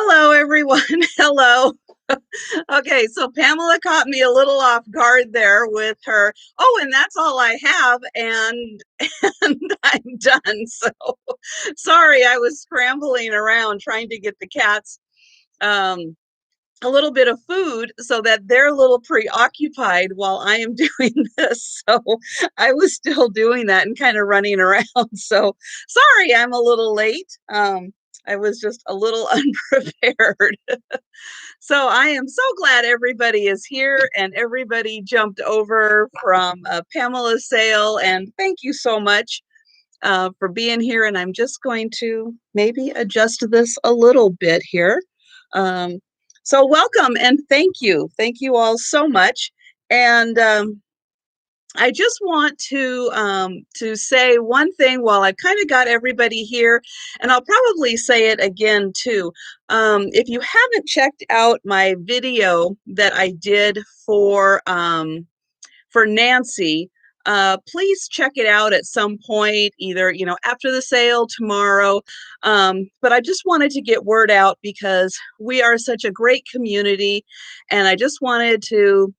Hello, everyone. Hello. Okay, so Pamela caught me a little off guard there with her, oh, and that's all I have, and and I'm done. So sorry, I was scrambling around trying to get the cats um a little bit of food so that they're a little preoccupied while I am doing this. So I was still doing that and kind of running around. So sorry, I'm a little late. I was just a little unprepared. So I am so glad everybody is here and everybody jumped over from Pamela's sale. And thank you so much for being here. And I'm just going to maybe adjust this a little bit here. Um, so welcome and thank you. Thank you all so much. And I just want to say one thing while I've kind of got everybody here, and I'll probably say it again too. If you haven't checked out my video that I did for Nancy, please check it out at some point, either after the sale tomorrow. But I just wanted to get word out because we are such a great community, and I just wanted to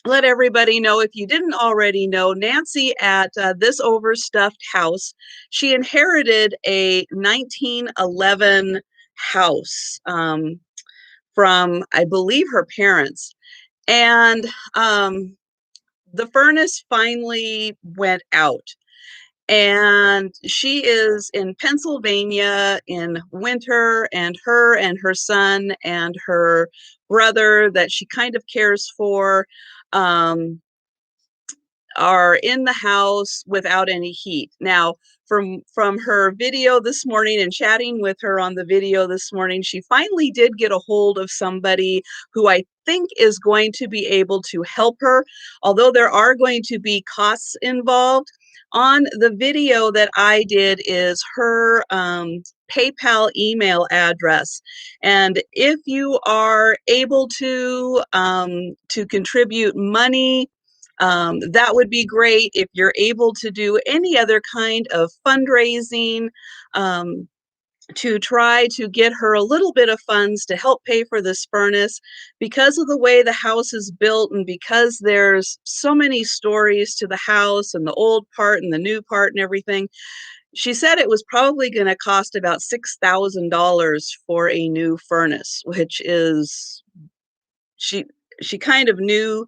let everybody know, if you didn't already know, Nancy at this overstuffed house, she inherited a 1911 house from, I believe, her parents. And the furnace finally went out. And she is in Pennsylvania in winter, and her son and her brother that she kind of cares for um, are in the house without any heat. Now, from her video this morning and chatting with her on the video this morning, she finally did get a hold of somebody who I think is going to be able to help her, although there are going to be costs involved. On the video that I did is her PayPal email address. And if you are able to contribute money, that would be great. If you're able to do any other kind of fundraising um, to try to get her a little bit of funds to help pay for this furnace, because of the way the house is built and because there's so many stories to the house and the old part and the new part and everything. She said it was probably going to cost about $6,000 for a new furnace, which is, she she kind of knew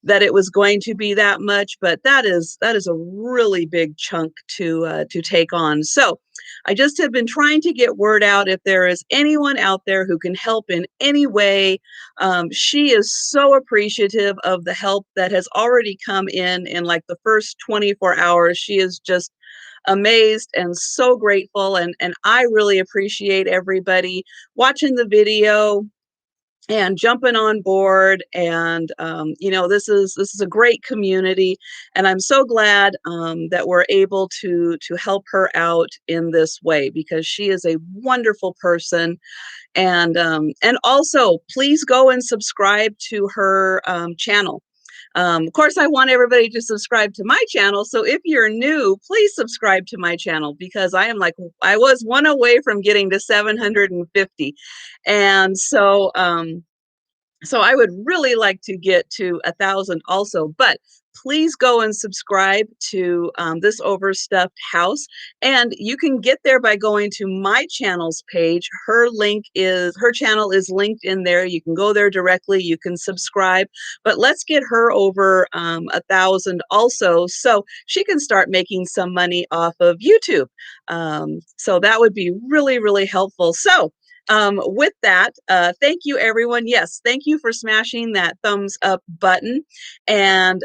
that it was going to be that much, but that is a really big chunk to take on. So I just have been trying to get word out if there is anyone out there who can help in any way. She is so appreciative of the help that has already come in like the first 24 hours. She is just amazed and so grateful, and I really appreciate everybody watching the video and jumping on board. And this is a great community, and I'm so glad that we're able to help her out in this way, because she is a wonderful person. And also, please go and subscribe to her channel. Of course, I want everybody to subscribe to my channel. So if you're new, please subscribe to my channel, because I was one away from getting to 750. And so I would really like to get to 1,000 also, but please go and subscribe to this overstuffed house. And you can get there by going to my channel's page. Her channel is linked in there. You can go there directly. You can subscribe, but let's get her over 1,000 also, so she can start making some money off of YouTube. So that would be really, really helpful. So with that, thank you, everyone. Yes, thank you for smashing that thumbs up button. And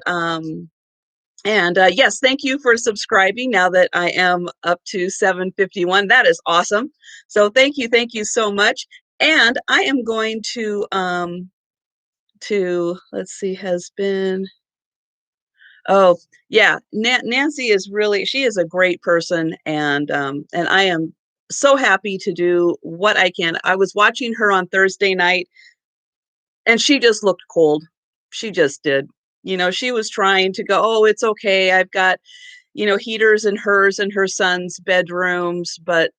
yes, thank you for subscribing now that I am up to 751. That is awesome. So thank you so much. And I am going to let's see, has been, oh yeah, Nancy is really, she is a great person, and I am so happy to do what I can. I was watching her on Thursday night, and she just looked cold. She just did. She was trying to go, oh, it's okay. I've got, heaters in hers and her son's bedrooms, but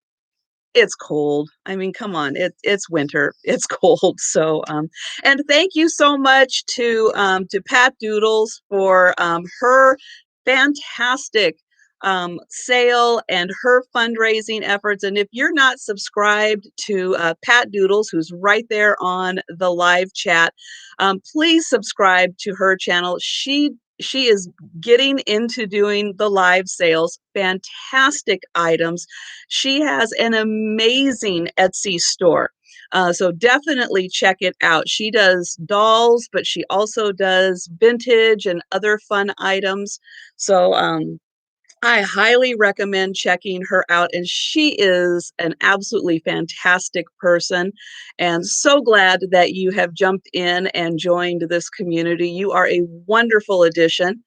it's cold. I mean, come on, it's winter, it's cold. So, and thank you so much to Pat Doodles for her fantastic sale and her fundraising efforts. And if you're not subscribed to Pat Doodles, who's right there on the live chat, please subscribe to her channel. She is getting into doing the live sales, fantastic items. She has an amazing Etsy store. So definitely check it out. She does dolls, but she also does vintage and other fun items. So I highly recommend checking her out. And she is an absolutely fantastic person. And so glad that you have jumped in and joined this community. You are a wonderful addition.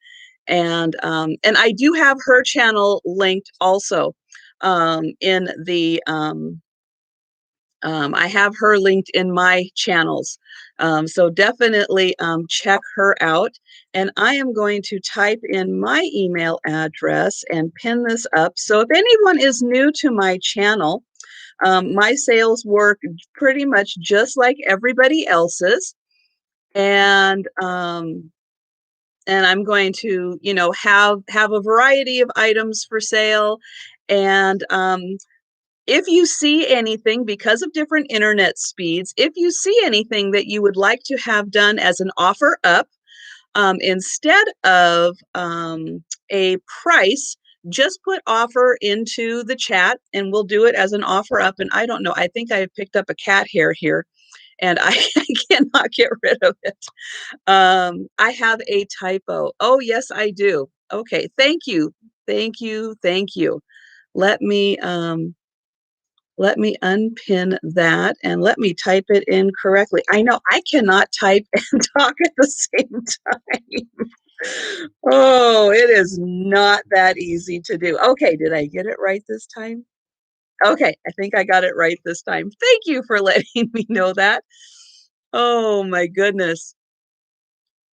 And I do have her channel linked also in the I have her linked in my channels. So definitely check her out. And I am going to type in my email address and pin this up. So if anyone is new to my channel, my sales work pretty much just like everybody else's. And I'm going to, you know, have a variety of items for sale. And if you see anything, because of different internet speeds, if you see anything that you would like to have done as an offer up, instead of a price, just put offer into the chat and we'll do it as an offer up. And I don't know, I think I picked up a cat hair here and I cannot get rid of it. I have a typo. Oh, yes, I do. Okay, thank you. Thank you. Thank you. Let me unpin that and let me type it in correctly. I know I cannot type and talk at the same time. Oh, it is not that easy to do. Okay, did I get it right this time? Okay, I think I got it right this time. Thank you for letting me know that. Oh my goodness.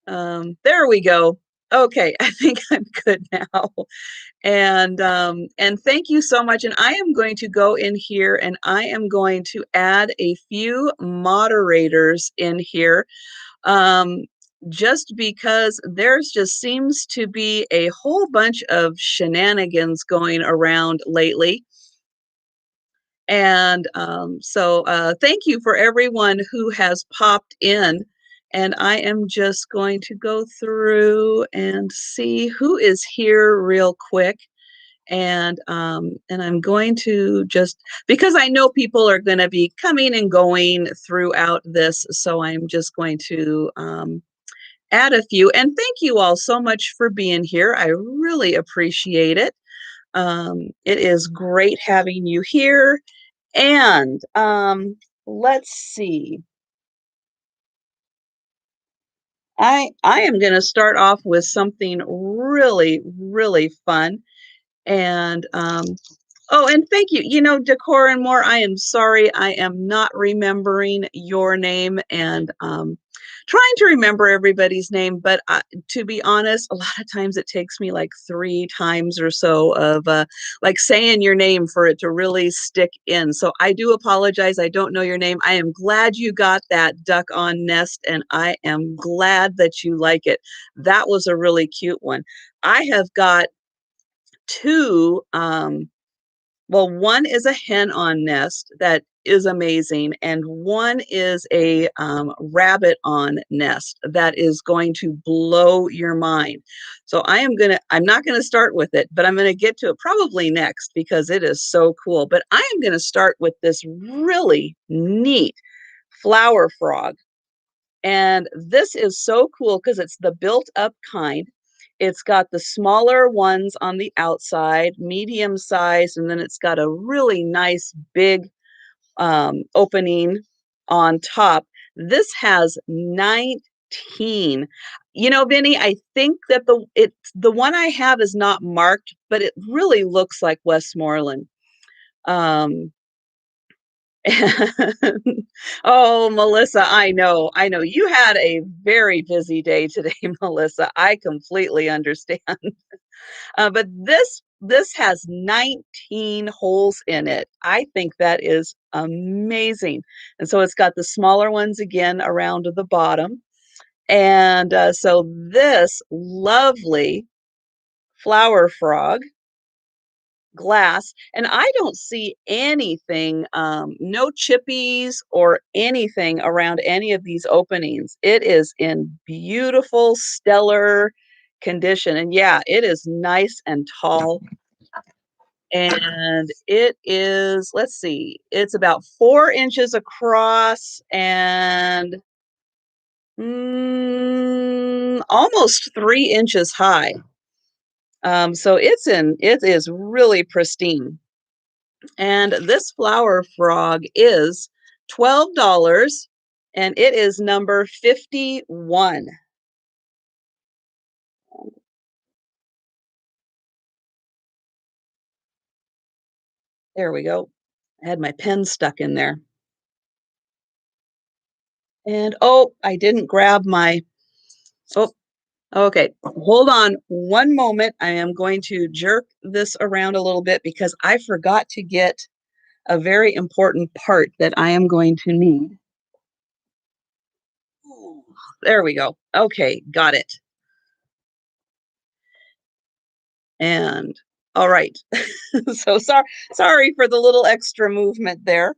There we go. Okay, I think I'm good now. And thank you so much. And I am going to go in here and I am going to add a few moderators in here. Um, just because there's just seems to be a whole bunch of shenanigans going around lately. And thank you for everyone who has popped in. And I am just going to go through and see who is here real quick. And I'm going to just, because I know people are going to be coming and going throughout this, so I'm just going to add a few. And thank you all so much for being here. I really appreciate it. It is great having you here. And let's see. I am going to start off with something really, really fun. And oh, and thank you. You know, Decor and More, I am sorry I am not remembering your name and trying to remember everybody's name. But to be honest, a lot of times it takes me like 3 times or so of like saying your name for it to really stick in. So I do apologize. I don't know your name. I am glad you got that duck on nest and I am glad that you like it. That was a really cute one. I have got 2 well, one is a hen on nest that is amazing, and one is a rabbit on nest that is going to blow your mind. So I'm not gonna start with it, but I'm gonna get to it probably next because it is so cool. But I am gonna start with this really neat flower frog. And this is so cool because it's the built up kind. It's got the smaller ones on the outside, medium size, and then it's got a really nice big opening on top. This has 19. You know, Vinny, I think that the one I have is not marked, but it really looks like Westmoreland. Um, Oh, Melissa, I know. I know. You had a very busy day today, Melissa. I completely understand. But this has 19 holes in it. I think that is amazing. And so it's got the smaller ones again around the bottom. And so this lovely flower frog glass, and I don't see anything, no chippies or anything around any of these openings. It is in beautiful, stellar condition. And yeah, it is nice and tall. And it is, let's see, it's about 4 inches across and almost 3 inches high. So it is really pristine. And this flower frog is $12 and it is number 51. There we go. I had my pen stuck in there. And oh, I didn't grab my, oh, okay. Hold on one moment. I am going to jerk this around a little bit because I forgot to get a very important part that I am going to need. There we go. Okay, got it. And all right. So sorry for the little extra movement there.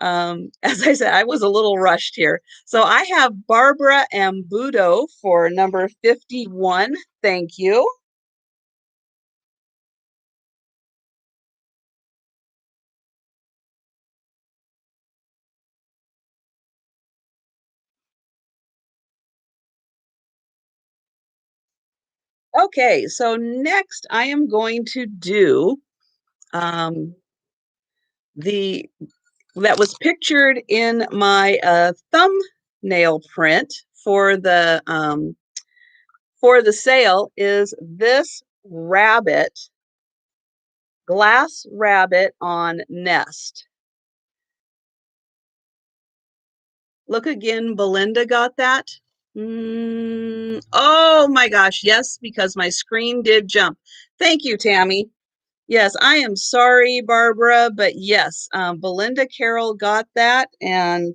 As I said, I was a little rushed here. So I have Barbara Ambudo for number 51. Thank you. Okay, so next I am going to do um, the that was pictured in my thumbnail print for the sale is this rabbit, glass rabbit on nest. Look again, Belinda got that. Oh my gosh, yes, because my screen did jump. Thank you, Tammy. Yes, I am sorry, Barbara, but yes, Belinda Carroll got that, and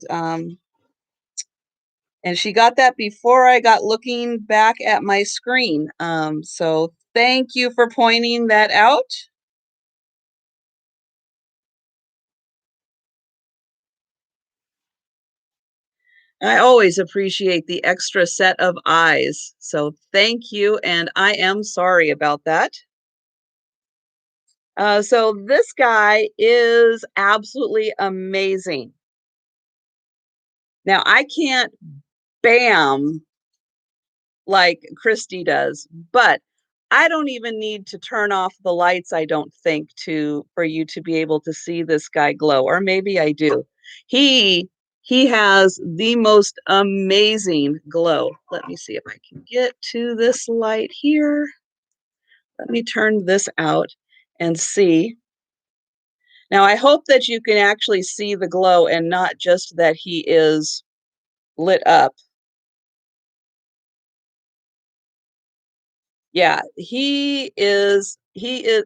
she got that before I got looking back at my screen. So thank you for pointing that out. I always appreciate the extra set of eyes. So thank you, and I am sorry about that. So this guy is absolutely amazing. Now I can't bam like Christy does, but I don't even need to turn off the lights, I don't think, to for you to be able to see this guy glow, or maybe I do. He he has the most amazing glow. Let me see if I can get to this light here. Let me turn this out and see. Now I hope that you can actually see the glow and not just that he is lit up. Yeah,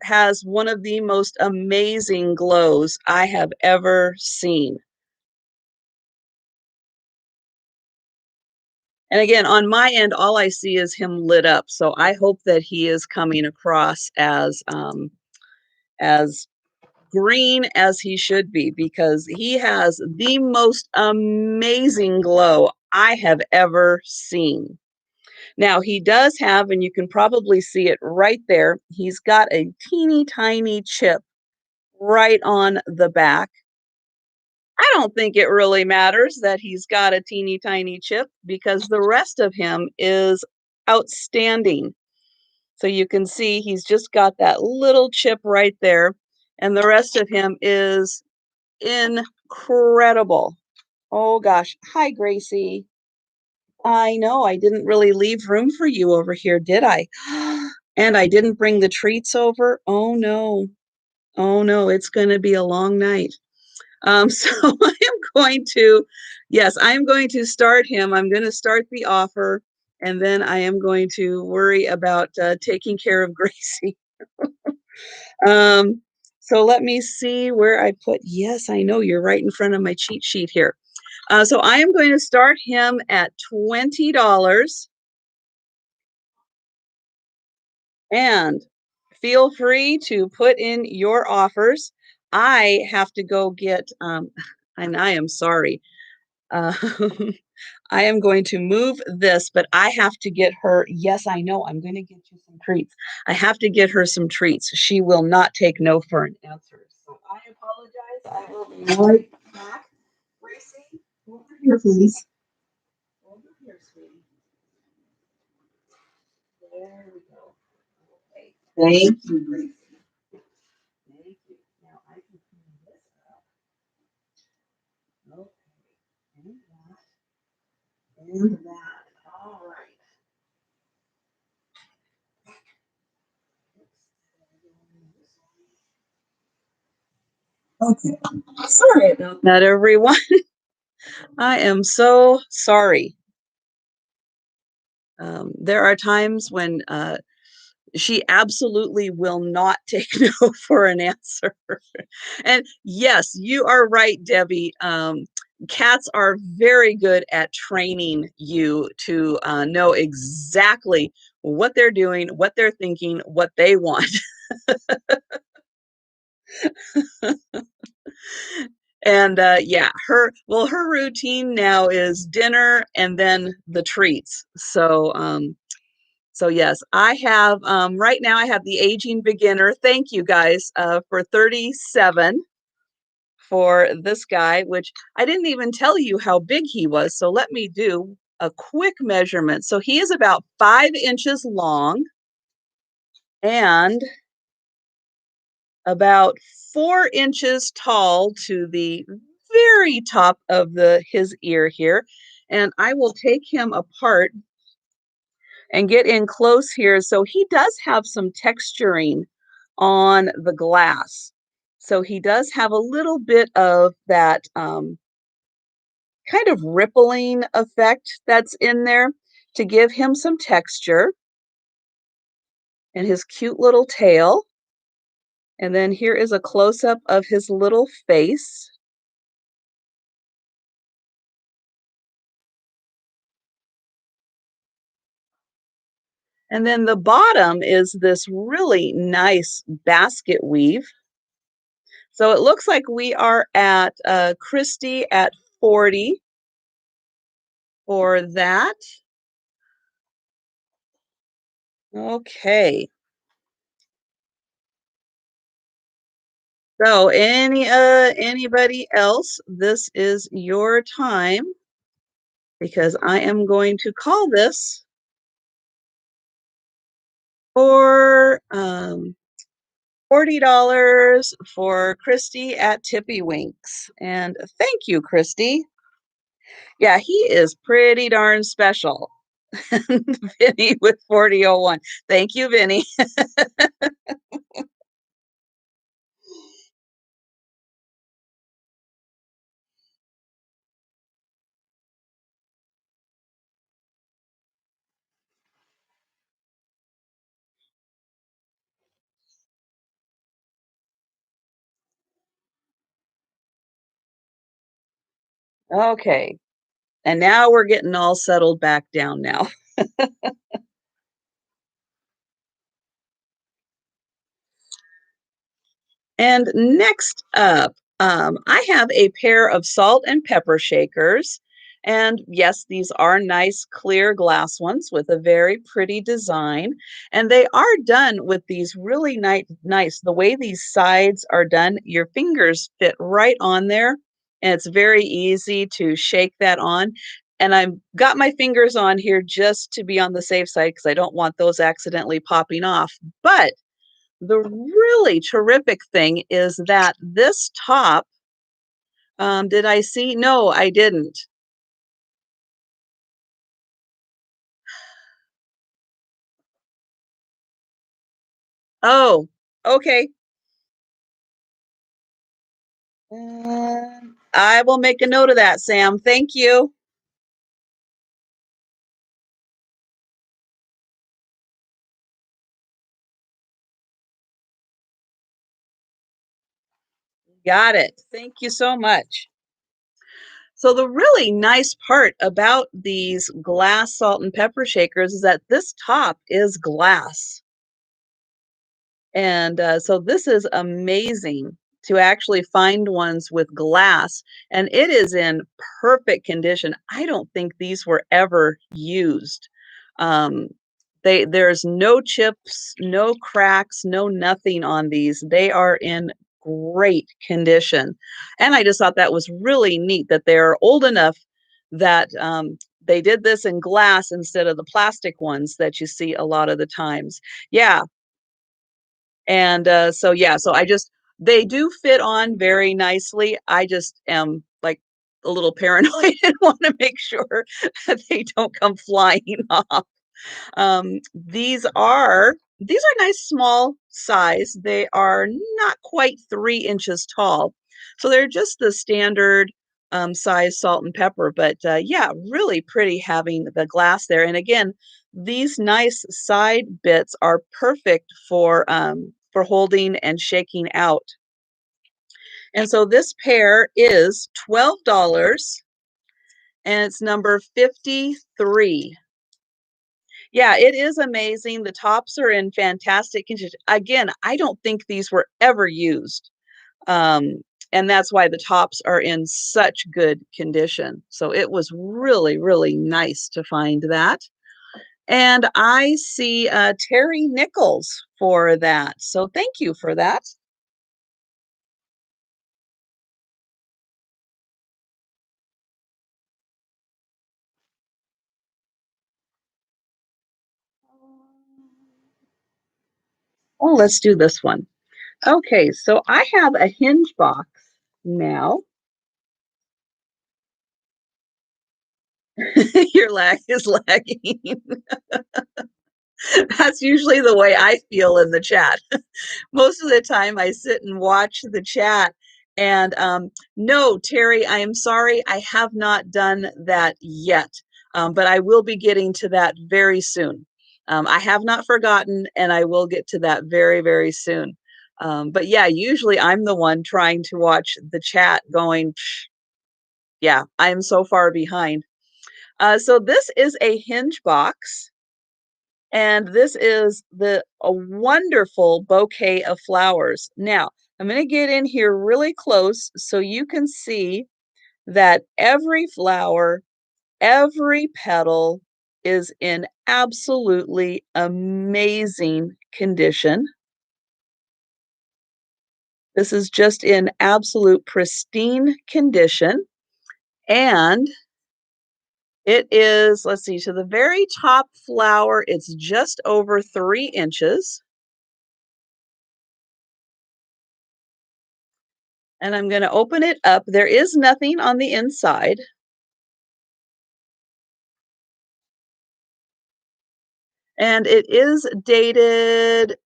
has one of the most amazing glows I have ever seen. And again, on my end, all I see is him lit up. So I hope that he is coming across as green as he should be, because he has the most amazing glow I have ever seen. Now he does have, and you can probably see it right there, he's got a teeny tiny chip right on the back. I don't think it really matters that he's got a teeny tiny chip because the rest of him is outstanding. So you can see he's just got that little chip right there, and the rest of him is incredible. Oh gosh. Hi, Gracie. I know I didn't really leave room for you over here, did I? And I didn't bring the treats over. Oh no. Oh no, it's going to be a long night. So I am going to, yes, I am going to start him. I'm going to start the offer, and then I am going to worry about taking care of Gracie. Um, so let me see where I put, yes, I know you're right in front of my cheat sheet here. So I am going to start him at $20 and feel free to put in your offers. I have to go get, and I am sorry. Uh, I am going to move this, but I have to get her. Yes, I know. I'm going to get you some treats. I have to get her some treats. She will not take no for an answer. So I apologize. I will be right back. Gracie, over here, please. Over here, sweetie. There we go. Okay. Thank you, Gracie. Thank you. Now I can clean this up. Okay. And that. All right. Okay. Sorry about that, everyone. I am so sorry. There are times when she absolutely will not take no for an answer. And yes, you are right, Debbie. Cats are very good at training you to know exactly what they're doing, what they're thinking, what they want. And yeah, her routine now is dinner and then the treats. So yes, I have right now I have the aging beginner. Thank you guys for 37 for this guy, which I didn't even tell you how big he was. So let me do a quick measurement. So he is about 5 inches long and about 4 inches tall to the very top of his ear here. And I will take him apart and get in close here. So he does have some texturing on the glass. So he does have a little bit of that kind of rippling effect that's in there to give him some texture and his cute little tail. And then here is a close-up of his little face. And then the bottom is this really nice basket weave. So it looks like we are at Christy at 40 for that. Okay. So anybody else, this is your time because I am going to call this for $40 for Christy at Tippy Winks. And thank you, Christy. Yeah, he is pretty darn special. Vinny with 4001. Thank you, Vinny. Okay. And now we're getting all settled back down now. And next up, I have a pair of salt and pepper shakers. And yes, these are nice clear glass ones with a very pretty design. And they are done with these really nice, the way these sides are done, your fingers fit right on there. And it's very easy to shake that on. And I've got my fingers on here just to be on the safe side because I don't want those accidentally popping off. But the really terrific thing is that this top, did I see? No, I didn't. Oh, okay. I will make a note of that, Sam. Thank you. Got it. Thank you so much. So the really nice part about these glass salt and pepper shakers is that this top is glass. And so this is amazing to actually find ones with glass, and it is in perfect condition. I don't think these were ever used. Um, there's no chips, no cracks, no nothing on these. They are in great condition. And I just thought that was really neat that they're old enough that they did this in glass instead of the plastic ones that you see a lot of the times. Yeah, and, so, yeah, so I just they do fit on very nicely. I just am, like, a little paranoid and wanna make sure that they don't come flying off. These are nice small size. They are not quite 3 inches tall, so they're just the standard, size salt and pepper, but, yeah, really pretty having the glass there, and again, these nice side bits are perfect for holding and shaking out, and so this pair is $12, and it's number 53. Yeah, it is amazing. The tops are in fantastic condition. Again, I don't think these were ever used. And that's why the tops are in such good condition. So it was really, really nice to find that. And I see Terry Nichols for that. So thank you for that. Oh, let's do this one. Okay, so I have a hinge box now. Your lag is lagging. That's usually the way I feel in the chat. Most of the time I sit and watch the chat. And no, Terry, I am sorry, I have not done that yet. But I will be getting to that very soon. I have not forgotten, and I will get to that very, very soon. But yeah, usually I'm the one trying to watch the chat going, "Psh, yeah, I am so far behind." So this is a hinge box. And this is a wonderful bouquet of flowers. Now, I'm going to get in here really close so you can see that every flower, every petal is in absolutely amazing condition. This is just in absolute pristine condition. And it is, let's see, to the very top flower, it's just over 3 inches. And I'm gonna open it up. There is nothing on the inside, and it is dated.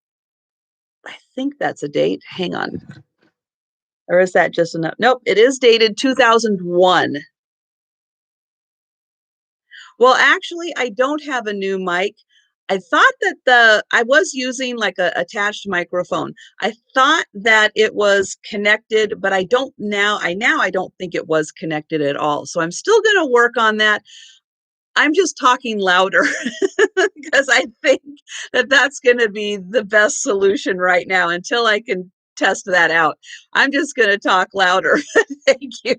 I think that's a date. Hang on. Or is that just enough? Nope, it is dated 2001. Well, actually, I don't have a new mic. I thought that I was using like a attached microphone. I thought that it was connected, but I don't think it was connected at all. So I'm still gonna work on that. I'm just talking louder because I think that that's going to be the best solution right now until I can test that out. I'm just going to talk louder. Thank you.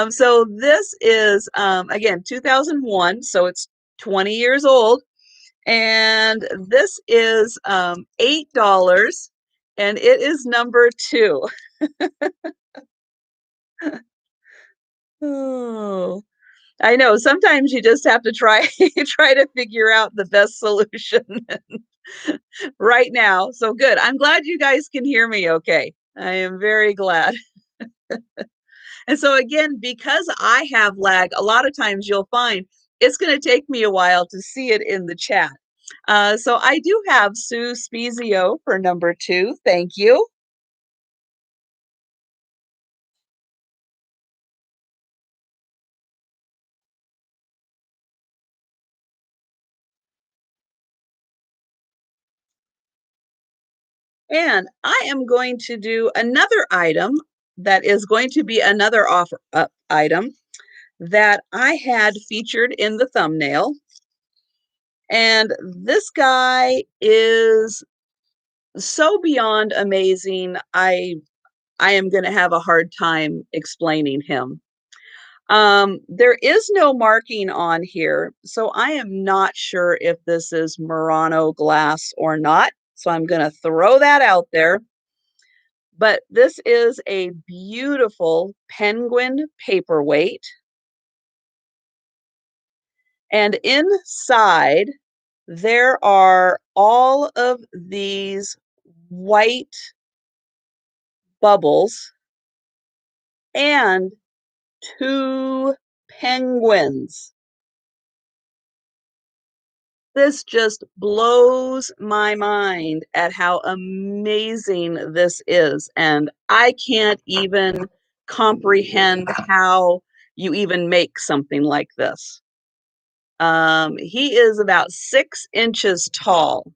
So this is again 2001, so it's 20 years old, and this is $8, and it is number 2. Oh. I know, sometimes you just have to try try to figure out the best solution right now. So good. I'm glad you guys can hear me okay. I am very glad. And so again, because I have lag, a lot of times you'll find it's going to take me a while to see it in the chat. So I do have Sue Spezio for number 2. Thank you. And I am going to do another item that is going to be another offer up item that I had featured in the thumbnail. And this guy is so beyond amazing. I am going to have a hard time explaining him. There is no marking on here, so I am not sure if this is Murano glass or not. So I'm going to throw that out there. But this is a beautiful penguin paperweight. And inside, there are all of these white bubbles and two penguins. This just blows my mind at how amazing this is. And I can't even comprehend how you even make something like this. He is about 6 inches tall.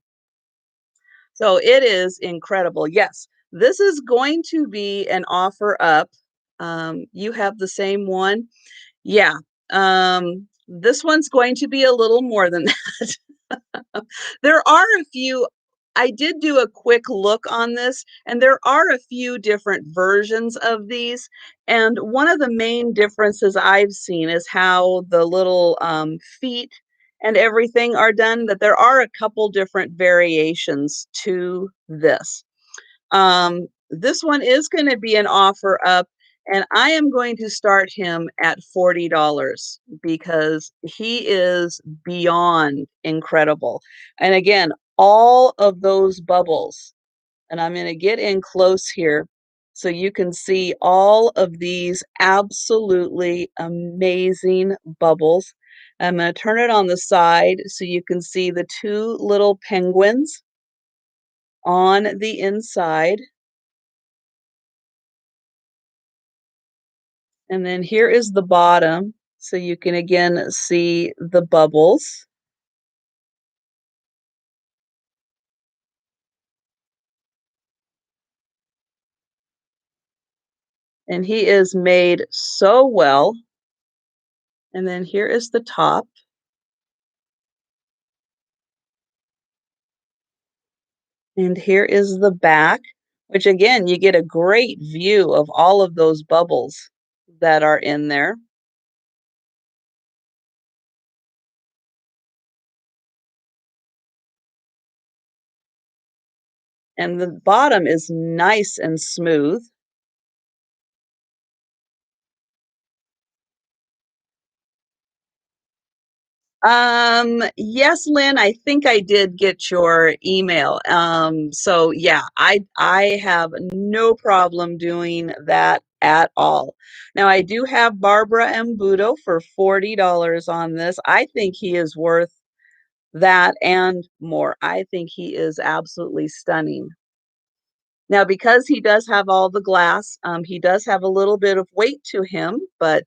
So it is incredible. Yes, this is going to be an offer up. You have the same one. Yeah. This one's going to be a little more than that. There are a few. I did do a quick look on this, and there are a few different versions of these. And one of the main differences I've seen is how the little feet and everything are done, that there are a couple different variations to this. This one is going to be an offer up, and I am going to start him at $40 because he is beyond incredible. And again, all of those bubbles, and I'm going to get in close here so you can see all of these absolutely amazing bubbles. I'm going to turn it on the side so you can see the two little penguins on the inside. And then here is the bottom, so you can again see the bubbles. And he is made so well. And then here is the top. And here is the back, which again, you get a great view of all of those bubbles that are in there. And the bottom is nice and smooth. Yes, Lynn, I think I did get your email. So yeah, I have no problem doing that at all. Now I do have Barbara Embudo for $40 on this. I think he is worth that and more. I think he is absolutely stunning. Now, because he does have all the glass, he does have a little bit of weight to him, but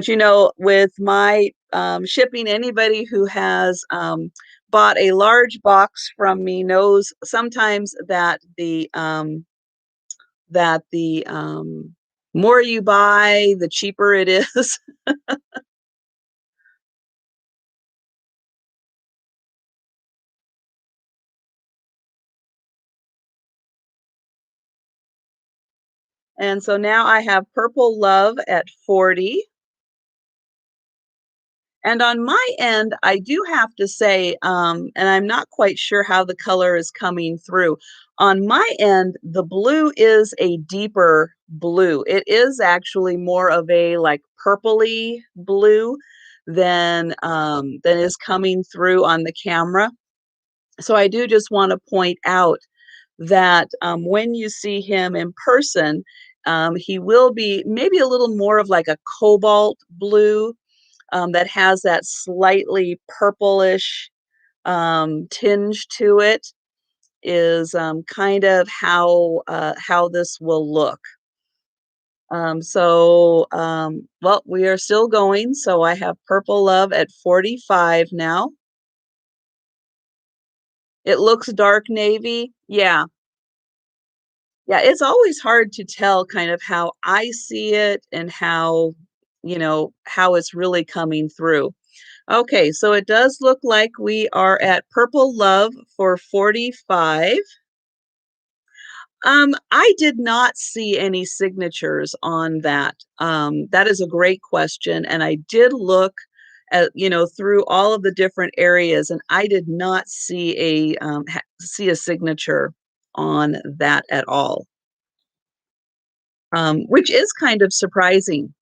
you know, with my shipping, anybody who has bought a large box from me knows sometimes that the more you buy, the cheaper it is. And so now I have Purple Love at 40. And on my end, I do have to say, and I'm not quite sure how the color is coming through. On my end, the blue is a deeper blue. It is actually more of a like purpley blue than is coming through on the camera. So I do just want to point out that when you see him in person, he will be maybe a little more of like a cobalt blue that has that slightly purplish tinge to it is kind of how this will look. Well, we are still going. So I have Purple Love at 45 now. It looks dark navy. Yeah. Yeah, it's always hard to tell kind of how I see it and how, how it's really coming through. Okay, so it does look like we are at Purple Love for 45. I did not see any signatures on that. That is a great question, and I did look at, through all of the different areas, and I did not see see a signature on that at all, which is kind of surprising,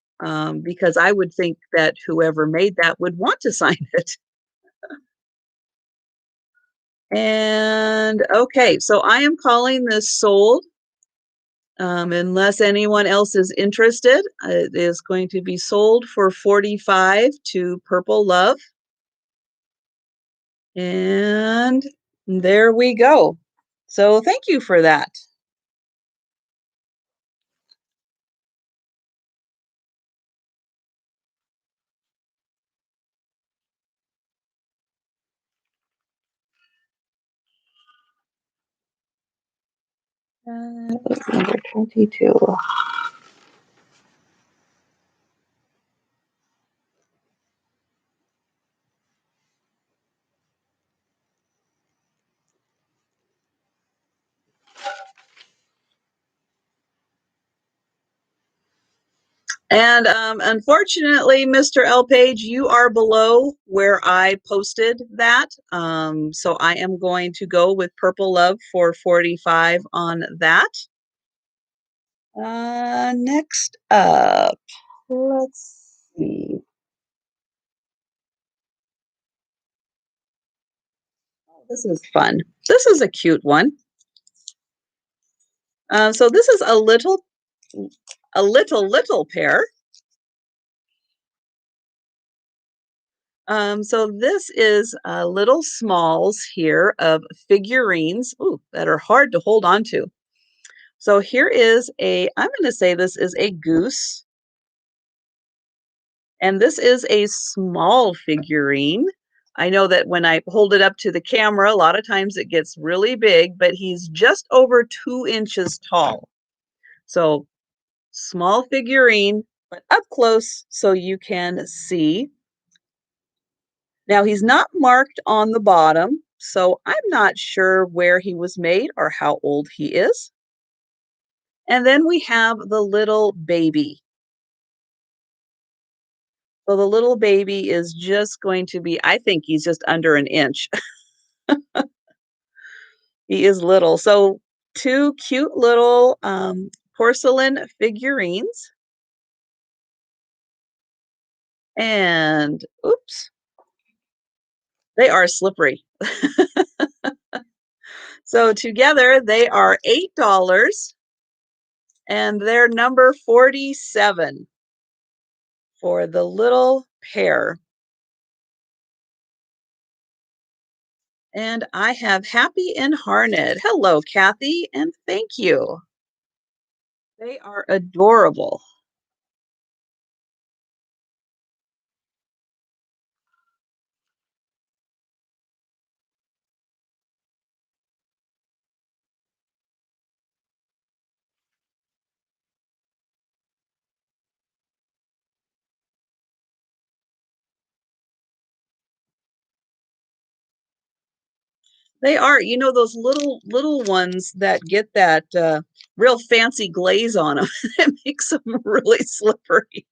because I would think that whoever made that would want to sign it. And okay, so I am calling this sold. Unless anyone else is interested, it is going to be sold for 45 to Purple Love. And there we go. So thank you for that. Number 22. And unfortunately, Mr. L. Page, you are below where I posted that. So I am going to go with Purple Love for 45 on that. Next up, let's see. Oh, this is fun. This is a cute one. So this is a little pair. So this is little smalls here of figurines, ooh, that are hard to hold on to. So here is I'm going to say this is a goose, and this is a small figurine. I know that when I hold it up to the camera, a lot of times it gets really big, but he's just over 2 inches tall. So small figurine, but up close so you can see. Now he's not marked on the bottom, so I'm not sure where he was made or how old he is. And then we have the little baby. So the little baby is just going to be, I think he's just under an inch. He is little. So two cute little porcelain figurines. And oops, they are slippery. So together they are $8 and they're number 47 for the little pair. And I have Happy and Harned. Hello, Kathy, and thank you. They are adorable. They are, those little ones that get that real fancy glaze on them. It makes them really slippery.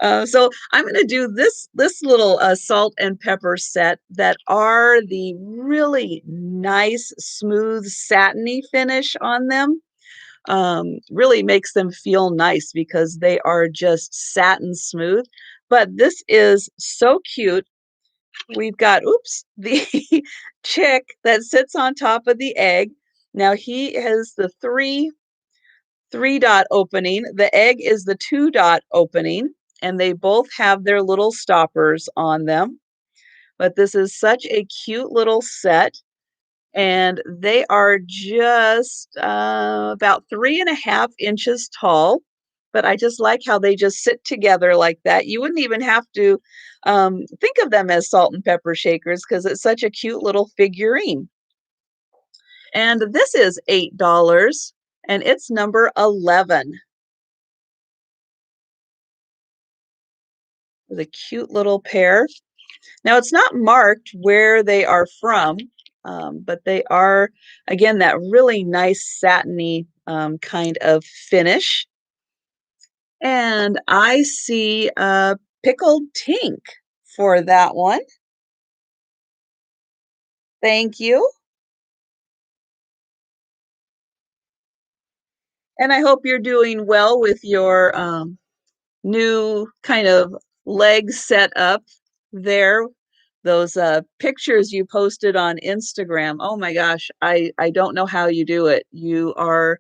So I'm going to do this little salt and pepper set that are the really nice, smooth, satiny finish on them. Really makes them feel nice because they are just satin smooth. But this is so cute. We've got, oops, the chick that sits on top of the egg. Now he has the three dot opening. The egg is the 2-dot opening, and they both have their little stoppers on them. But this is such a cute little set, and they are just about 3.5 inches tall. But I just like how they just sit together like that. You wouldn't even have to think of them as salt and pepper shakers because it's such a cute little figurine. And this is $8. and it's number 11. With a cute little pair. Now, it's not marked where they are from, but they are, again, that really nice satiny kind of finish. And I see pickled tink for that one. Thank you. And I hope you're doing well with your new kind of leg set up there. Those pictures you posted on Instagram. Oh my gosh, I don't know how you do it. You are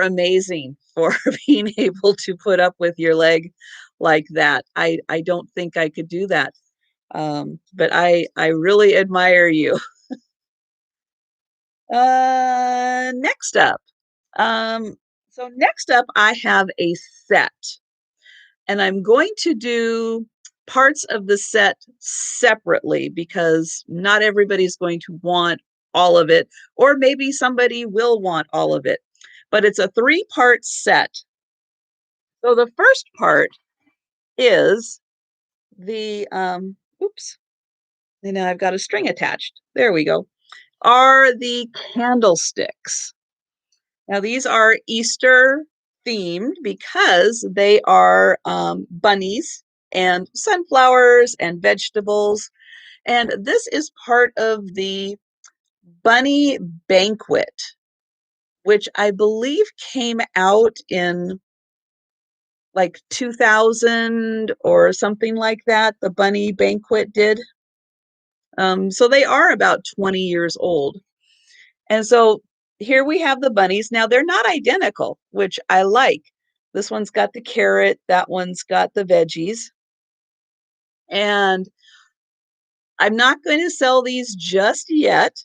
amazing for being able to put up with your leg like that. I don't think I could do that. But I really admire you. Next up. Um, so next up, I have a set, and I'm going to do parts of the set separately because not everybody's going to want all of it, or maybe somebody will want all of it. But it's a three-part set. So the first part is the oops, and now I've got a string attached. There we go. Are the candlesticks. Now, these are Easter themed because they are bunnies and sunflowers and vegetables. And this is part of the bunny banquet, which I believe came out in like 2000 or something like that. The bunny banquet did. So they are about 20 years old. And so here we have the bunnies. Now they're not identical, which I like. This one's got the carrot, that one's got the veggies. And I'm not going to sell these just yet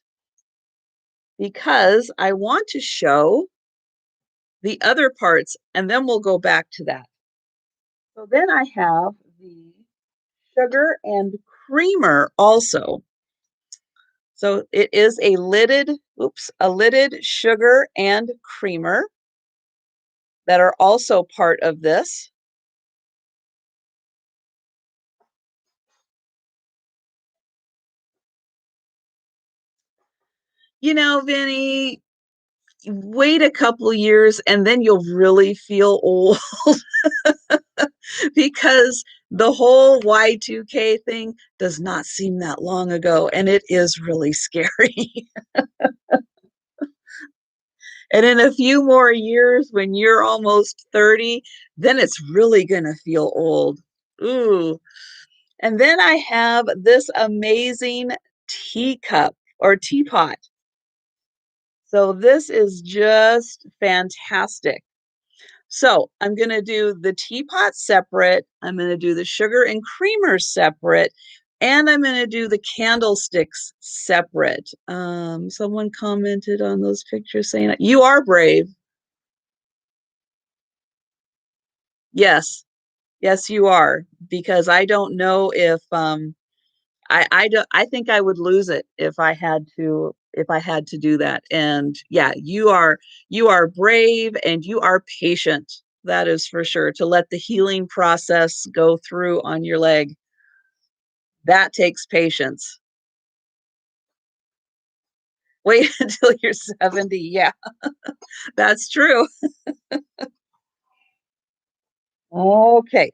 because I want to show the other parts and then we'll go back to that. So then I have the sugar and creamer also. So it is a lidded sugar and creamer that are also part of this. You know, Vinny, wait a couple years and then you'll really feel old because the whole Y2K thing does not seem that long ago, and it is really scary. And in a few more years, when you're almost 30, then it's really going to feel old. Ooh. And then I have this amazing teacup or teapot. So this is just fantastic. So I'm going to do the teapot separate. I'm going to do the sugar and creamer separate. And I'm going to do the candlesticks separate. Someone commented on those pictures saying, you are brave. Yes. Yes, you are. Because I don't know if I think I would lose it if I had to do that. And yeah, you are brave and you are patient. That is for sure. To let the healing process go through on your leg. That takes patience. Wait until you're 70. Yeah, that's true. Okay.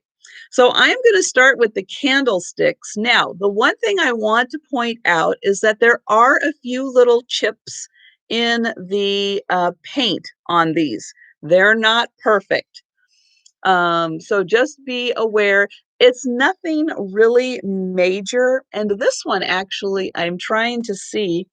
So I'm going to start with the candlesticks. Now, the one thing I want to point out is that there are a few little chips in the paint on these. They're not perfect. So just be aware. It's nothing really major. And this one, actually, I'm trying to see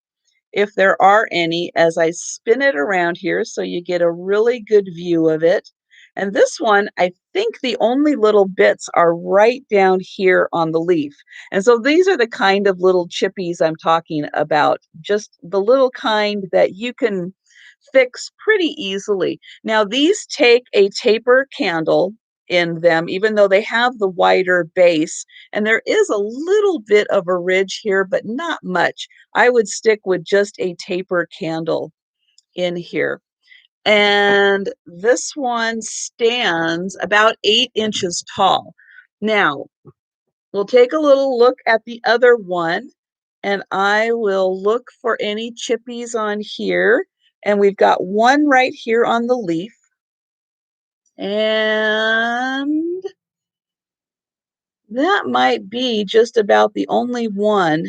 if there are any as I spin it around here so you get a really good view of it. And this one, I think the only little bits are right down here on the leaf. And so these are the kind of little chippies I'm talking about, just the little kind that you can fix pretty easily. Now, these take a taper candle in them, even though they have the wider base. And there is a little bit of a ridge here, but not much. I would stick with just a taper candle in here. And this one stands about 8 inches tall. Now, we'll take a little look at the other one, and I will look for any chippies on here. And we've got one right here on the leaf. And that might be just about the only one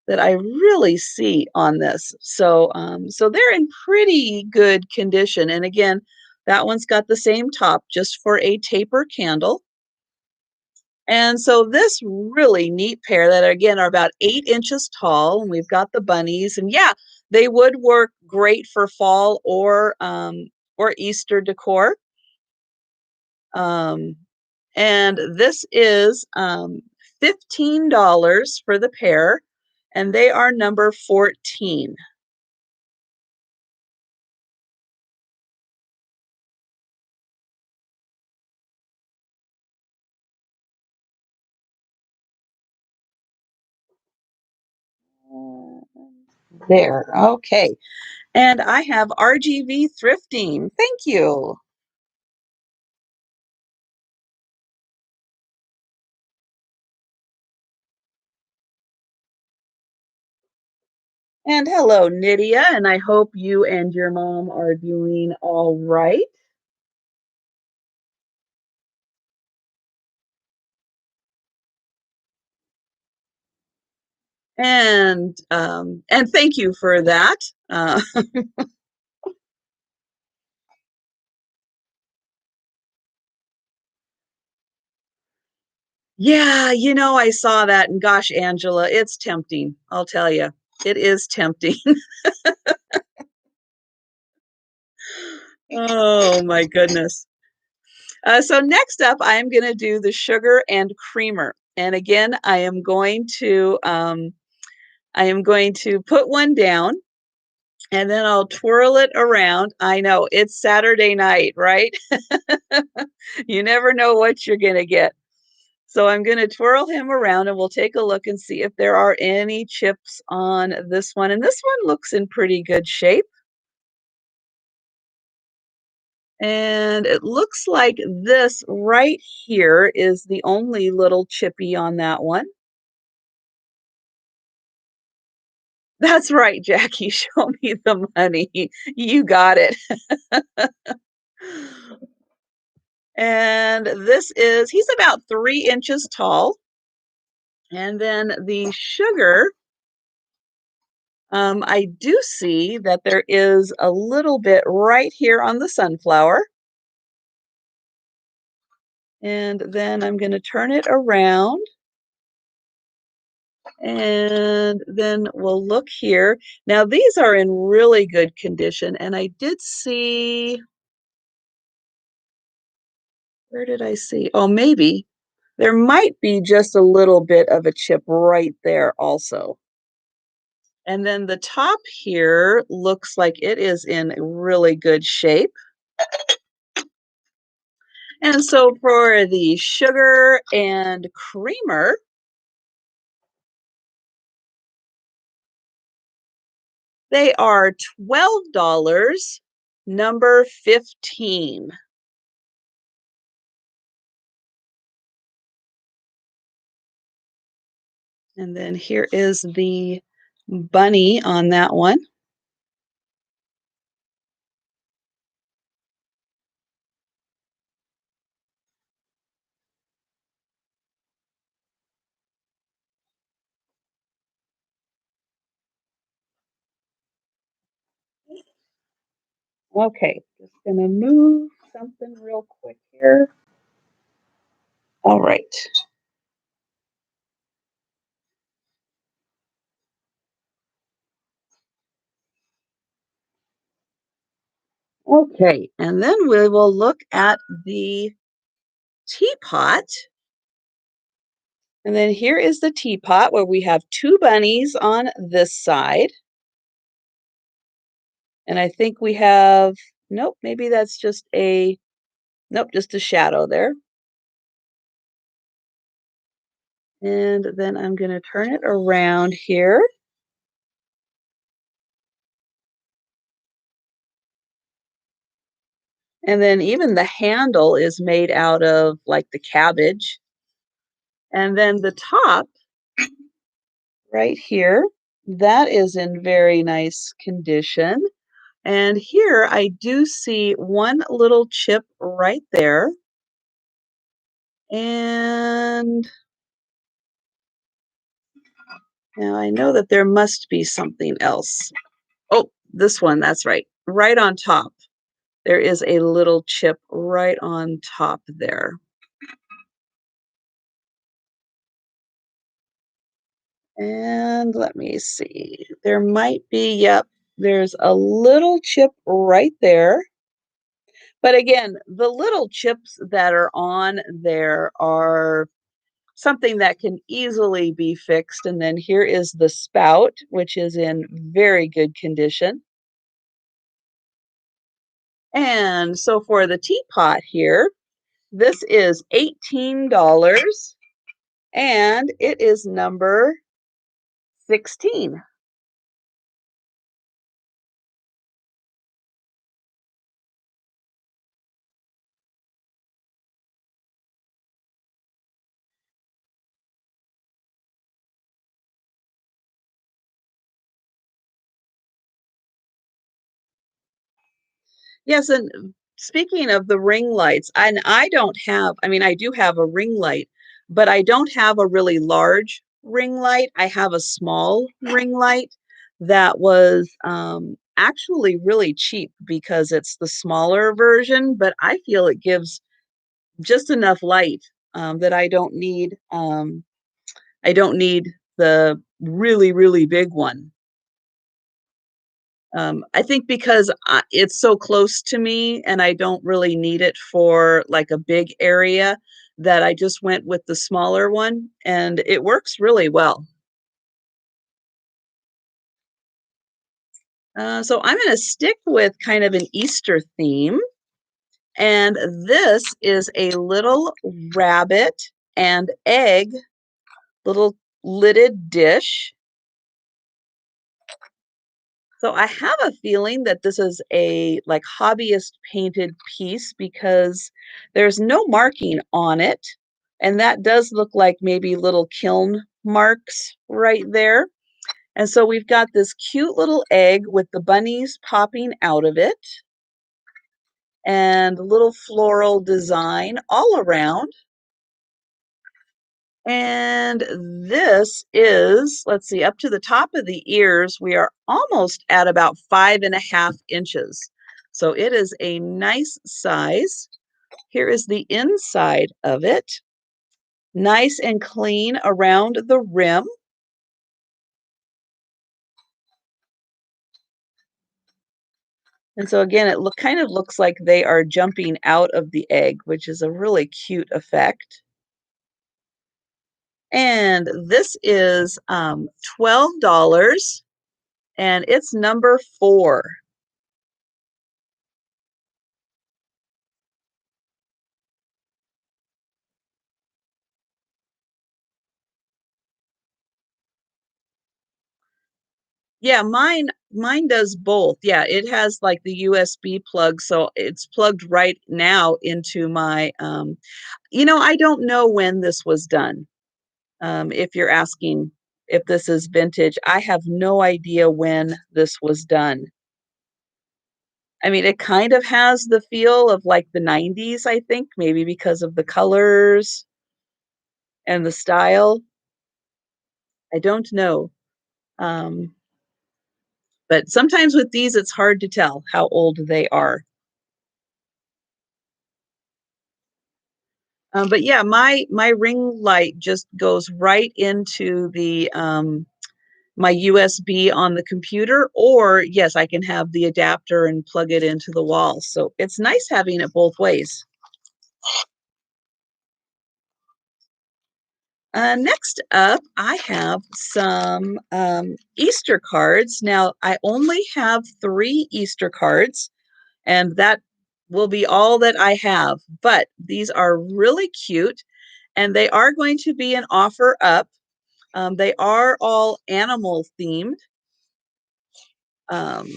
that I really see on this. So they're in pretty good condition. And again, that one's got the same top just for a taper candle. And so this really neat pair that again are about 8 inches tall, and we've got the bunnies, and yeah, they would work great for fall or Easter decor. Um, and this is $15 for the pair, and they are number 14. There, okay. And I have RGV Thrifting. Thank you. And hello, Nydia, and I hope you and your mom are doing all right. And thank you for that. Uh, yeah, I saw that, and gosh, Angela, it's tempting. I'll tell you, it is tempting. Oh my goodness. So next up, I am going to do the sugar and creamer, and again, I am going to put one down, and then I'll twirl it around. I know it's Saturday night, right? You never know what you're going to get. So I'm going to twirl him around, and we'll take a look and see if there are any chips on this one. And this one looks in pretty good shape. And it looks like this right here is the only little chippy on that one. That's right, Jackie. Show me the money. You got it. And he's about 3 inches tall. And then the sugar, I do see that there is a little bit right here on the sunflower. And then I'm going to turn it around. And then we'll look here. Now, these are in really good condition. And I did see, where did I see? Oh, maybe there might be just a little bit of a chip right there also. And then the top here looks like it is in really good shape. And so for the sugar and creamer, they are $12, number 15. And then here is the bunny on that one. Okay, just gonna move something real quick here. All right. Okay, and then we will look at the teapot. And then here is the teapot where we have two bunnies on this side. And I think we have, nope, maybe that's nope, just a shadow there. And then I'm going to turn it around here. And then even the handle is made out of like the cabbage. And then the top right here, that is in very nice condition. And here I do see one little chip right there. And now I know that there must be something else. Oh, this one, that's right. Right on top. There is a little chip right on top there. And let me see. There might be, yep, there's a little chip right there. But again, the little chips that are on there are something that can easily be fixed. And then here is the spout, which is in very good condition. And so for the teapot here, this is $18 and it is number 16. Yes, and speaking of the ring lights, and I don't have, I mean, I do have a ring light, but I don't have a really large ring light. I have a small ring light that was actually really cheap because it's the smaller version, but I feel it gives just enough light that I don't need the really, really big one. I think because it's so close to me and I don't really need it for like a big area that I just went with the smaller one and it works really well. So I'm going to stick with kind of an Easter theme. And this is a little rabbit and egg, little lidded dish. So I have a feeling that this is a like hobbyist painted piece because there's no marking on it. And that does look like maybe little kiln marks right there. And so we've got this cute little egg with the bunnies popping out of it and little floral design all around. And this is, let's see, up to the top of the ears, we are almost at about 5.5 inches. So it is a nice size. Here is the inside of it. Nice and clean around the rim. And so again, it kind of looks like they are jumping out of the egg, which is a really cute effect. And this is $12 and it's number 4. Yeah, mine does both. Yeah, it has like the USB plug, so it's plugged right now into my I don't know when this was done. If you're asking if this is vintage, I have no idea when this was done. I mean, it kind of has the feel of like the 90s, I think, maybe because of the colors and the style. I don't know. Um, but sometimes with these, it's hard to tell how old they are. But yeah, my ring light just goes right into the my USB on the computer, or yes, I can have the adapter and plug it into the wall. So it's nice having it both ways. Next up, I have some Easter cards. Now, I only have 3 Easter cards, and that will be all that I have. But these are really cute, and they are going to be an offer up. They are all animal themed. Um,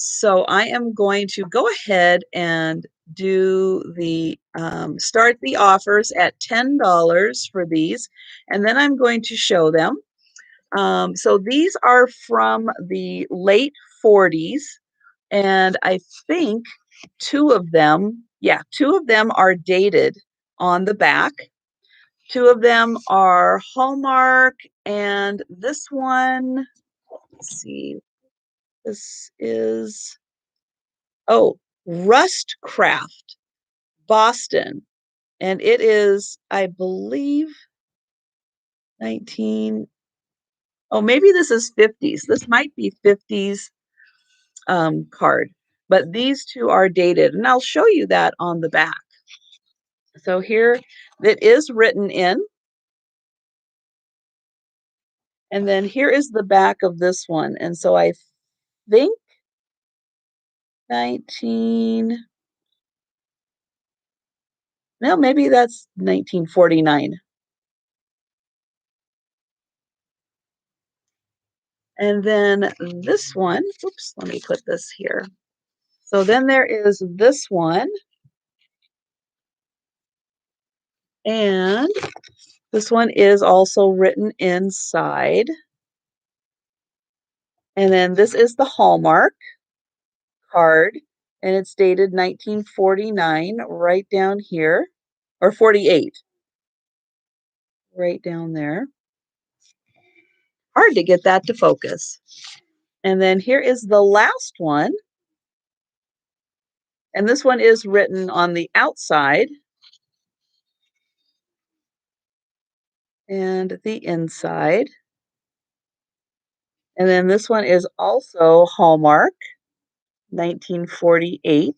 So I am going to go ahead and do the start the offers at $10 for these, and then I'm going to show them. So these are from the late 40s, and I think two of them, yeah, two of them are dated on the back. Two of them are Hallmark, and this one, let's see, this is, oh, Rust Craft, Boston. And it is, I believe, 19, oh, maybe this is 50s. This might be 50s card, but these two are dated, and I'll show you that on the back. So here it is written in, and then here is the back of this one. And so I think 19, no, maybe that's 1949. And then this one, oops, let me put this here. So then there is this one, and this one is also written inside. And then this is the Hallmark card, and it's dated 1949, right down here, or 48, right down there. Hard to get that to focus. And then here is the last one, and this one is written on the outside and the inside. And then this one is also Hallmark, 1948.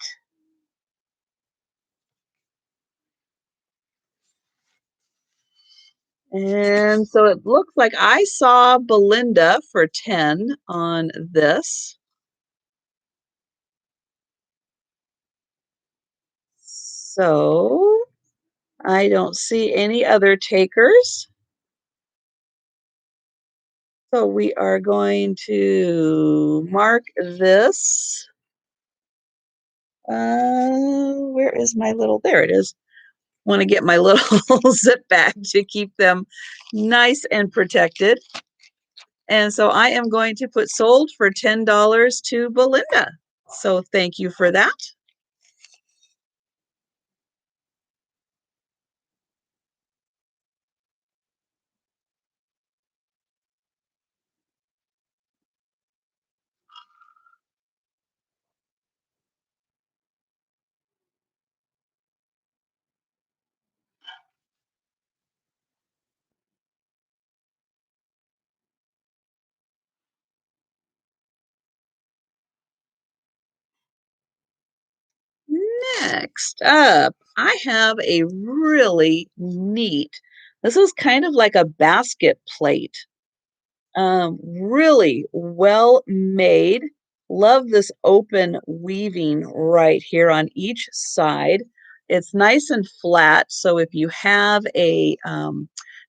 And so it looks like I saw Belinda for 10 on this. So I don't see any other takers. So we are going to mark this. Where is my little, there it is. Want to get my little zip bag to keep them nice and protected. And so I am going to put sold for $10 to Belinda. So thank you for that. Next up, I have a really neat, this is kind of like a basket plate. Really well made. Love this open weaving right here on each side. It's nice and flat, so if you have a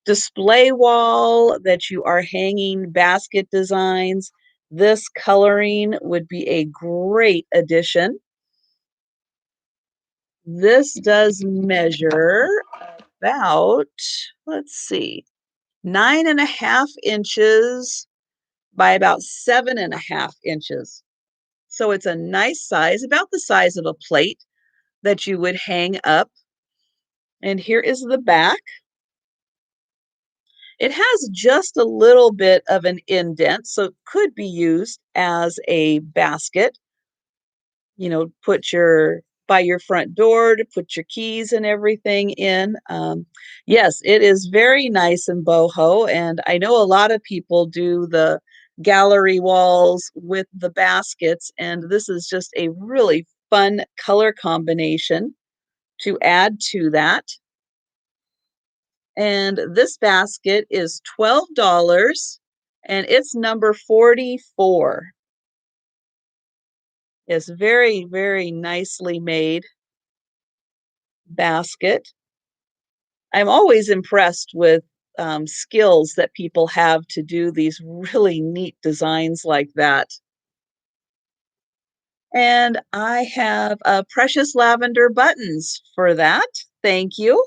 display wall that you are hanging basket designs, this coloring would be a great addition. This does measure about, let's see, 9.5 inches by about 7.5 inches. So it's a nice size, about the size of a plate that you would hang up. And here is the back. It has just a little bit of an indent, so it could be used as a basket. Put your by your front door to put your keys and everything in. Yes, it is very nice and boho, and I know a lot of people do the gallery walls with the baskets, and this is just a really fun color combination to add to that. And this basket is $12, and it's number 44. It's very, very nicely made basket. I'm always impressed with skills that people have to do these really neat designs like that. And I have precious lavender buttons for that. Thank you.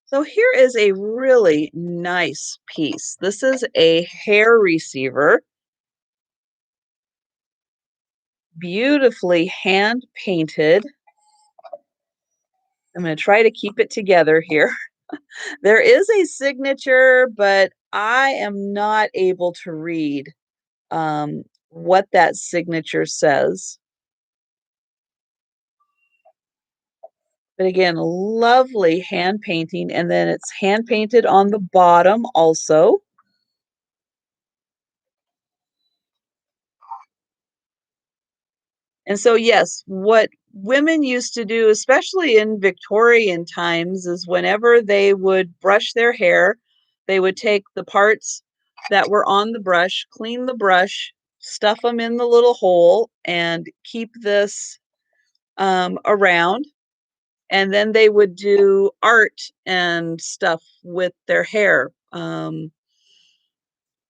So here is a really nice piece. This is a hair receiver, beautifully hand painted. I'm going to try to keep it together here. There is a signature, but I am not able to read what that signature says. But again, lovely hand painting, and then it's hand painted on the bottom also. And so, yes, what women used to do, especially in Victorian times, is whenever they would brush their hair, they would take the parts that were on the brush, clean the brush, stuff them in the little hole, and keep this around. And then they would do art and stuff with their hair.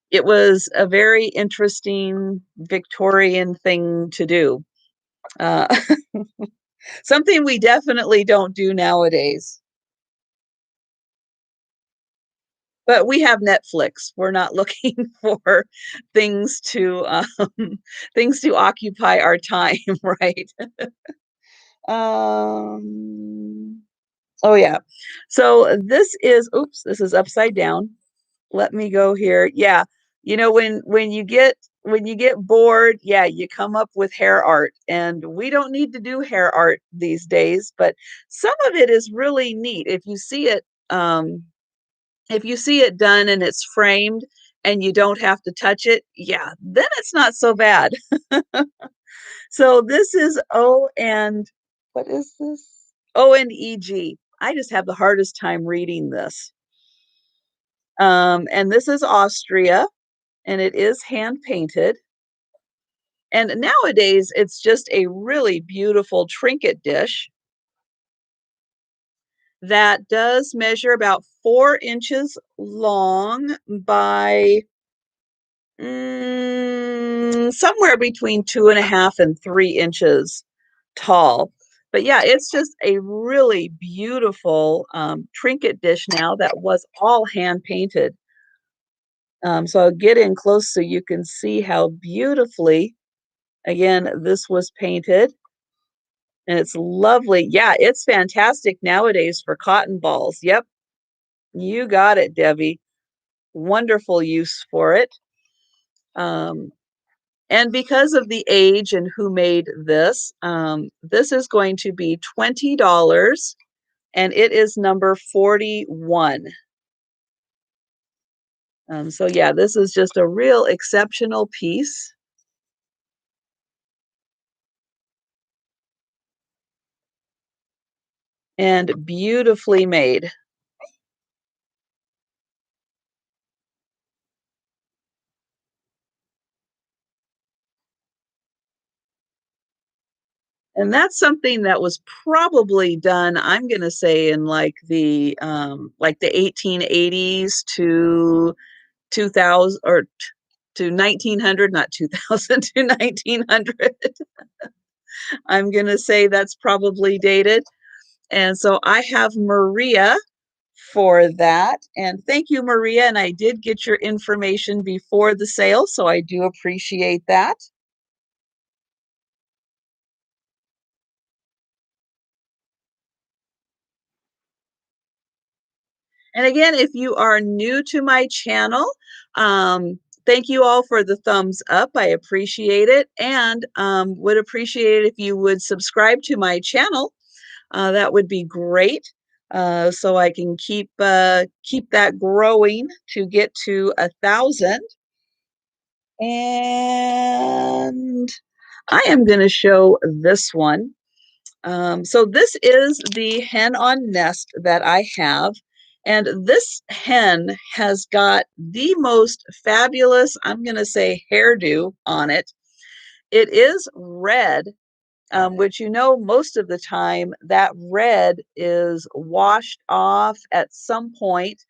It was a very interesting Victorian thing to do. Uh, Something we definitely don't do nowadays. But we have Netflix. We're not looking for things to things to occupy our time, right? Oh yeah. So this is, oops, this is upside down. Let me go here. Yeah. You know, when you get bored, yeah, you come up with hair art, and we don't need to do hair art these days, but some of it is really neat. If you see it done and it's framed and you don't have to touch it, yeah, then it's not so bad. So this is O and what is this? ONEG. I just have the hardest time reading this. And this is Austria, and it is hand painted. And nowadays, it's just a really beautiful trinket dish that does measure about 4 inches long by somewhere between 2.5 and 3 inches tall. But yeah, it's just a really beautiful trinket dish now that was all hand painted. So I'll get in close so you can see how beautifully, again, this was painted. And it's lovely. Yeah, it's fantastic nowadays for cotton balls. Yep, you got it, Debbie. Wonderful use for it. Um, and because of the age and who made this, this is going to be $20, and it is number 41. So yeah, this is just a real exceptional piece and beautifully made. And that's something that was probably done, I'm gonna say, in like the 1880s to 2000 or to 1900, not 2000 to 1900. I'm gonna say that's probably dated. And so I have Maria for that. And thank you, Maria. And I did get your information before the sale, so I do appreciate that. And again, if you are new to my channel, thank you all for the thumbs up. I appreciate it, and would appreciate it if you would subscribe to my channel. That would be great, so I can keep that growing to get to 1,000. And I am going to show this one. So this is the hen on nest that I have. And this hen has got the most fabulous, I'm going to say, hairdo on it. It is red, which most of the time that red is washed off at some point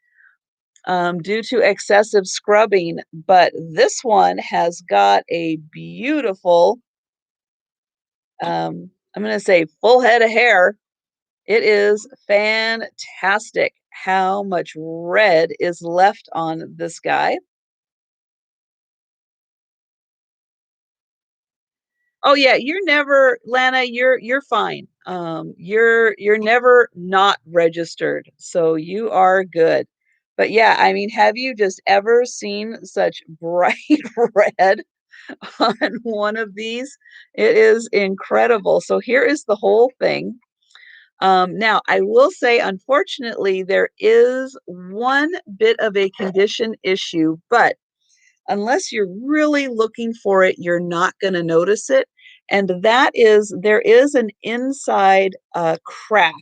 due to excessive scrubbing. But this one has got a beautiful, I'm going to say, full head of hair. It is fantastic how much red is left on this guy. Oh yeah, you're never, Lana, you're fine. You're never not registered, so you are good. But yeah, I mean, have you just ever seen such bright red on one of these? It is incredible. So here is the whole thing. Now, I will say, unfortunately, there is one bit of a condition issue, but unless you're really looking for it, you're not going to notice it. And that is, there is an inside crack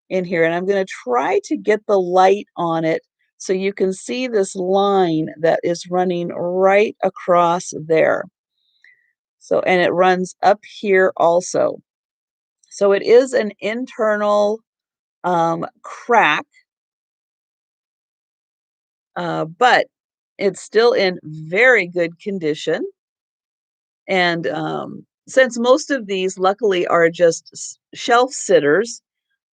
in here. And I'm going to try to get the light on it so you can see this line that is running right across there. So, and it runs up here also. So it is an internal crack, but it's still in very good condition. And since most of these, luckily, are just shelf sitters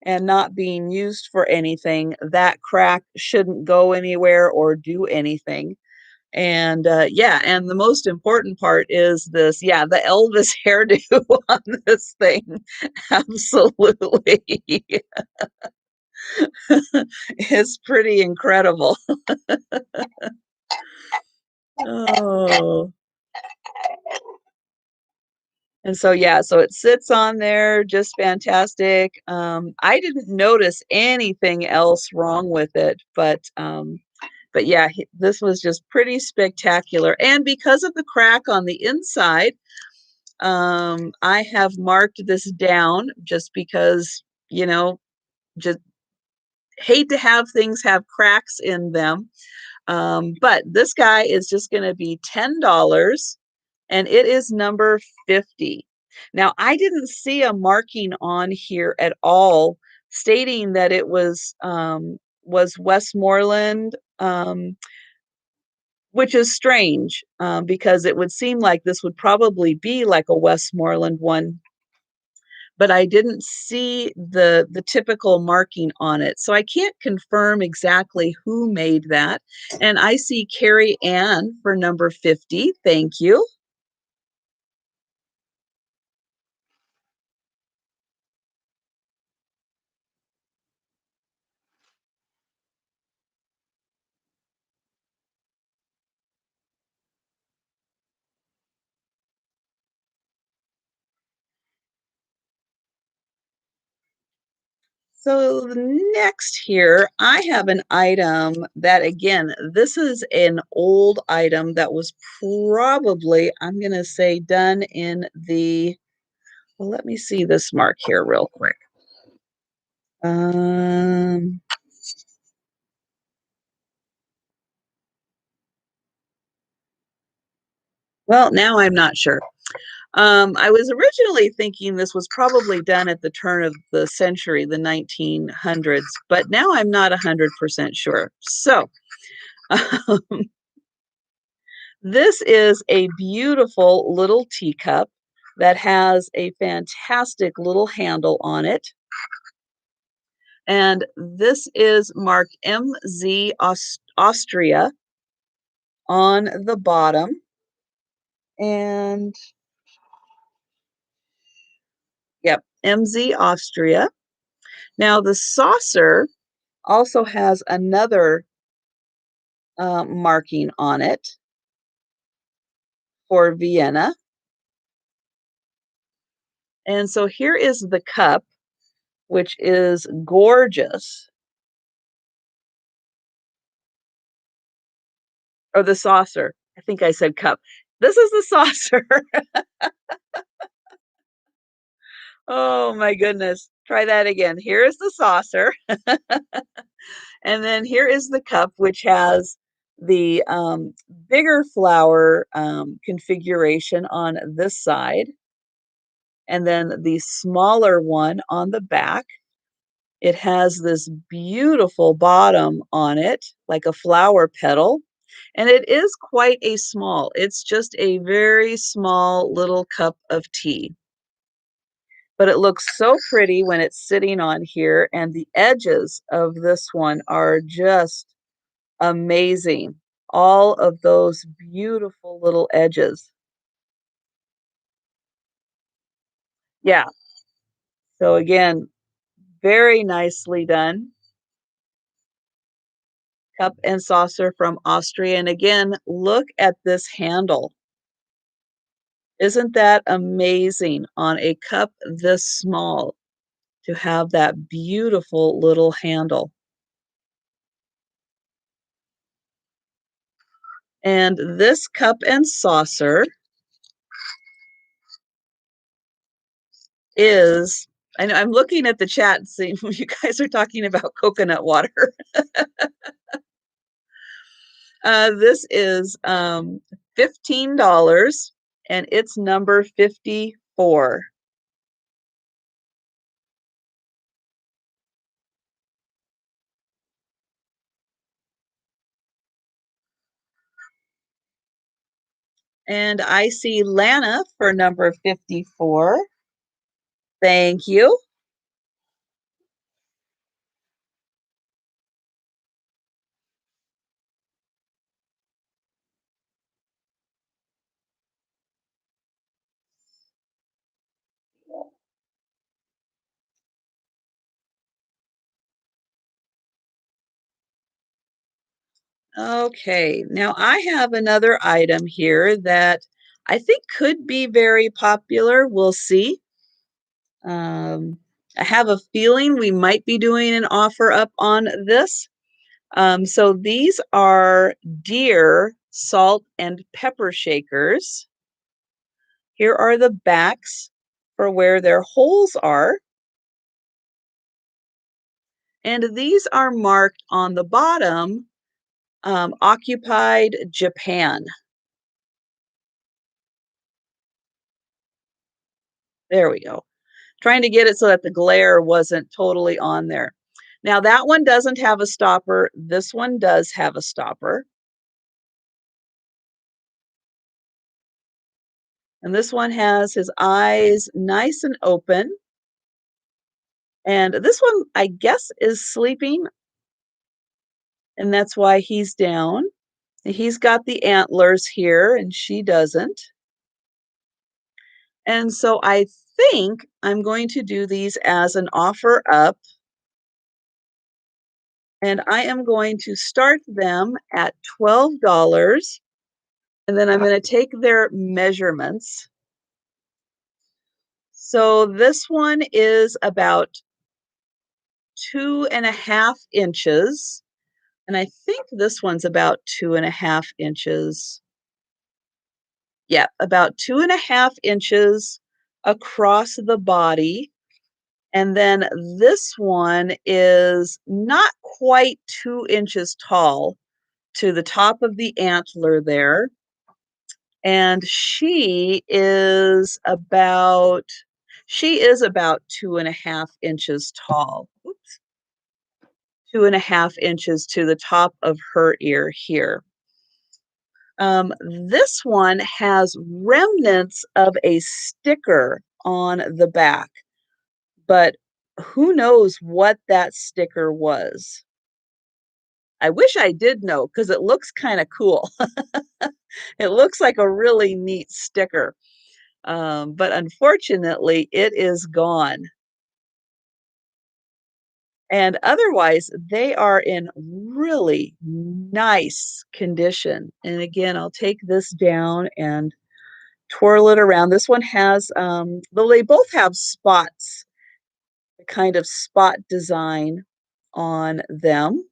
and not being used for anything, that crack shouldn't go anywhere or do anything. And yeah, and the most important part is this, yeah, the Elvis hairdo on this thing. Absolutely. It's pretty incredible. Oh. And so, yeah, so it sits on there just fantastic. I didn't notice anything else wrong with it, but yeah, this was just pretty spectacular. And because of the crack on the inside, I have marked this down just because, just hate to have things have cracks in them. But this guy is just going to be $10 and it is number 50. Now, I didn't see a marking on here at all stating that it was Westmoreland, which is strange because it would seem like this would probably be like a Westmoreland one, but I didn't see the typical marking on it. So I can't confirm exactly who made that. And I see Carrie Ann for number 50. Thank you. So next here, I have an item that, again, this is an old item that was probably, I'm going to say, done in the, well, let me see this mark here real quick. Um, well, now I'm not sure. I was originally thinking this was probably done at the turn of the century, the 1900s, but now I'm not 100% sure. So, this is a beautiful little teacup that has a fantastic little handle on it. And this is marked MZ Austria on the bottom. And yep, MZ Austria. Now, the saucer also has another marking on it for Vienna. And so here is the cup, which is gorgeous. Or the saucer. I think I said cup. This is the saucer. Oh my goodness. Try that again. Here is the saucer. And then here is the cup, which has the bigger flower configuration on this side, and then the smaller one on the back. It has this beautiful bottom on it, like a flower petal, and it is quite a small. It's just a very small little cup of tea. But it looks so pretty when it's sitting on here, and the edges of this one are just amazing. All of those beautiful little edges. Yeah. So again, very nicely done. Cup and saucer from Austria. And again, look at this handle. Isn't that amazing on a cup this small to have that beautiful little handle? And this cup and saucer is, I know I'm looking at the chat and seeing you guys are talking about coconut water. This is $15 and it's number 54. And I see Lana for number 54. Thank you. Okay, now I have another item here that I think could be very popular. We'll see. Um, I have a feeling we might be doing an offer up on this. So these are deer salt and pepper shakers. Here are the backs for where their holes are. And these are marked on the bottom, occupied Japan. There we go. Trying to get it so that the glare wasn't totally on there. Now that one doesn't have a stopper. This one does have a stopper. And this one has his eyes nice and open. And this one, I guess, is sleeping, and that's why he's down. He's got the antlers here, and she doesn't. And so I think I'm going to do these as an offer up, and I am going to start them at $12, and then I'm going to take their measurements. So this one is about 2.5 inches, and I think this one's about 2.5 inches. Yeah, about 2.5 inches across the body. And then this one is not quite 2 inches tall to the top of the antler there. And she is about 2.5 inches tall. Oops. 2.5 inches to the top of her ear here. This one has remnants of a sticker on the back, but who knows what that sticker was. I wish I did know because it looks kind of cool. It looks like a really neat sticker, but unfortunately, it is gone. And otherwise, they are in really nice condition. And again, I'll take this down and twirl it around. This one has, though they both have spots, a kind of spot design on them.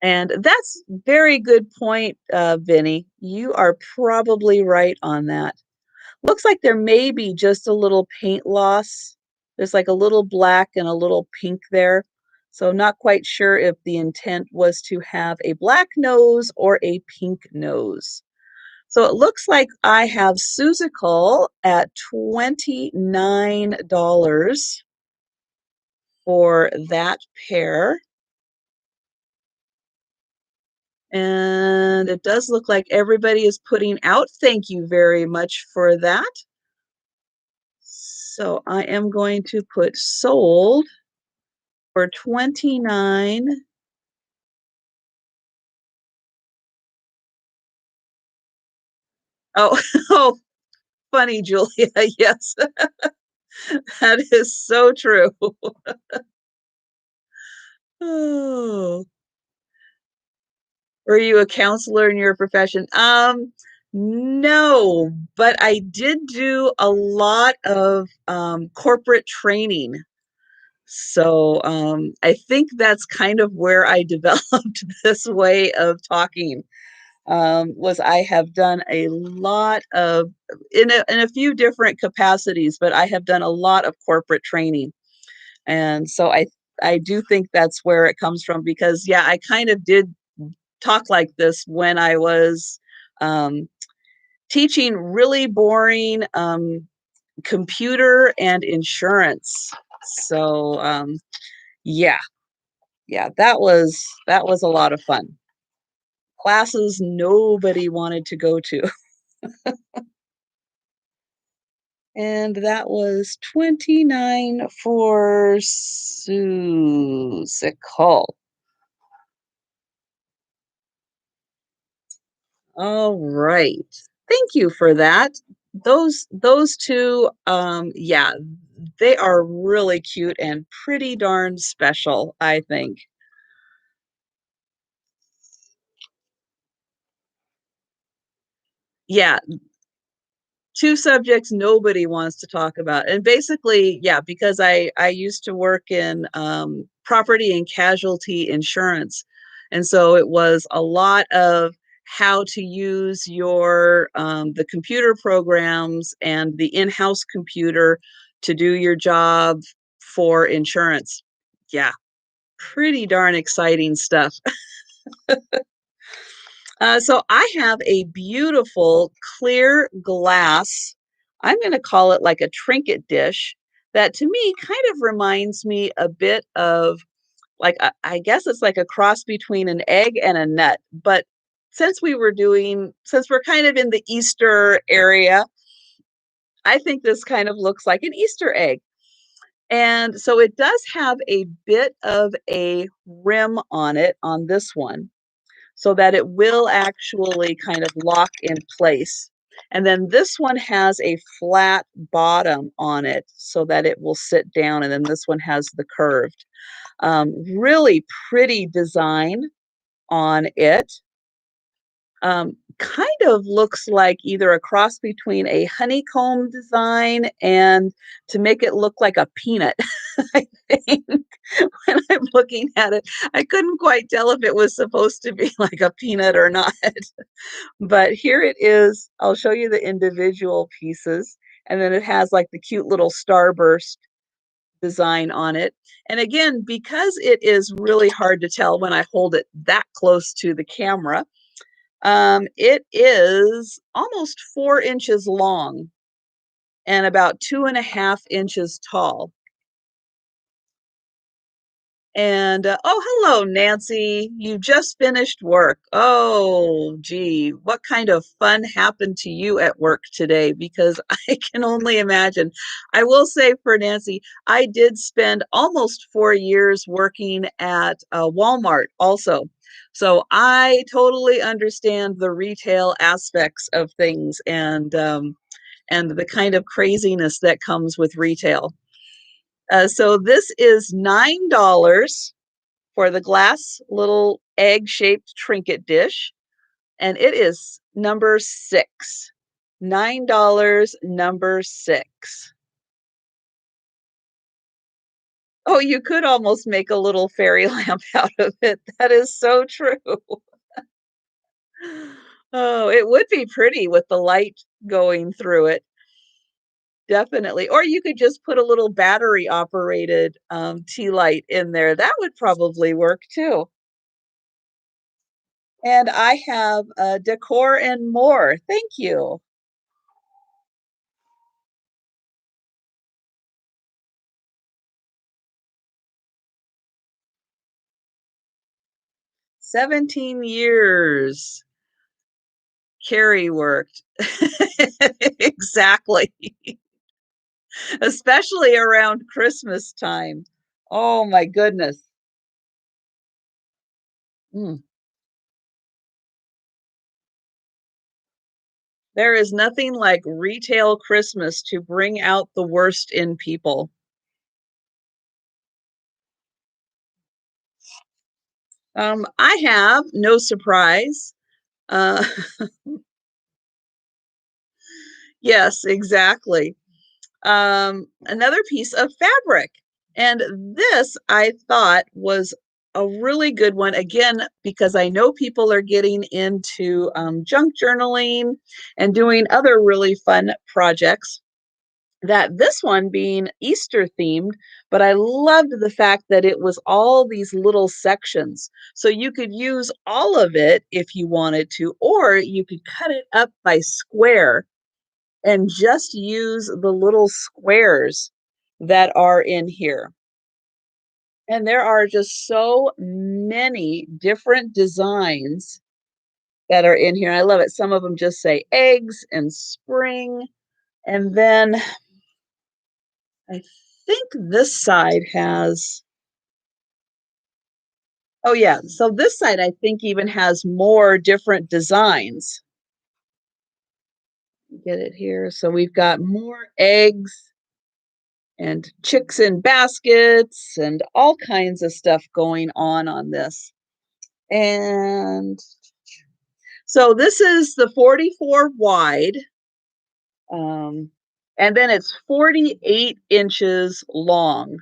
And that's very good point, Vinny. You are probably right on that. Looks like there may be just a little paint loss There's like a little black and a little pink there. So not quite sure if the intent was to have a black nose or a pink nose. So it looks like I have Suzical at $29 for that pair. And it does look like everybody is putting out. Thank you very much for that. So I am going to put sold for 29. Oh, oh, funny, Julia. Yes, that is so true. Oh, were you a counselor in your profession? No, but I did do a lot of corporate training. So I think that's kind of where I developed this way of talking. Was I have done a lot of in a few different capacities, but I have done a lot of corporate training, and so I do think that's where it comes from because yeah, I kind of did talk like this when I was um, teaching really boring computer and insurance. So yeah, yeah, that was a lot of fun. Classes nobody wanted to go to. And that was 29 for Susical. All right. Thank you for that. Those two, yeah, they are really cute and pretty darn special, I think. Yeah, two subjects nobody wants to talk about. And basically, yeah, because I used to work in property and casualty insurance. And so it was a lot of how to use your the computer programs and the in-house computer to do your job for insurance. Yeah, pretty darn exciting stuff. So I have a beautiful clear glass. I'm going to call it like a trinket dish that to me kind of reminds me a bit of like I guess it's like a cross between an egg and a nut. But since we're kind of in the Easter area, I think this kind of looks like an Easter egg. And so it does have a bit of a rim on it on this one so that it will actually kind of lock in place. And then this one has a flat bottom on it so that it will sit down. And then this one has the curved. Really pretty design on it. Kind of looks like either a cross between a honeycomb design and to make it look like a peanut. I think when I'm looking at it, I couldn't quite tell if it was supposed to be like a peanut or not. But here it is. I'll show you the individual pieces. And then it has like the cute little starburst design on it. And again, because it is really hard to tell when I hold it that close to the camera, it is almost 4 inches long and about 2.5 inches tall. And oh, hello, Nancy. You just finished work. Oh, gee, what kind of fun happened to you at work today? Because I can only imagine. I will say for Nancy, I did spend almost 4 years working at Walmart also. So I totally understand the retail aspects of things and the kind of craziness that comes with retail. So this is $9 for the glass little egg-shaped trinket dish, and it is number 6. $9, number 6. Oh, you could almost make a little fairy lamp out of it. That is so true. Oh, it would be pretty with the light going through it. Definitely. Or you could just put a little battery operated tea light in there. That would probably work too. And I have decor and more. Thank you. 17 years. Carrie worked. Exactly. Especially around Christmas time. Oh my goodness. Mm. There is nothing like retail Christmas to bring out the worst in people. I have, no surprise. Uh, yes, exactly. Another piece of fabric. And this I thought was a really good one, again, because I know people are getting into junk journaling and doing other really fun projects. That this one being Easter themed, but I loved the fact that it was all these little sections. So you could use all of it if you wanted to, or you could cut it up by square and just use the little squares that are in here. And there are just so many different designs that are in here. I love it. Some of them just say eggs and spring. And then I think this side has, oh yeah, so this side I think even has more different designs. Get it here. So we've got more eggs and chicks in baskets and all kinds of stuff going on this. And so this is the 44 wide, um, and then it's 48 inches long.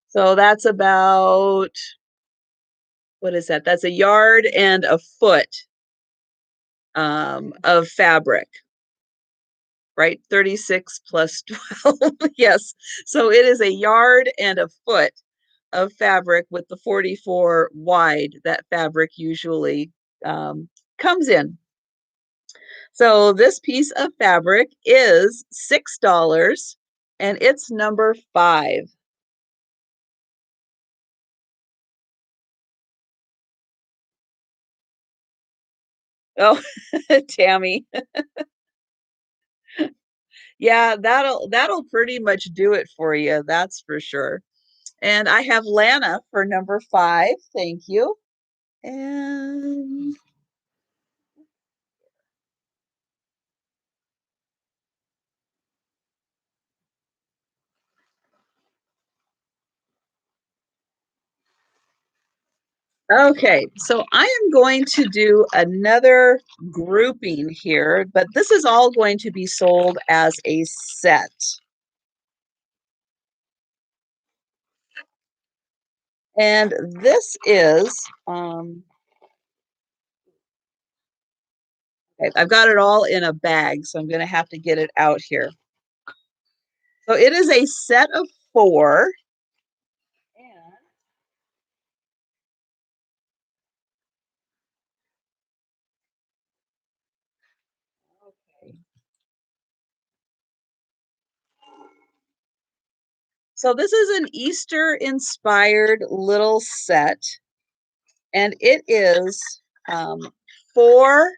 So that's about, what is that? That's a yard and a foot of fabric, right? 36 plus 12. Yes. So it is a yard and a foot of fabric with the 44 wide that fabric usually comes in. So this piece of fabric is $6 and it's number 5. Oh, Tammy. Yeah, that'll pretty much do it for you, that's for sure. And I have Lana for number 5. Thank you. And okay, so I am going to do another grouping here, but this is all going to be sold as a set. And this is, okay, I've got it all in a bag, so I'm going to have to get it out here. So it is a set of 4. And okay. So this is an Easter inspired little set, and it is 4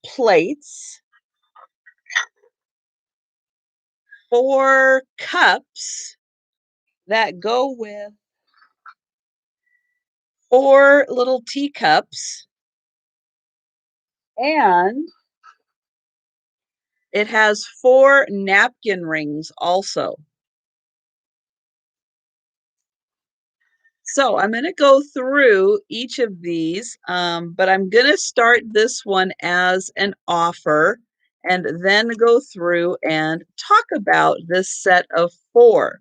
plates, 4 cups that go with 4 little teacups, and it has 4 napkin rings also. So I'm going to go through each of these, but I'm going to start this one as an offer and then go through and talk about this set of 4.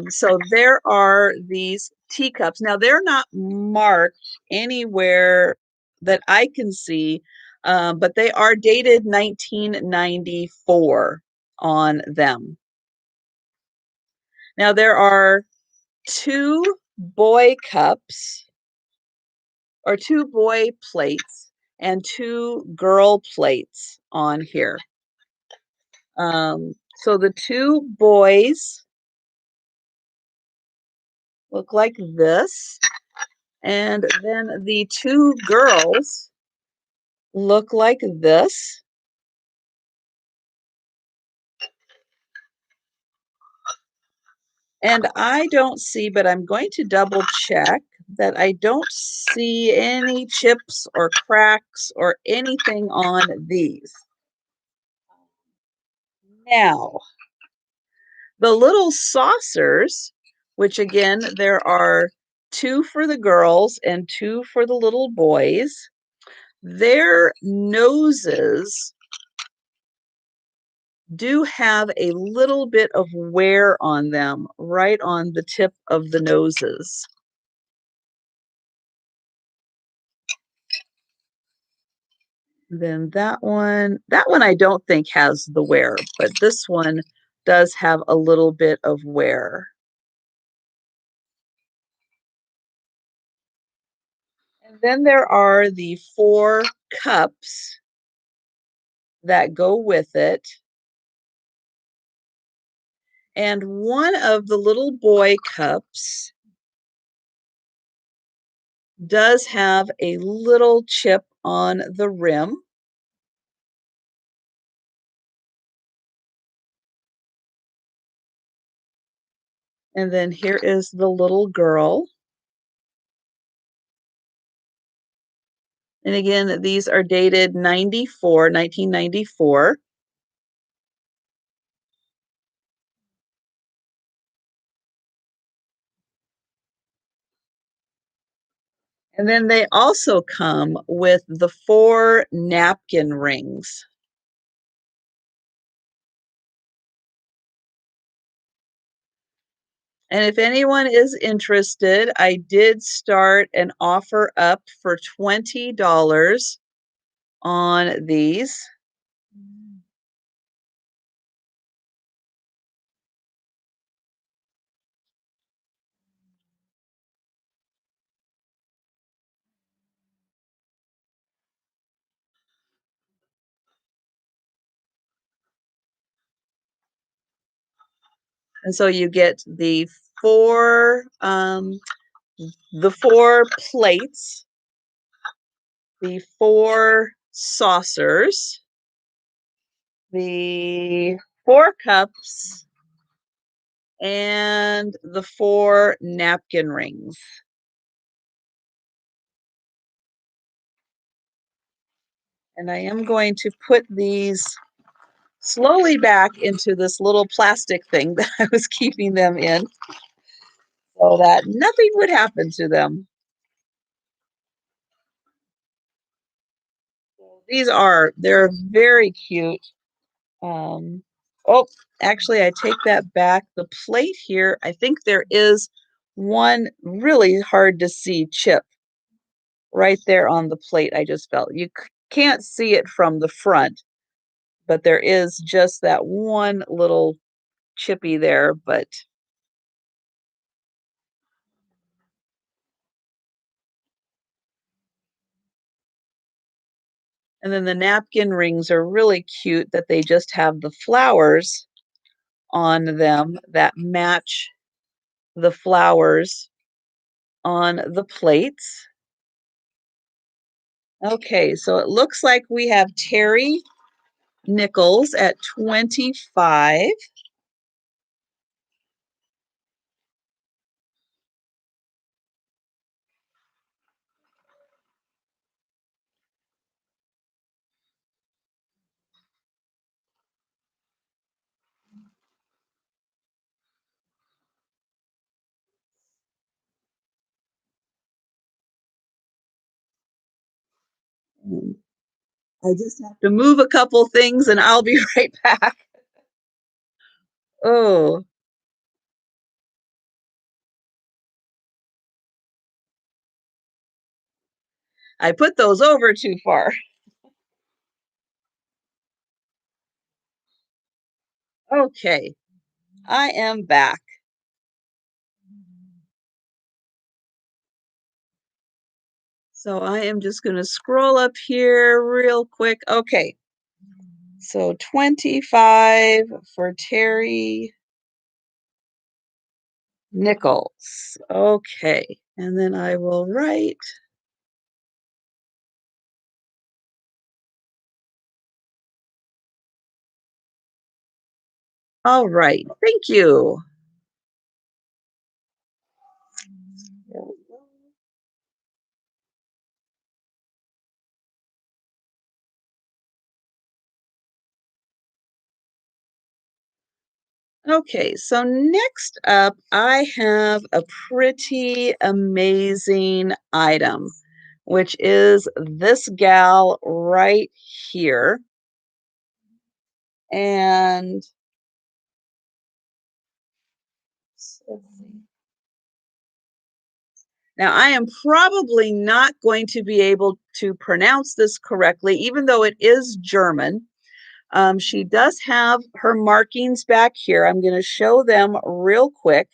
So there are these teacups. Now they're not marked anywhere that I can see, But they are dated 1994 on them. Now there are two boy cups or two boy plates and two girl plates on here. So the two boys look like this, and then the two girls look like this. And I don't see, but I'm going to double check that I don't see any chips or cracks or anything on these. Now, the little saucers, which again, there are two for the girls and two for the little boys, their noses do have a little bit of wear on them, right on the tip of the noses. Then that one I don't think has the wear, but this one does have a little bit of wear. And then there are the 4 cups that go with it. And one of the little boy cups does have a little chip on the rim. And then here is the little girl. And again, these are dated 1994. And then they also come with the 4 napkin rings. And if anyone is interested, I did start an offer up for $20 on these. And so you get the 4 plates, the 4 saucers, the 4 cups, and the 4 napkin rings. And I am going to put these slowly back into this little plastic thing that I was keeping them in so that nothing would happen to them. They're very cute. Oh, actually, I take that back. The plate here, I think there is one really hard to see chip right there on the plate. I just felt you can't see it from the front, but there is just that one little chippy there. And then the napkin rings are really cute that they just have the flowers on them that match the flowers on the plates. Okay, so it looks like we have Terry Nichols at 25. I just have to move a couple things and I'll be right back. Oh, I put those over too far. Okay, I am back. So I am just going to scroll up here real quick. Okay, so 25 for Terry Nichols. Okay, and then I will write. All right, thank you. There we go. Okay, so next up, I have a pretty amazing item, which is this gal right here. And let's see. Now, I am probably not going to be able to pronounce this correctly, even though it is German. She does have her markings back here. I'm going to show them real quick.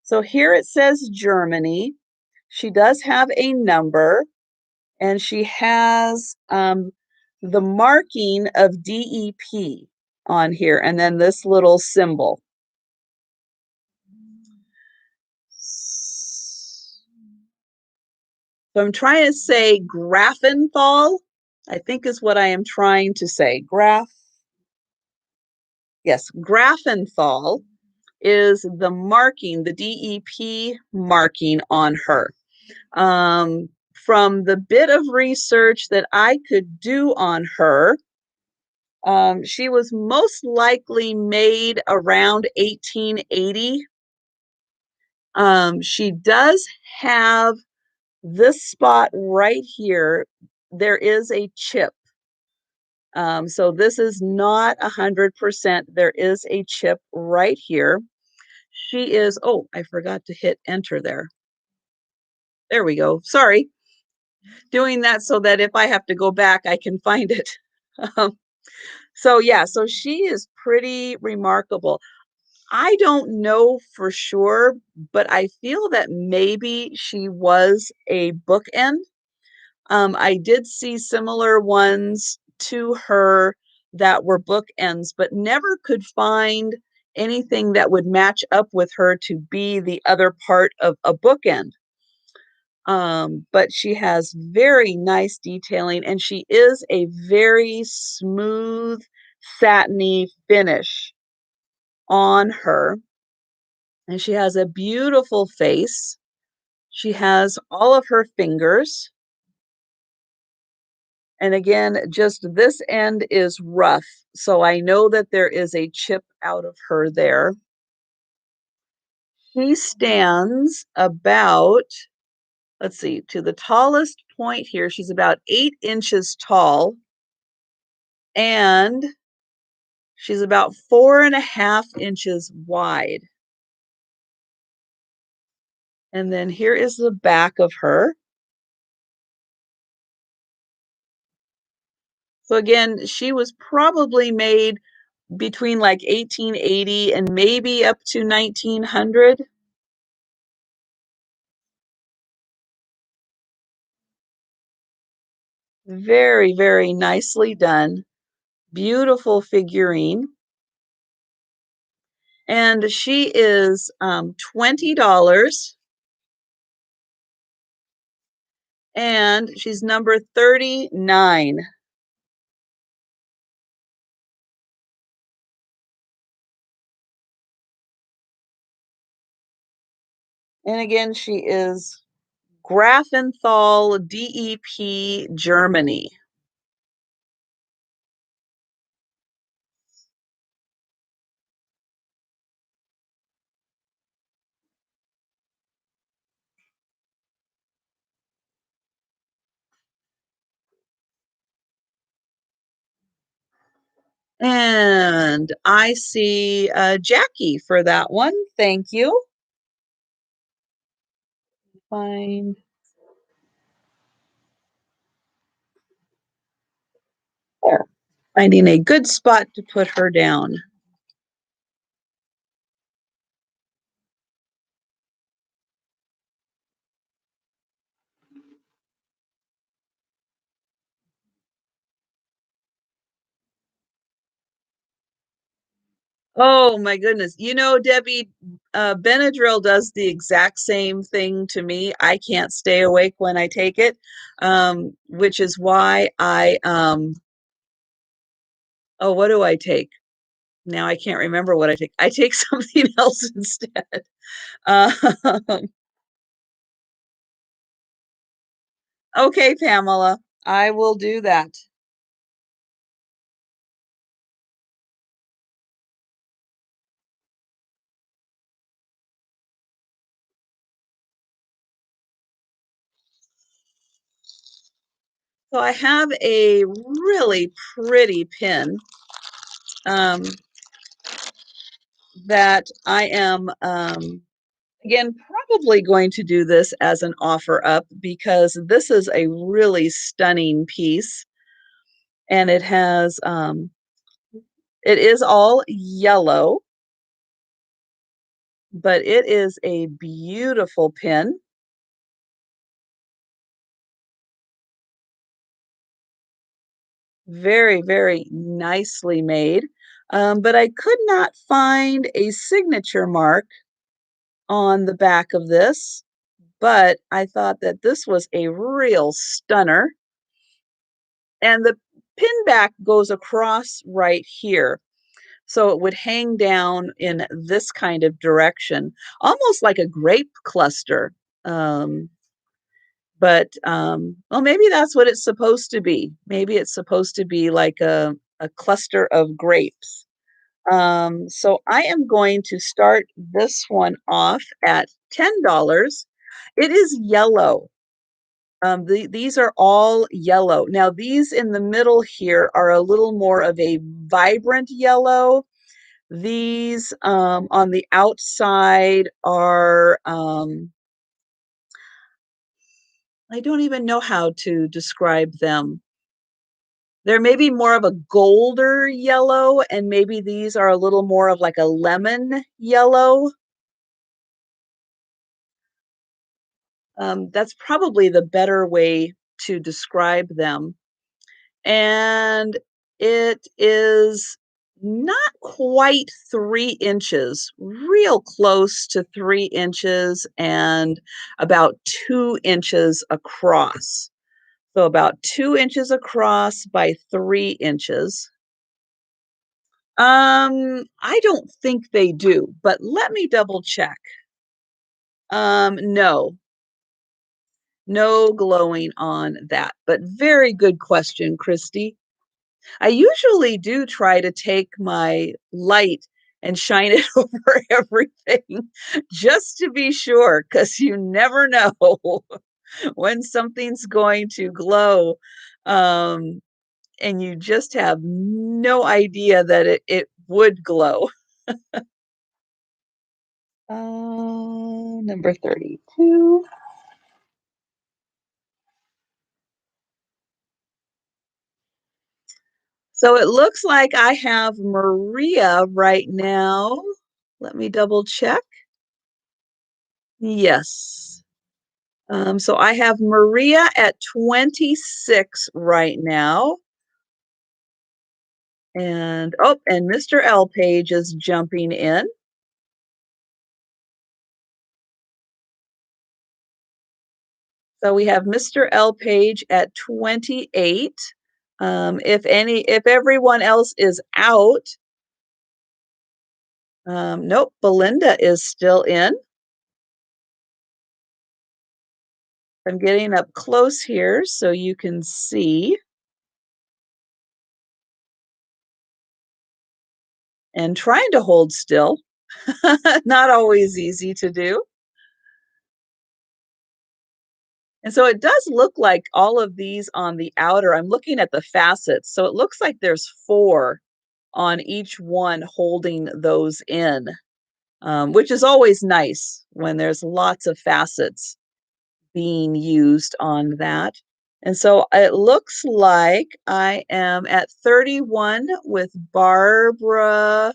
So here it says Germany. She does have a number, and she has the marking of DEP on here, and then this little symbol. So I'm trying to say Grafenthal, I think is what I am trying to say. Yes, Grafenthal is the marking, the DEP marking on her. From the bit of research that I could do on her, she was most likely made around 1880. She does have this spot right here. There is a chip. So this is not 100%. There is a chip right here. She is, oh, I forgot to hit enter there. There we go. Sorry. Doing that so that if I have to go back, I can find it. Um, so yeah, so she is pretty remarkable. I don't know for sure, but I feel that maybe she was a bookend. I did see similar ones to her that were bookends, but never could find anything that would match up with her to be the other part of a bookend. But she has very nice detailing, and she is a very smooth, satiny finish on her. And she has a beautiful face. She has all of her fingers. And again, just this end is rough. So I know that there is a chip out of her there. She stands about, let's see, to the tallest point here, she's about 8 inches tall. And she's about 4.5 inches wide. And then here is the back of her. So again, she was probably made between like 1880 and maybe up to 1900. Very, very nicely done. Beautiful figurine. And she is $20. And she's number 39. And again, she is Grafenthal DEP Germany. And I see Jackie for that one. Thank you. Find there. Finding a good spot to put her down. Oh my goodness. You know, Debbie, Benadryl does the exact same thing to me. I can't stay awake when I take it, which is why oh, what do I take? Now I can't remember what I take. I take something else instead. Um, okay, Pamela, I will do that. So I have a really pretty pin um, that I am again, probably going to do this as an offer up because this is a really stunning piece and it is all yellow, but it is a beautiful pin. Very, very nicely made. But I could not find a signature mark on the back of this, but I thought that this was a real stunner. And the pin back goes across right here. So it would hang down in this kind of direction, almost like a grape cluster. Um, well, maybe that's what it's supposed to be. Maybe it's supposed to be like a cluster of grapes. So I am going to start this one off at $10. It is yellow. These are all yellow. Now, these in the middle here are a little more of a vibrant yellow. These on the outside are, I don't even know how to describe them. They're maybe more of a golder yellow, and maybe these are a little more of like a lemon yellow. That's probably the better way to describe them. And it is not quite 3 inches, real close to 3 inches and about 2 inches across. So about 2 inches across by 3 inches. I don't think they do, but let me double check. No, no glowing on that, but very good question, Christy. I usually do try to take my light and shine it over everything just to be sure, because you never know when something's going to glow. Um, and you just have no idea that it would glow. Number 32. So it looks like I have Maria right now. Let me double check. Yes. So I have Maria at 26 right now. And oh, and Mr. L Page is jumping in. So we have Mr. L Page at 28. If everyone else is out, nope, Belinda is still in. I'm getting up close here so you can see and trying to hold still. Not always easy to do. And so it does look like all of these on the outer, I'm looking at the facets. So it looks like there's 4 on each one holding those in, which is always nice when there's lots of facets being used on that. And so it looks like I am at 31 with Barbara.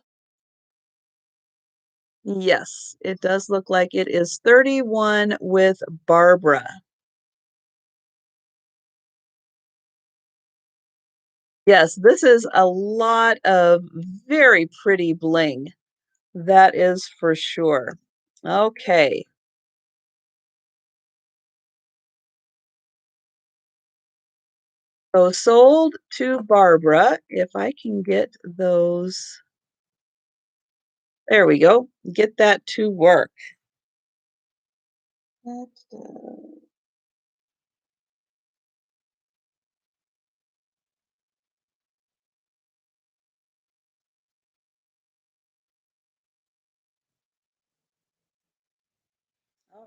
Yes, it does look like it is 31 with Barbara. Yes, this is a lot of very pretty bling. That is for sure. Okay. So sold to Barbara. If I can get those, there we go. Get that to work. All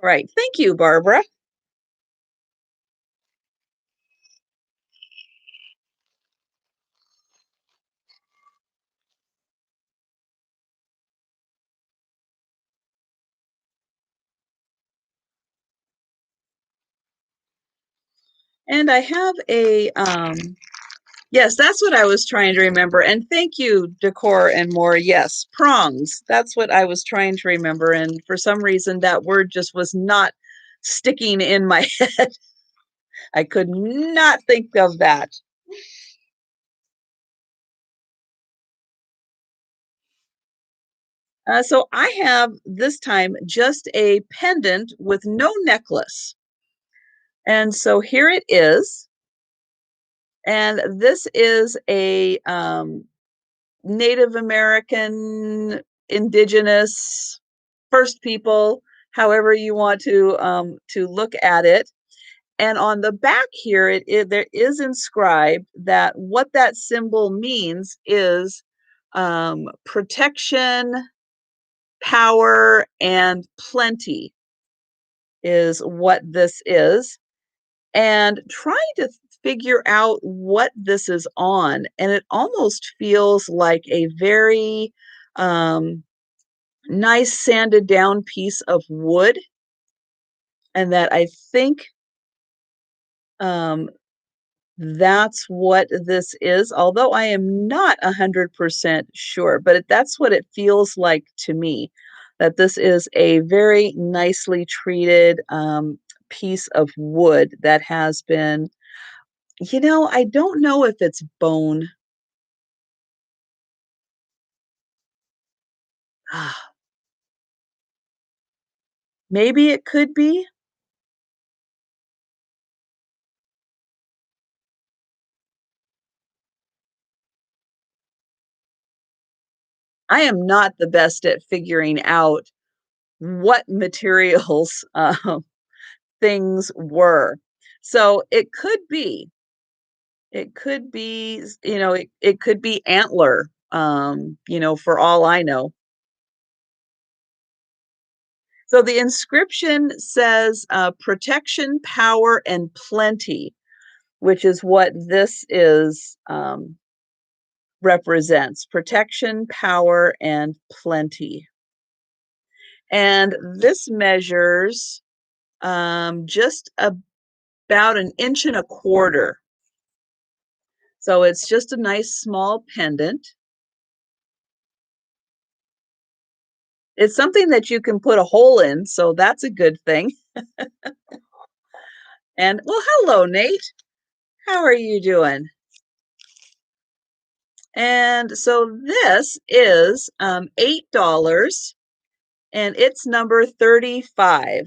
right. Thank you, Barbara. And I have a yes, that's what I was trying to remember. And thank you, Decor and More. Yes, prongs. That's what I was trying to remember. And for some reason, that word just was not sticking in my head. I could not think of that. So I have this time just a pendant with no necklace. And so here it is. And this is a Native American, indigenous, First People, however you want to look at it. And on the back here, there is inscribed that what that symbol means is protection, power, and plenty is what this is. And trying to figure out what this is on, and it almost feels like a very nice sanded down piece of wood, and that I think um, that's what this is, although I am not 100% sure, but that's what it feels like to me, that this is a very nicely treated piece of wood that has been, I don't know if it's bone. Ah, maybe it could be. I am not the best at figuring out what materials things were. So it could be antler, for all I know. So the inscription says protection, power, and plenty, which is what this is represents protection, power, and plenty. And this measures just about an inch and a quarter. So it's just a nice small pendant. It's something that you can put a hole in, so that's a good thing. And well, hello, Nate. How are you doing? And so this is $8 and it's number 35.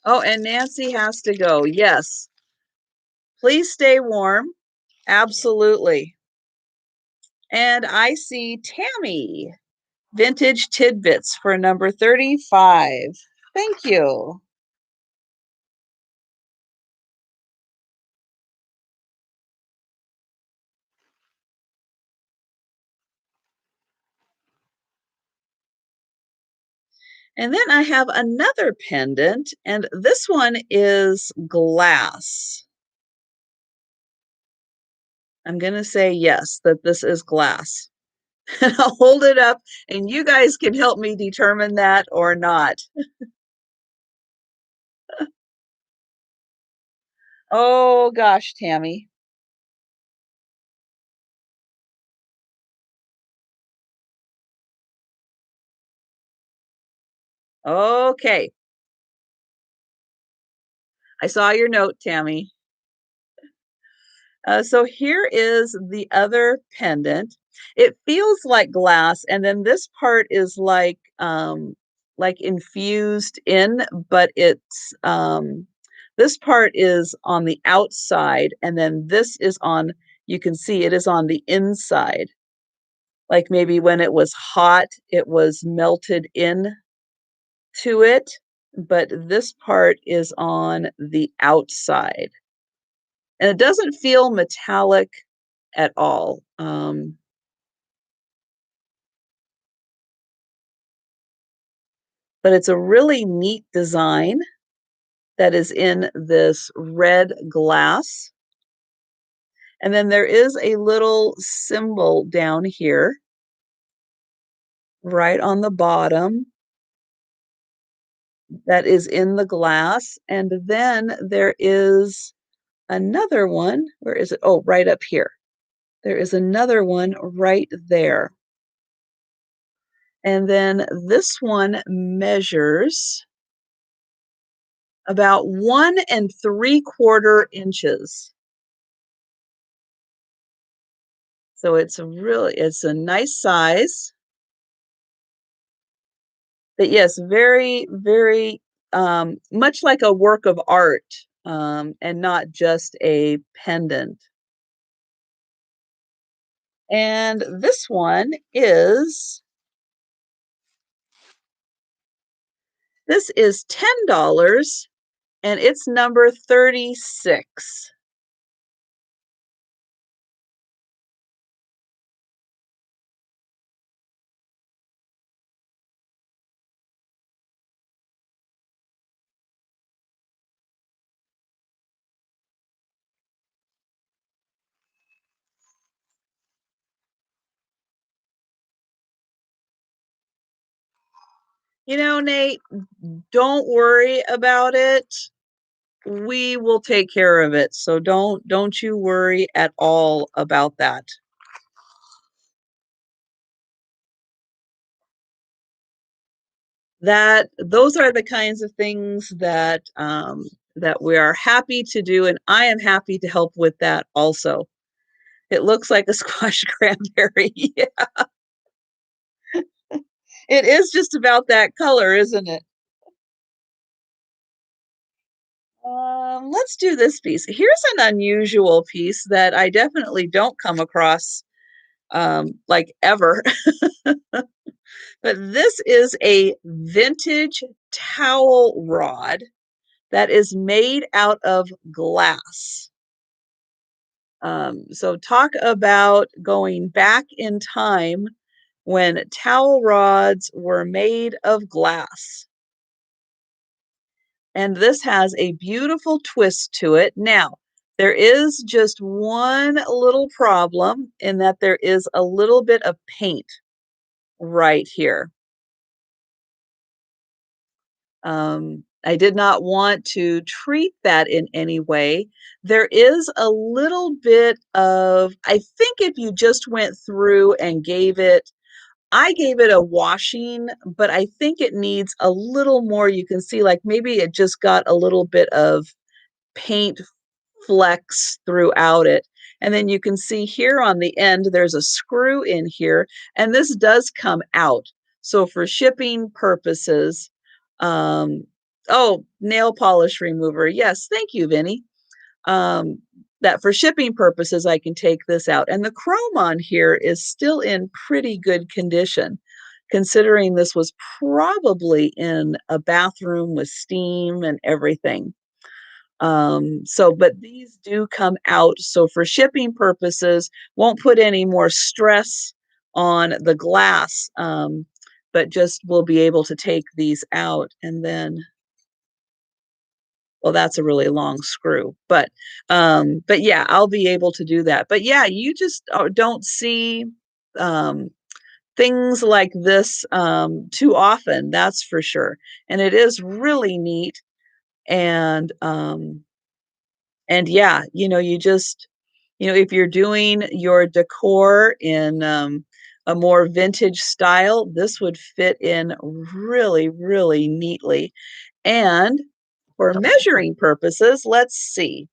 Oh, and Nancy has to go. Yes. Please stay warm. Absolutely. And I see Tammy, Vintage Tidbits for number 35. Thank you. And then I have another pendant, and this one is glass. I'm going to say yes, that this is glass. And I'll hold it up, and you guys can help me determine that or not. Oh gosh, Tammy. Okay. I saw your note, Tammy. So here is the other pendant. It feels like glass, and then this part is like infused in, but this part is on the outside, and then this is on, you can see it is on the inside. Like maybe when it was hot, it was melted in to it, but this part is on the outside. And it doesn't feel metallic at all. But it's a really neat design that is in this red glass. And then there is a little symbol down here, right on the bottom, that is in the glass. And then there is another one. Where is it? Oh, right up here. There is another one right there. And then this one measures about 1 3/4 inches. So it's a nice size. But yes, very, very much like a work of art, and not just a pendant. And this is $10 and it's number 36. You know, Nate, don't worry about it. We will take care of it. So don't you worry at all about that. Those are the kinds of things that we are happy to do, and I am happy to help with that also. It looks like a squash cranberry. Yeah, it is just about that color, isn't it? Let's do this piece. Here's an unusual piece that I definitely don't come across like ever. But this is a vintage towel rod that is made out of glass. So talk about going back in time when towel rods were made of glass. And this has a beautiful twist to it. Now, there is just one little problem in that there is a little bit of paint right here. I did not want to treat that in any way. There is a little bit of, I think if you just went through and I gave it a washing, but I think it needs a little more. You can see like maybe it just got a little bit of paint flecks throughout it. And then you can see here on the end, there's a screw in here, and this does come out. So for shipping purposes, um, oh, nail polish remover. Yes, thank you, Vinny. Um, that for shipping purposes, I can take this out. And the chrome on here is still in pretty good condition, considering this was probably in a bathroom with steam and everything. But these do come out. So for shipping purposes, won't put any more stress on the glass, but just will be able to take these out. And then, well, that's a really long screw, but yeah, I'll be able to do that. But yeah, you just don't see um, things like this too often, that's for sure. And it is really neat. And yeah, you know, if you're doing your decor in a more vintage style, this would fit in really, really neatly. And for measuring purposes, let's see.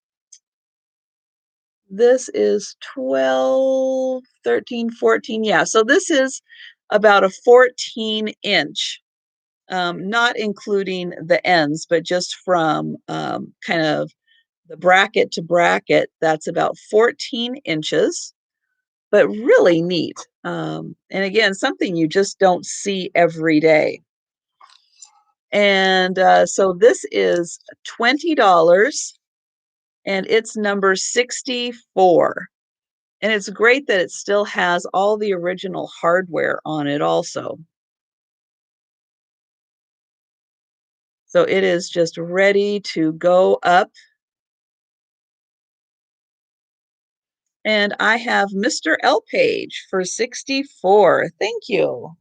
This is 12, 13, 14. Yeah, so this is about a 14-inch, not including the ends, but just from kind of the bracket to bracket, that's about 14 inches, but really neat. And again, something you just don't see every day. And so this is $20 and it's number 64. And it's great that it still has all the original hardware on it also. So it is just ready to go up. And I have Mr. L Page for 64. Thank you.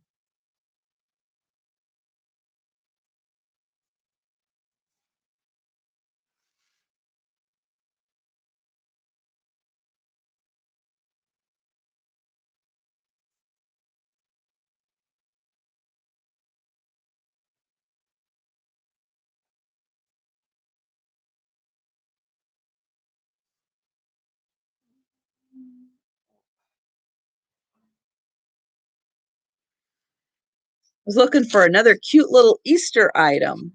Was looking for another cute little Easter item.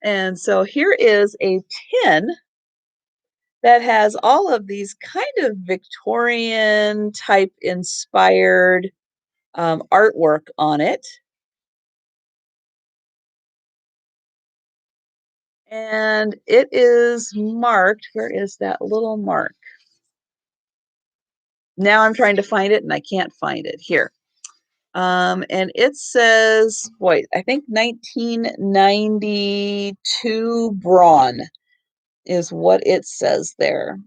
And so here is a tin that has all of these kind of Victorian type inspired artwork on it. And it is marked. Where is that little mark? Now I'm trying to find it and I can't find it. Here. And it says, boy, I think 1992 Braun is what it says there.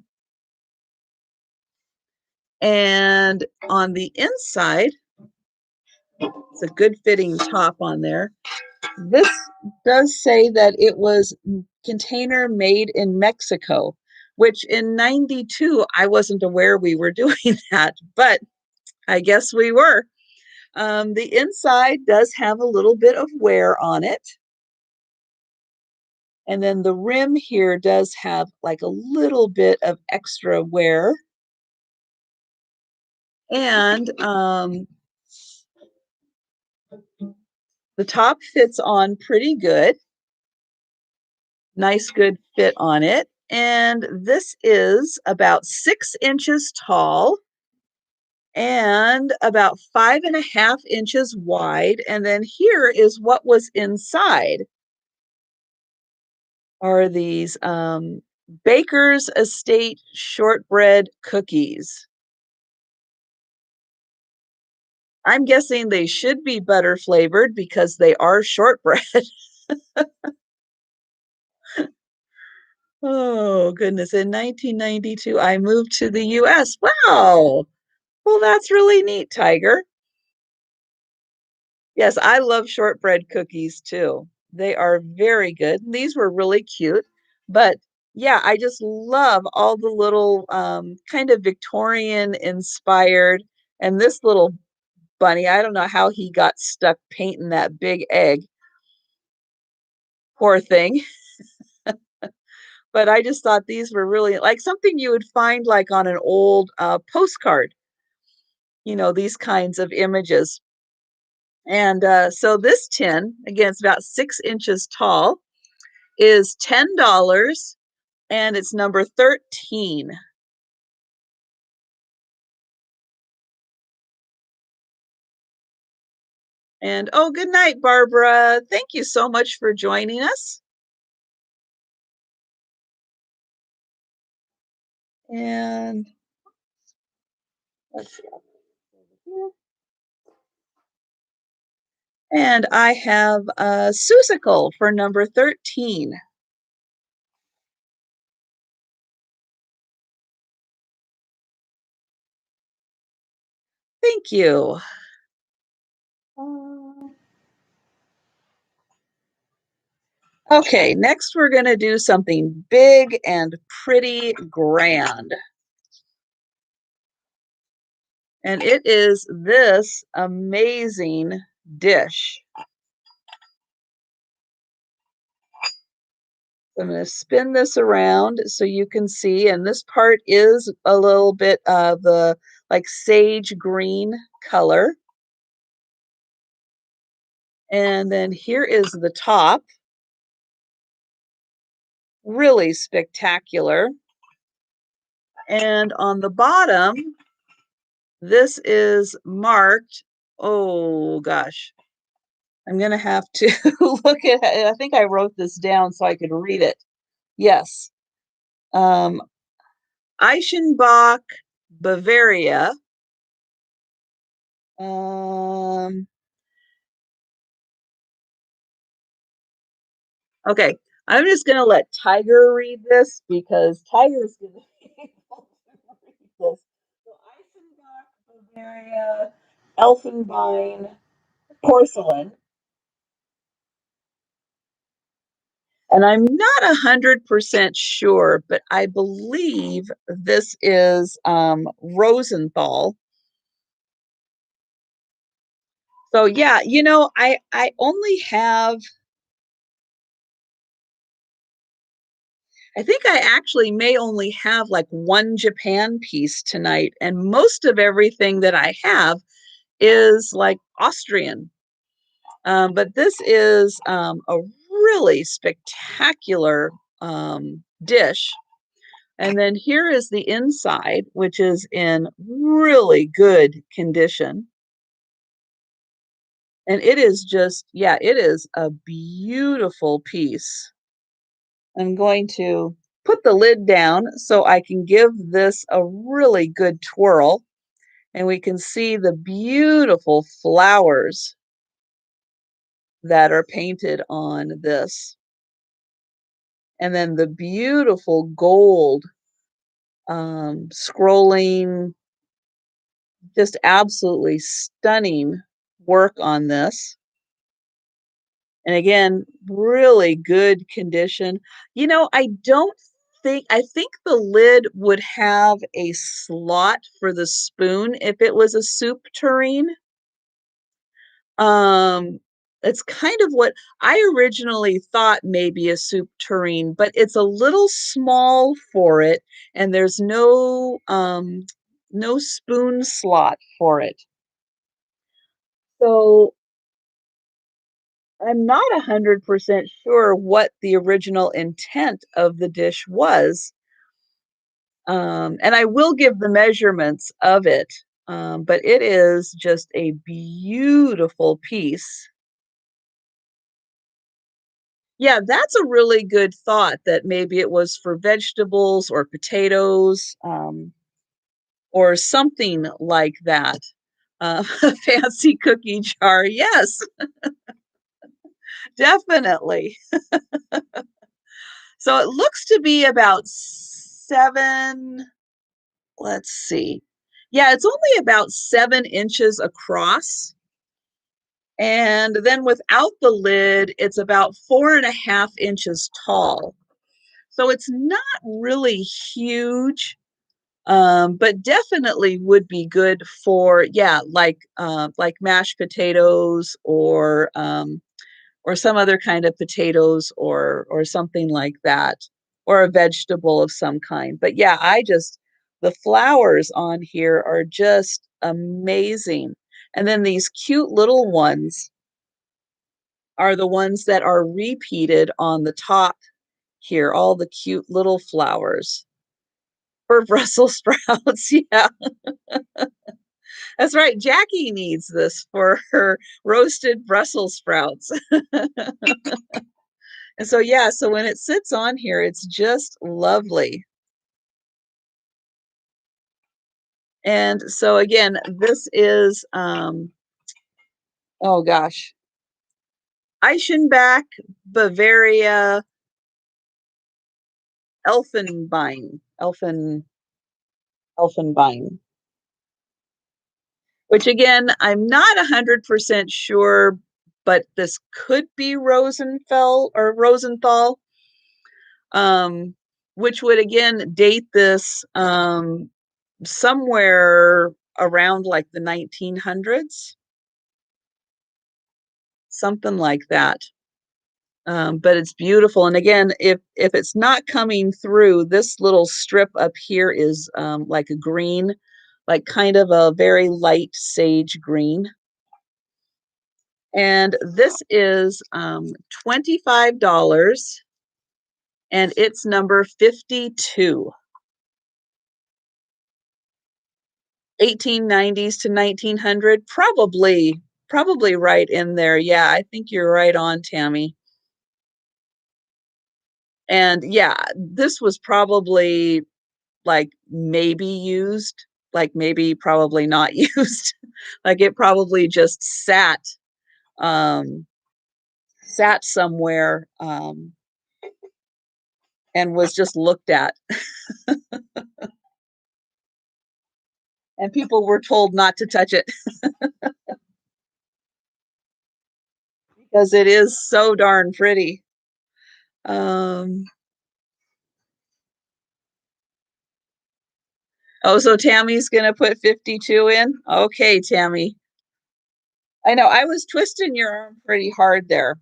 And on the inside, it's a good fitting top on there. This does say that it was container made in Mexico, which in 92, I wasn't aware we were doing that, but I guess we were. The inside does have a little bit of wear on it. And then the rim here does have like a little bit of extra wear. And the top fits on pretty good. Nice, good fit on it. And this is about 6 inches tall and about 5.5 inches wide. And then here is what was inside are these Baker's Estate shortbread cookies. I'm guessing they should be butter flavored because they are shortbread. Oh, goodness. In 1992, I moved to the US. Wow. Well, that's really neat, Tiger. Yes, I love shortbread cookies too. They are very good. These were really cute. But yeah, I just love all the little kind of Victorian inspired. And this little bunny, I don't know how he got stuck painting that big egg. Poor thing. But I just thought these were really like something you would find like on an old postcard, these kinds of images. And so this tin, again, it's about 6 inches tall, is $10 and it's number 13. And oh, good night, Barbara. Thank you so much for joining us. And let's see. And I have Susicle for number 13. Thank you. Okay, next we're going to do something big and pretty grand. And it is this amazing dish. I'm going to spin this around so you can see, and this part is a little bit of the like sage green color. And then here is the top. Really spectacular. And on the bottom, this is marked, oh gosh, I'm going to have to look at it. I think I wrote this down so I could read it. Yes. Um, Eichenbach, Bavaria. Um, okay, I'm just going to let Tiger read this because Tiger's going to be able to read this. So Eichenbach, Bavaria, Elfenbein, porcelain. And I'm not 100% sure, but I believe this is Rosenthal. So yeah, you know, I only have, I think I actually may only have like one Japan piece tonight, and most of everything that I have is like Austrian. But this is a really spectacular dish. And then here is the inside, which is in really good condition. And it is just, yeah, it is a beautiful piece. I'm going to put the lid down so I can give this a really good twirl. And we can see the beautiful flowers that are painted on this. And then the beautiful gold scrolling, just absolutely stunning work on this. And again, really good condition. You know, I think the lid would have a slot for the spoon if it was a soup tureen. Um, it's kind of what I originally thought maybe a soup tureen, but it's a little small for it, and there's no spoon slot for it. So I'm not 100% sure what the original intent of the dish was. And I will give the measurements of it, but it is just a beautiful piece. Yeah, that's a really good thought that maybe it was for vegetables or potatoes, or something like that. A fancy cookie jar. Yes, definitely. So it looks to be about 7, let's see. Yeah, it's only about 7 inches across. And then without the lid, it's about 4.5 inches tall. So it's not really huge, but definitely would be good for, yeah, like mashed potatoes or some other kind of potatoes or something like that, or a vegetable of some kind. But yeah, the flowers on here are just amazing. And then these cute little ones are the ones that are repeated on the top here, all the cute little flowers for Brussels sprouts. Yeah, that's right. Jackie needs this for her roasted Brussels sprouts. And so, yeah, so when it sits on here, it's just lovely. And so again, this is, oh gosh, Eichenbach, Bavaria, Elfenbein, which again, I'm not 100% sure, but this could be Rosenthal, which would again date this somewhere around like the 1900s, something like that. But it's beautiful. And again, if it's not coming through, this little strip up here is like a green, like kind of a very light sage green. And this is $25, and it's number 52. 1890s to 1900, probably right in there. Yeah, I think you're right on, Tammy. And yeah, this was probably like maybe used, like maybe probably not used. Like it probably just um sat somewhere and was just looked at, and people were told not to touch it because it is so darn pretty. Um oh, so Tammy's gonna put 52 in? Okay, Tammy. I know I was twisting your arm pretty hard there.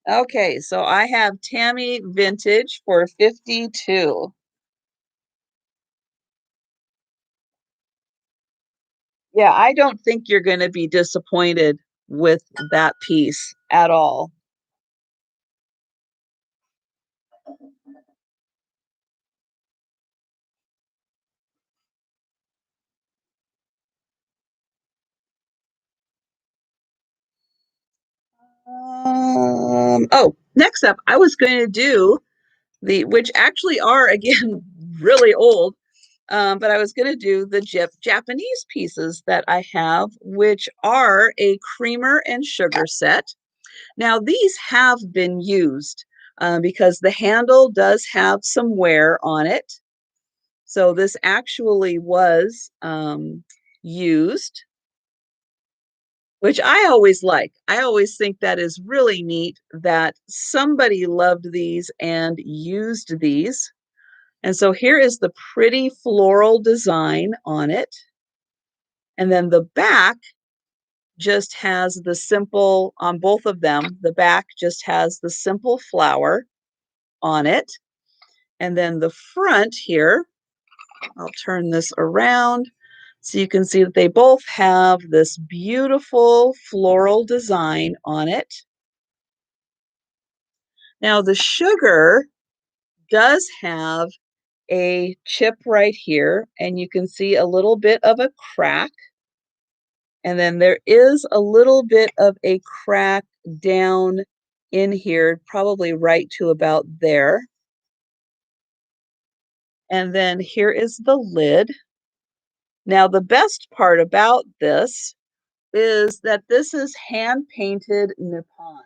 Okay, so I have Tammy Vintage for 52. Yeah, I don't think you're going to be disappointed with that piece at all. Oh, next up, I was going to do which actually are again really old, but I was going to do the Japanese pieces that I have, which are a creamer and sugar set. Now, these have been used because the handle does have some wear on it. So this actually was used, which I always like. I always think that is really neat that somebody loved these and used these. And so here is the pretty floral design on it. And then the back just has the simple, on both of them, the back just has the simple flower on it. And then the front here, I'll turn this around so you can see that they both have this beautiful floral design on it. Now the sugar does have a chip right here, and you can see a little bit of a crack. And then there is a little bit of a crack down in here, probably right to about there. And then here is the lid. Now, the best part about this is that this is hand painted Nippon.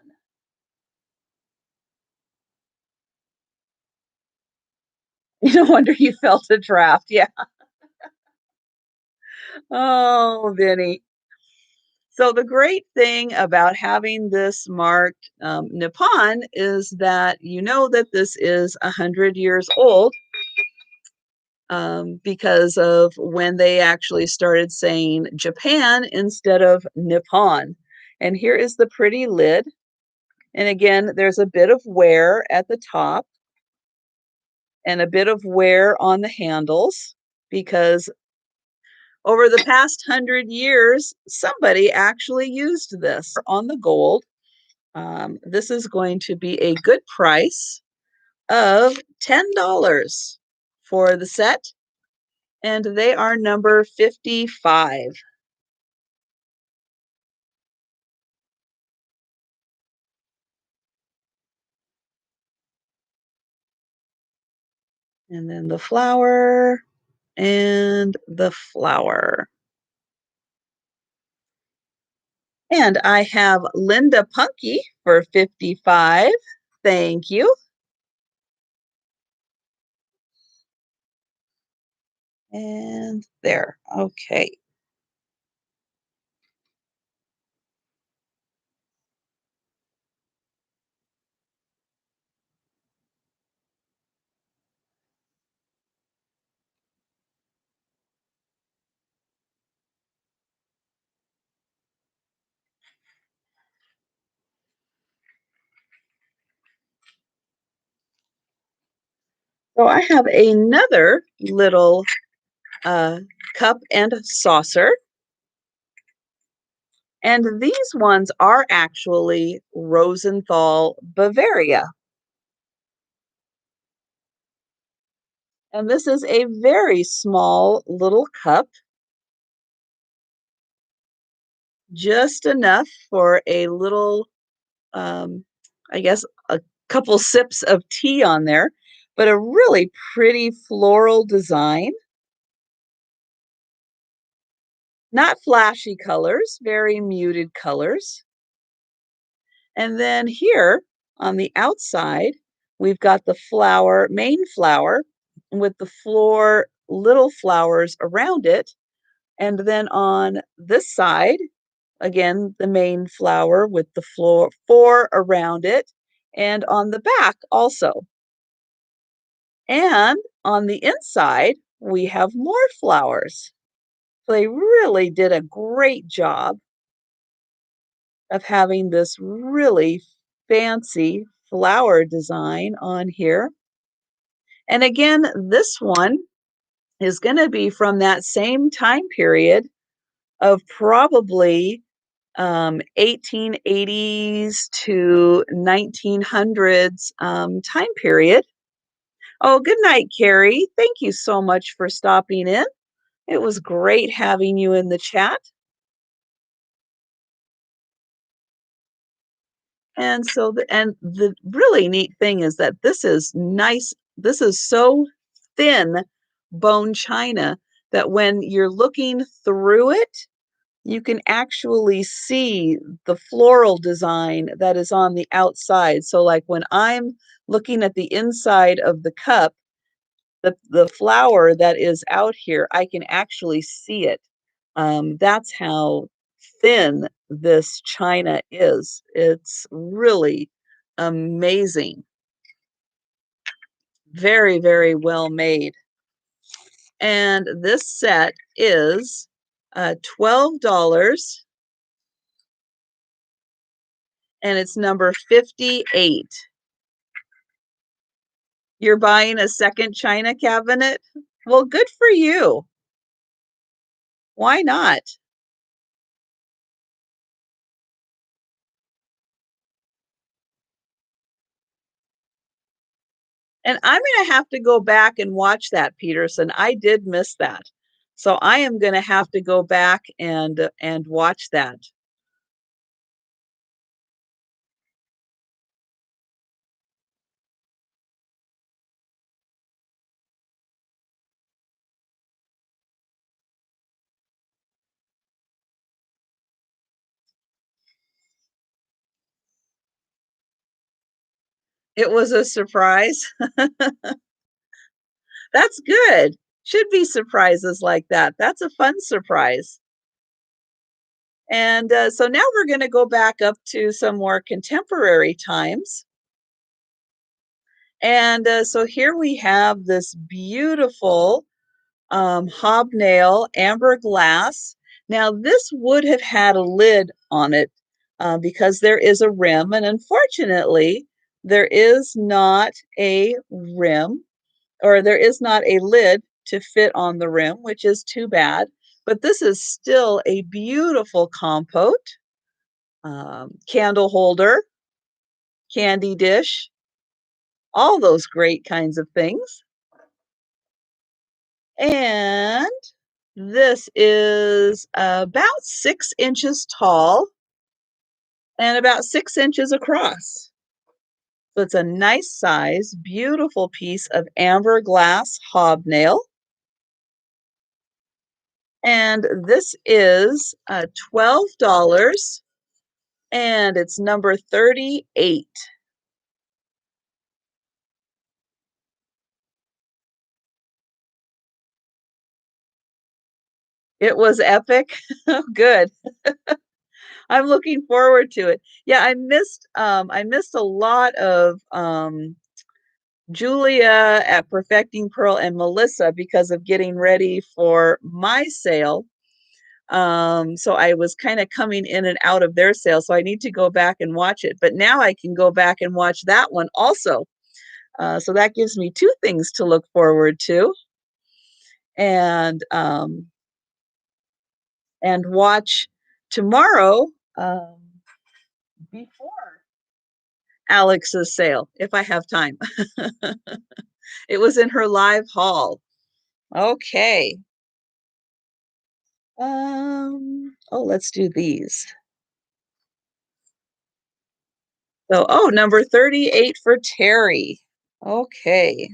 No wonder you felt a draft. Yeah. Oh, Vinny. So the great thing about having this marked Nippon is that you know that this is 100 years old because of when they actually started saying Japan instead of Nippon. And here is the pretty lid. And again, there's a bit of wear at the top and a bit of wear on the handles because over the past 100 years, somebody actually used this on the gold. This is going to be a good price of $10 for the set, and they are number 55. And then the flower and the flower. And I have Linda Punky for 55. Thank you. And there. Okay. So I have another little uh, cup and saucer. And these ones are actually Rosenthal Bavaria. And this is a very small little cup, just enough for a little, um, I guess, a couple sips of tea on there, but a really pretty floral design. Not flashy colors, very muted colors. And then here on the outside, we've got the flower, main flower, with the floor little flowers around it. And then on this side, again, the main flower with the floor four around it. And on the back also. And on the inside, we have more flowers. They really did a great job of having this really fancy flower design on here. And again, this one is going to be from that same time period of probably 1880s to 1900s time period. Oh, good night, Carrie. Thank you so much for stopping in. It was great having you in the chat. And so, the really neat thing is that this is nice. This is so thin bone china that when you're looking through it, you can actually see the floral design that is on the outside. So, like when I'm looking at the inside of the cup, the flower that is out here, I can actually see it. That's how thin this china is. It's really amazing. Very, very well made. And this set is $12 and it's number 58. You're buying a second china cabinet? Well, good for you. Why not? And I'm gonna have to go back and watch that, Peterson. I did miss that. So I am gonna have to go back and watch that. It was a surprise. That's good. Should be surprises like that. That's a fun surprise. And so now we're going to go back up to some more contemporary times. And so here we have this beautiful hobnail amber glass. Now, this would have had a lid on it because there is a rim, and unfortunately, there is not a rim, or there is not a lid to fit on the rim, which is too bad. But this is still a beautiful compote, candle holder, candy dish, all those great kinds of things. And this is about 6 inches tall and about 6 inches across. So it's a nice size, beautiful piece of amber glass hobnail. And this is $12 and it's number 38. It was epic. Good. I'm looking forward to it. Yeah, I missed a lot of Julia at Perfecting Pearl and Melissa because of getting ready for my sale. So I was kind of coming in and out of their sale. So I need to go back and watch it. But now I can go back and watch that one also. So that gives me two things to look forward to, and um, and watch tomorrow before Alex's sale if I have time. It was in her live haul. Okay. Oh, let's do these. So, oh, number 38 for Terry. Okay.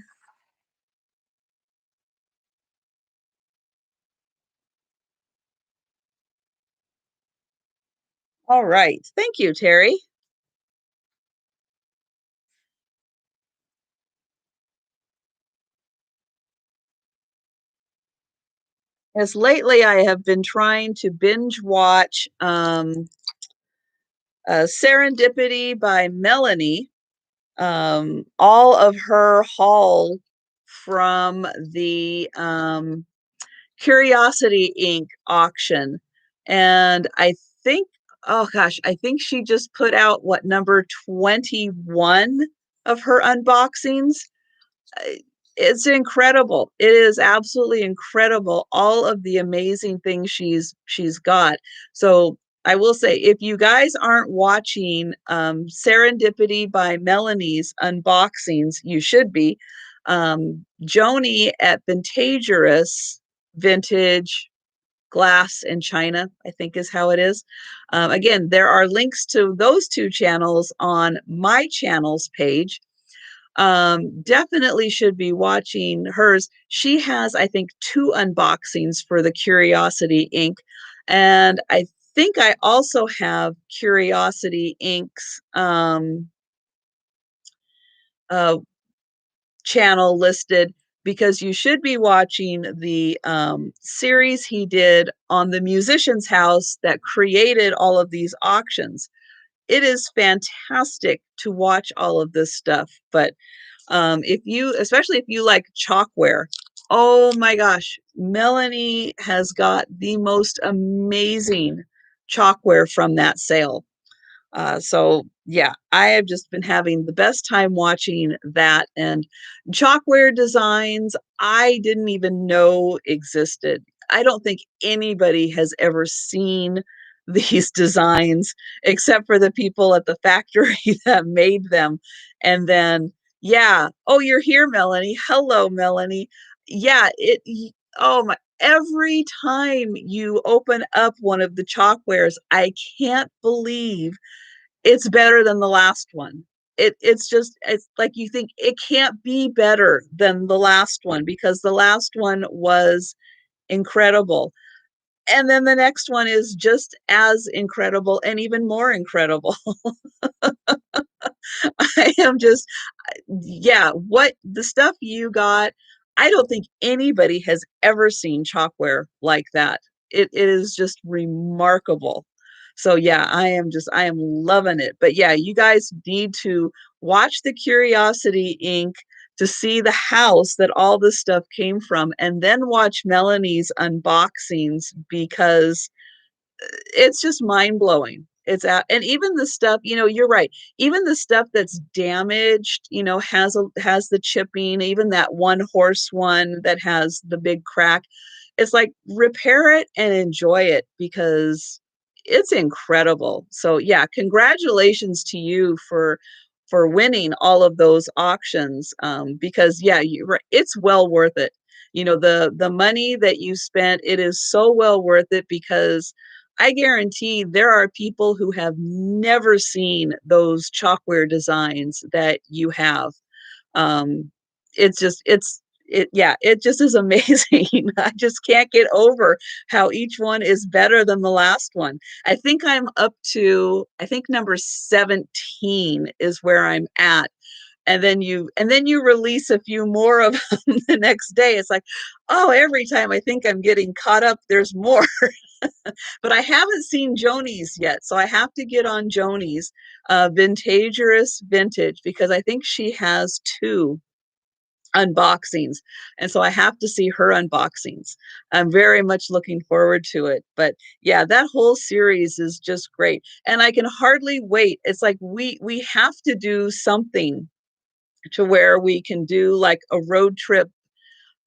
All right. Thank you, Terry. As lately I have been trying to binge watch Serendipity by Melanie, all of her haul from the Curiosity Inc. auction. And I think, oh gosh, I think she just put out what, number 21 of her unboxings. Uh, It's incredible. It is absolutely incredible, all of the amazing things she's got. So I will say, if you guys aren't watching Serendipity by Melanie's unboxings, you should be. Joni at Vintage Glass and China, I think is how it is. Again, there are links to those two channels on my channel's page. Definitely should be watching hers. She has, I think, two unboxings for the Curiosity Inc. And I think I also have Curiosity Inc.'s uh, channel listed, because you should be watching the series he did on the musician's house that created all of these auctions. It is fantastic to watch all of this stuff. But if you, especially if you like chalkware, oh my gosh, Melanie has got the most amazing chalkware from that sale. So yeah, I have just been having the best time watching that, and chalkware designs I didn't even know existed. I don't think anybody has ever seen these designs except for the people at the factory that made them. And then, yeah, oh, you're here, Melanie. Hello, Melanie. Yeah, oh my, every time you open up one of the chalkwares, I can't believe it's better than the last one. It's just, it's like you think it can't be better than the last one, because the last one was incredible. And then the next one is just as incredible and even more incredible. I am just, yeah, what the stuff you got, I don't think anybody has ever seen chalkware like that. It is just remarkable. So yeah, I am loving it. But yeah, you guys need to watch the Curiosity Inc. to see the house that all this stuff came from, and then watch Melanie's unboxings, because it's just mind blowing. It's out, and even the stuff, you're right. Even the stuff that's damaged, has the chipping. Even that one horse one that has the big crack, it's like, repair it and enjoy it, because it's incredible. So yeah, congratulations to you for winning all of those auctions. Because yeah, it's well worth it. The money that you spent, it is so well worth it, because I guarantee there are people who have never seen those chalkware designs that you have. Um, it's just, yeah, it just is amazing. I just can't get over how each one is better than the last one. I think I'm up to, I think number 17 is where I'm at. And then you release a few more of them the next day. It's like, oh, every time I think I'm getting caught up, there's more. But I haven't seen Joni's yet, so I have to get on Joni's Vintagerous Vintage, because I think she has two unboxings, and so I have to see her unboxings. I'm very much looking forward to it. But yeah, that whole series is just great, and I can hardly wait. It's like we have to do something to where we can do like a road trip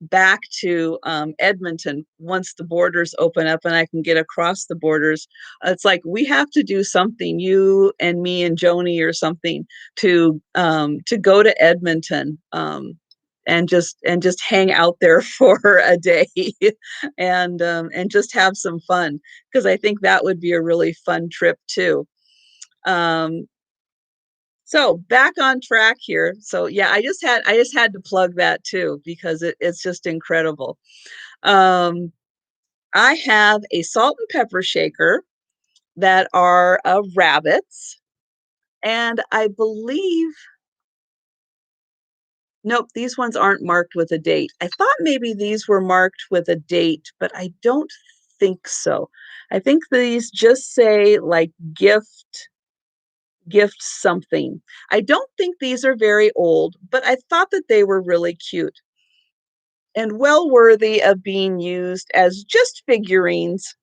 back to Edmonton once the borders open up and I can get across the borders. It's like we have to do something, you and me and Joni or something, to go to Edmonton and just hang out there for a day and just have some fun, because I think that would be a really fun trip too. Um, so back on track here. So yeah, I just had to plug that too because it's just incredible. Um, I have a salt and pepper shaker that are rabbits, and I believe, nope, these ones aren't marked with a date. I thought maybe these were marked with a date, but I don't think so. I think these just say like gift something. I don't think these are very old, but I thought that they were really cute and well worthy of being used as just figurines,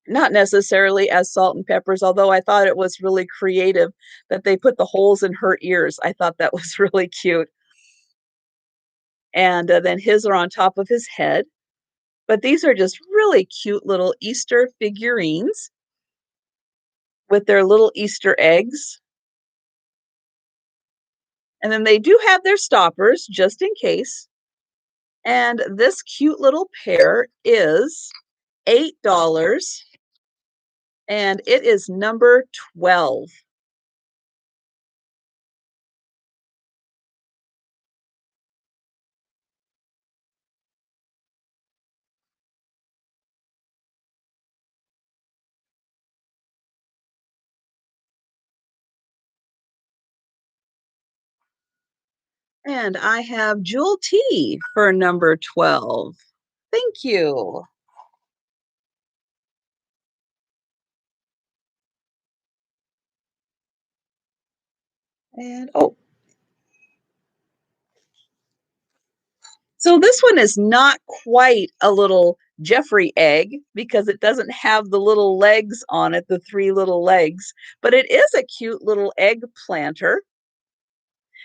not necessarily as salt and peppers, although I thought it was really creative that they put the holes in her ears. I thought that was really cute. And then his are on top of his head. But these are just really cute little Easter figurines with their little Easter eggs. And then they do have their stoppers just in case. And this cute little pair is $8 and it is number 12. And I have Jewel T for number 12. Thank you. And oh, so this one is not quite a little Jeffrey egg because it doesn't have the little legs on it, the three little legs, but it is a cute little egg planter.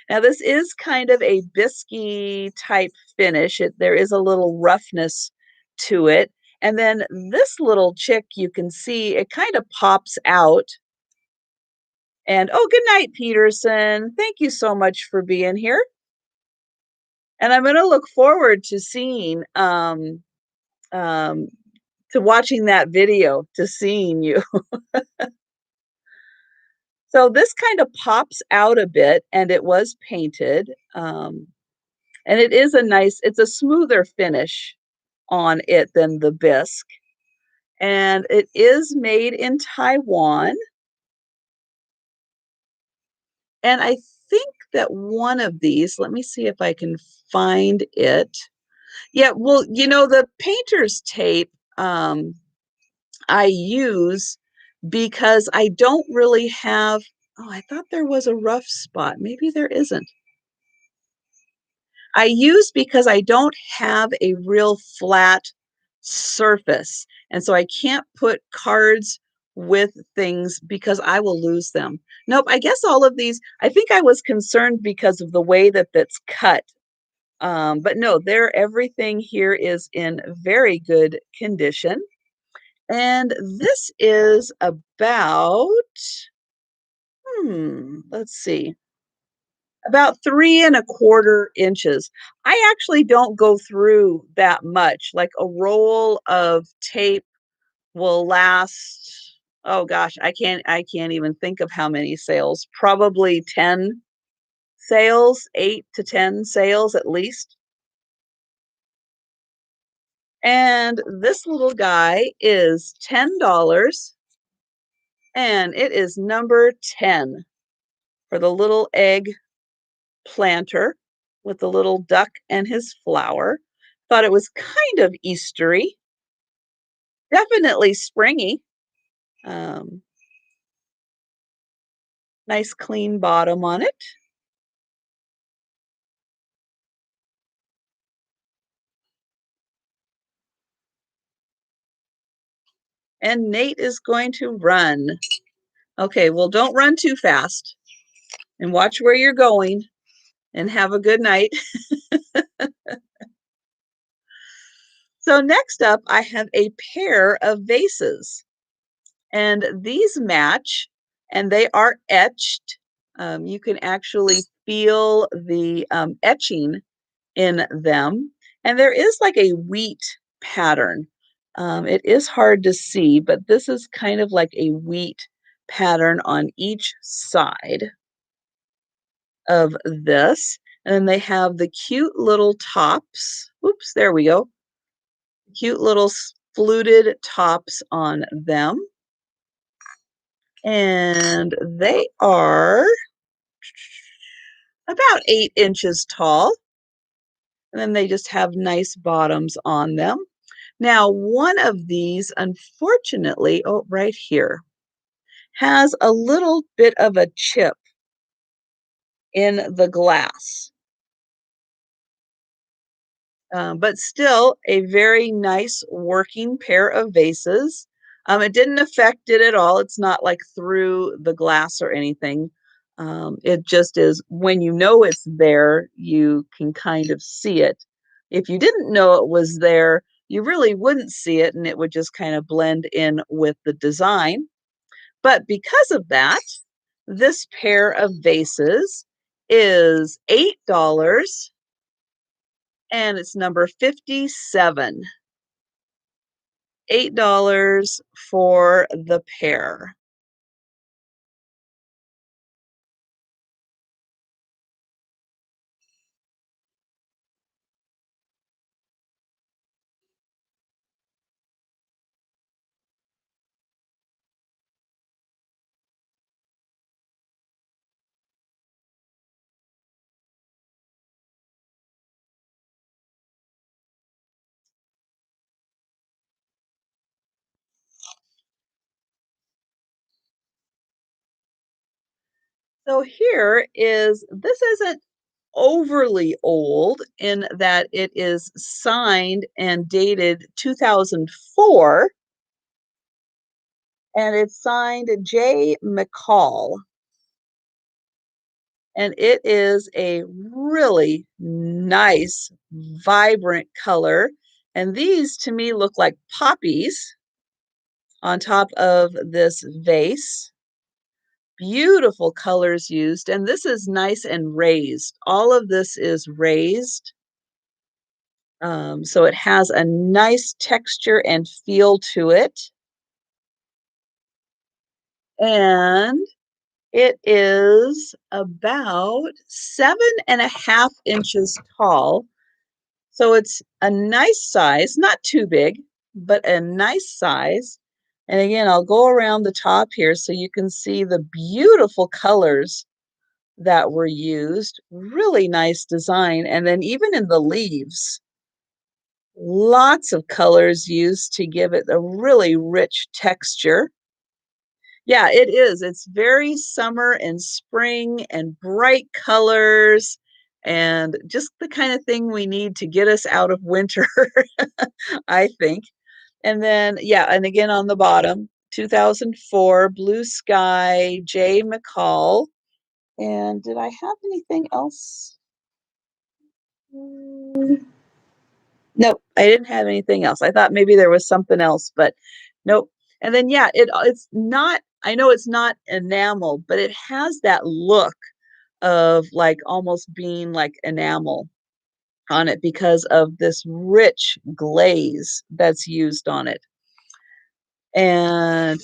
Now, this is kind of a biscuity type finish. There is a little roughness to it. And then this little chick, you can see it kind of pops out. And oh, good night, Peterson. Thank you so much for being here. And I'm going to look forward to seeing, um, to watching that video, to seeing you. So this kind of pops out a bit, and it was painted. And it is it's a smoother finish on it than the bisque. And it is made in Taiwan. And I think that one of these, let me see if I can find it. Yeah, well, the painter's tape I use because I don't really have, oh, I thought there was a rough spot. Maybe there isn't. I use because I don't have a real flat surface. And so I can't put cards with things because I will lose them. Nope, I guess all of these, I think I was concerned because of the way that that's cut. But no, everything here is in very good condition. And this is about, let's see, about 3¼ inches. I actually don't go through that much. Like a roll of tape will last, oh gosh, I can't even think of how many sales. Probably 10 sales, 8 to 10 sales at least. And this little guy is $10 and it is number 10 for the little egg planter with the little duck and his flower. Thought it was kind of Eastery, definitely springy. Um, nice clean bottom on it. And Nate is going to run. Okay, well, don't run too fast and watch where you're going. and have a good night. So next up, I have a pair of vases, and these match, and they are etched. You can actually feel the etching in them, and there is like a wheat pattern. It is hard to see, but this is kind of like a wheat pattern on each side of this. And then they have the cute little tops. Oops, there we go. Cute little fluted tops on them. And they are about 8 inches tall. And then they just have nice bottoms on them. Now, one of these, unfortunately, oh, right here, has a little bit of a chip in the glass. But still a very nice working pair of vases. It didn't affect it at all. It's not like through the glass or anything. It just is when you know it's there, you can kind of see it. If you didn't know it was there, you really wouldn't see it and it would just kind of blend in with the design. But because of that, this pair of vases is $8 and it's number 57. $8 for the pair. So here is this isn't overly old in that it is signed and dated 2004, and it's signed J. McCall. And it is a really nice, vibrant color. And these to me look like poppies on top of this vase. Beautiful colors used, and this is nice and raised. All of this is raised, so it has a nice texture and feel to it. And it is about 7.5 inches tall. So it's a nice size, not too big, but a nice size. And again, I'll go around the top here so you can see the beautiful colors that were used. Really nice design. And then even in the leaves, lots of colors used to give it a really rich texture. Yeah, it is. It's very summer and spring and bright colors and just the kind of thing we need to get us out of winter, I think. And then, yeah, and again on the bottom, 2004, Blue Sky, J. McCall. And did I have anything else? Nope, I didn't have anything else. I thought maybe there was something else, but nope. And then yeah, it's not, I know it's not enamel, but it has that look of like almost being like enamel on it because of this rich glaze that's used on it. And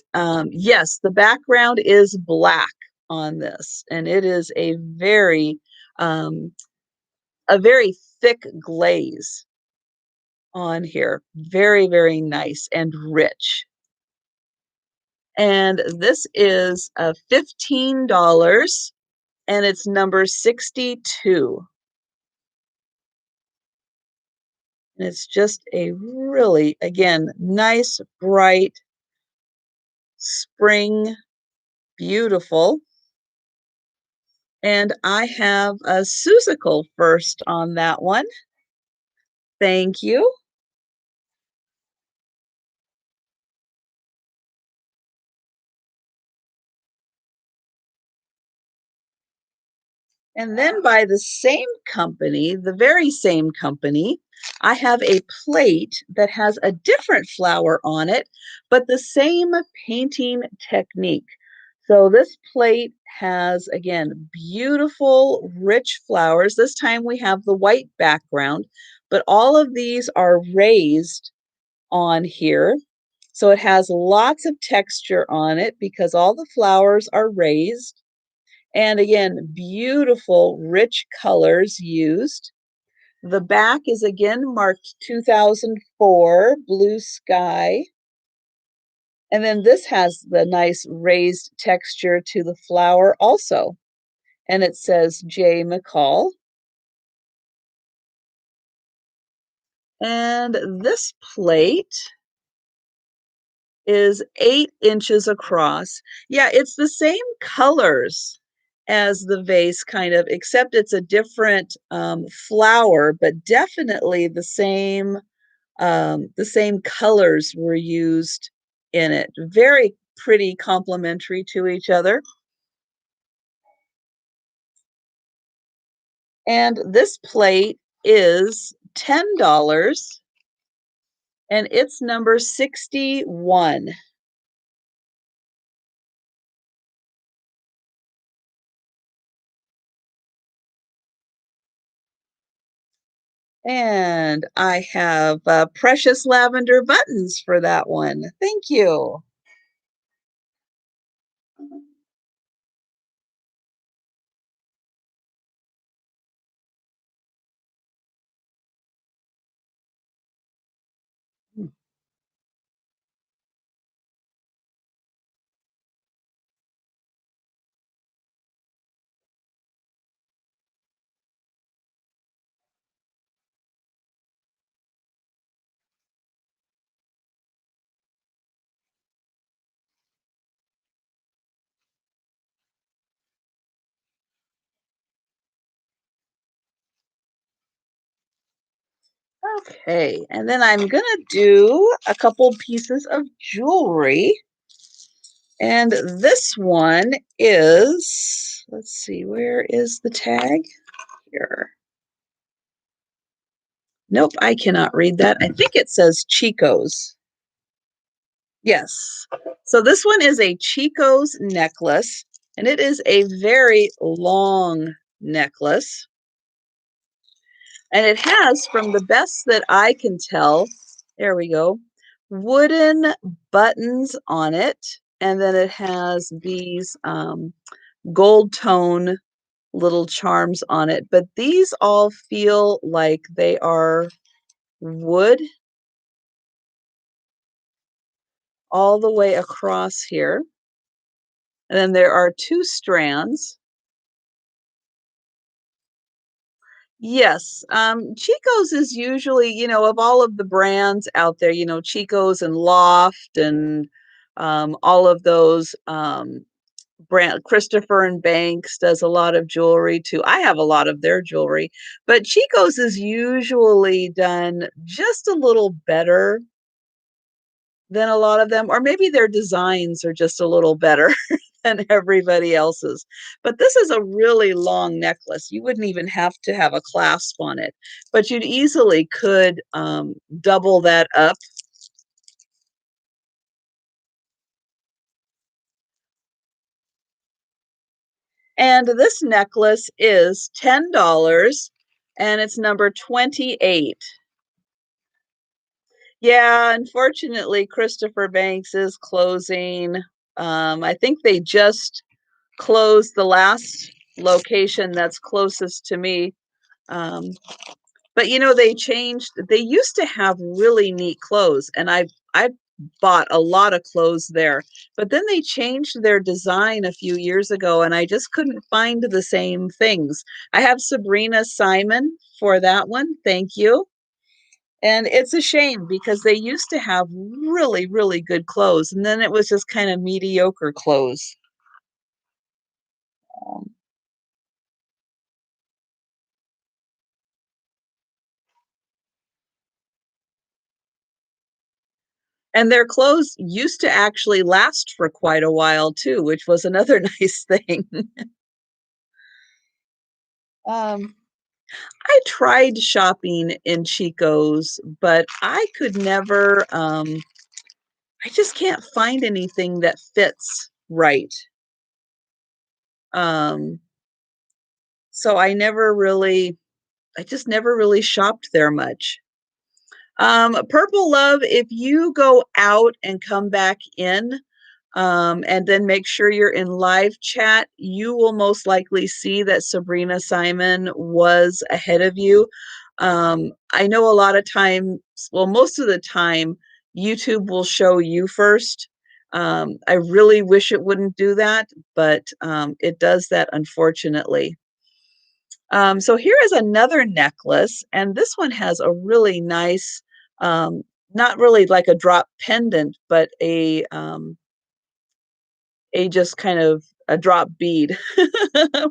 yes, the background is black on this, and it is um, a very thick glaze on here. Very, very nice and rich. And this is $15 and it's number 62. And it's just a really, again, nice, bright, spring, beautiful. And I have a Susicle first on that one. Thank you. And then by the same company, the very same company, I have a plate that has a different flower on it, but the same painting technique. So this plate has, again, beautiful, rich flowers. This time we have the white background, but all of these are raised on here. So it has lots of texture on it because all the flowers are raised. And again, beautiful, rich colors used. The back is again marked 2004, blue sky. And then this has the nice raised texture to the flower also. And it says J. McCall. And this plate is 8 inches across. Yeah, it's the same colors as the vase, kind of, except it's a different flower, but definitely the same colors were used in it. Very pretty, complementary to each other. And this plate is $10 and it's number 61. And I have precious lavender buttons for that one. Thank you. Okay, and then I'm gonna do a couple pieces of jewelry. And this one is, let's see, where is the tag? Here. Nope, I cannot read that. I think it says Chico's. Yes. So this one is a Chico's necklace, and it is a very long necklace. And it has, from the best that I can tell, there we go, wooden buttons on it. And then it has these gold tone little charms on it. But these all feel like they are wood all the way across here. And then there are 2 strands. Yes, Chico's is usually, of all of the brands out there, Chico's and Loft and all of those brand. Christopher and Banks does a lot of jewelry too. I have a lot of their jewelry, but Chico's is usually done just a little better than a lot of them, or maybe their designs are just a little better than everybody else's. But this is a really long necklace. You wouldn't even have to have a clasp on it, but you'd easily could double that up. And this necklace is $10 and it's number 28. Yeah, unfortunately, Christopher Banks is closing. I think they just closed the last location that's closest to me. Um, but they used to have really neat clothes, and I bought a lot of clothes there. But then they changed their design a few years ago, and I just couldn't find the same things. I have Sabrina Simon for that one. Thank you. And it's a shame because they used to have really, really good clothes, and then it was just kind of mediocre clothes. Um, and their clothes used to actually last for quite a while too, which was another nice thing. Um, I tried shopping in Chico's, but I could never, I just can't find anything that fits right. Um, so I just never really shopped there much. Purple Love, if you go out and come back in, and then make sure you're in live chat, you will most likely see that Sabrina Simon was ahead of you. I know a lot of times, well, most of the time, YouTube will show you first. I really wish it wouldn't do that, but it does that unfortunately. So here is another necklace, and this one has a really nice, um, not really like a drop pendant, but a just kind of a drop bead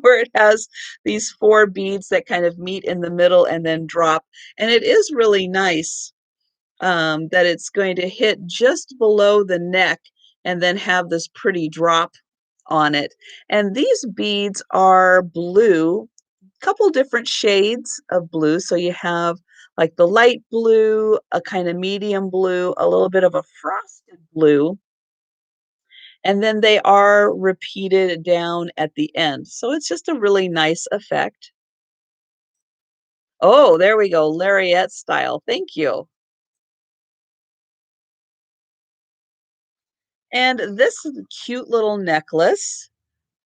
where it has these four beads that kind of meet in the middle and then drop. And it is really nice that it's going to hit just below the neck and then have this pretty drop on it. And these beads are blue, couple different shades of blue. So you have like the light blue, a kind of medium blue, a little bit of a frosted blue, and then they are repeated down at the end. So it's just a really nice effect. Oh, there we go, lariat style. Thank you. And this is a cute little necklace.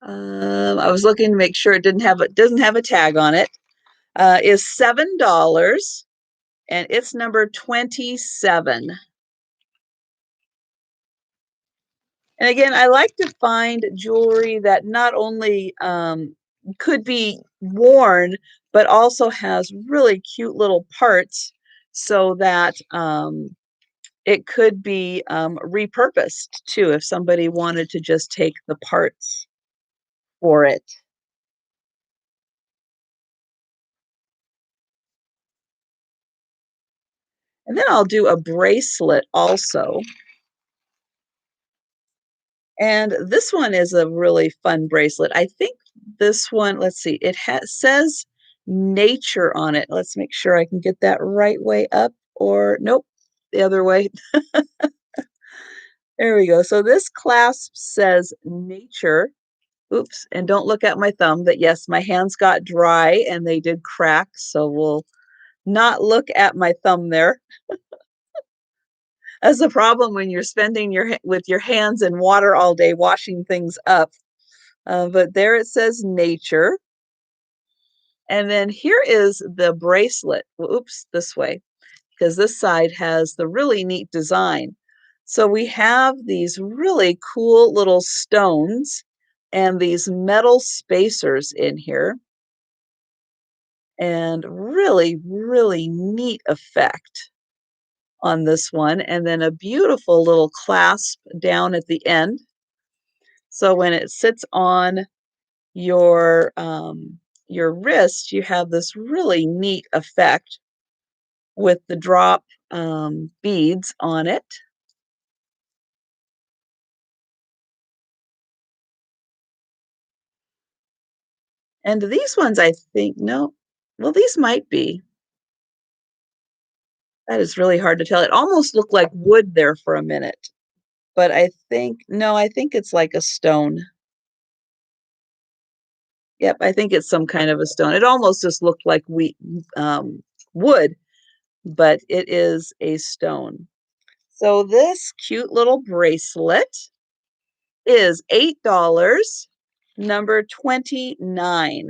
I was looking to make sure it doesn't have a tag on it. Is $7 and it's number 27. And again, I like to find jewelry that not only could be worn, but also has really cute little parts so that it could be repurposed too if somebody wanted to just take the parts for it. And then I'll do a bracelet also. And this one is a really fun bracelet. I think this one, let's see, says nature on it. Let's make sure I can get that right way up or nope, the other way. There we go. So this clasp says nature. Oops, and don't look at my thumb, but yes, my hands got dry and they did crack, so we'll not look at my thumb there. That's the problem when you're spending with your hands in water all day washing things up. But there it says nature. And then here is the bracelet. Oops, this way, because this side has the really neat design. So we have these really cool little stones and these metal spacers in here, and really, really neat effect on this one. And then a beautiful little clasp down at the end. So when it sits on your wrist, you have this really neat effect with the drop beads on it. And these ones, I think, no, well, these might be. That is really hard to tell. It almost looked like wood there for a minute, but I think, no, I think it's like a stone. Yep, I think it's some kind of a stone. It almost just looked like wood, but it is a stone. So this cute little bracelet is $8, number 29.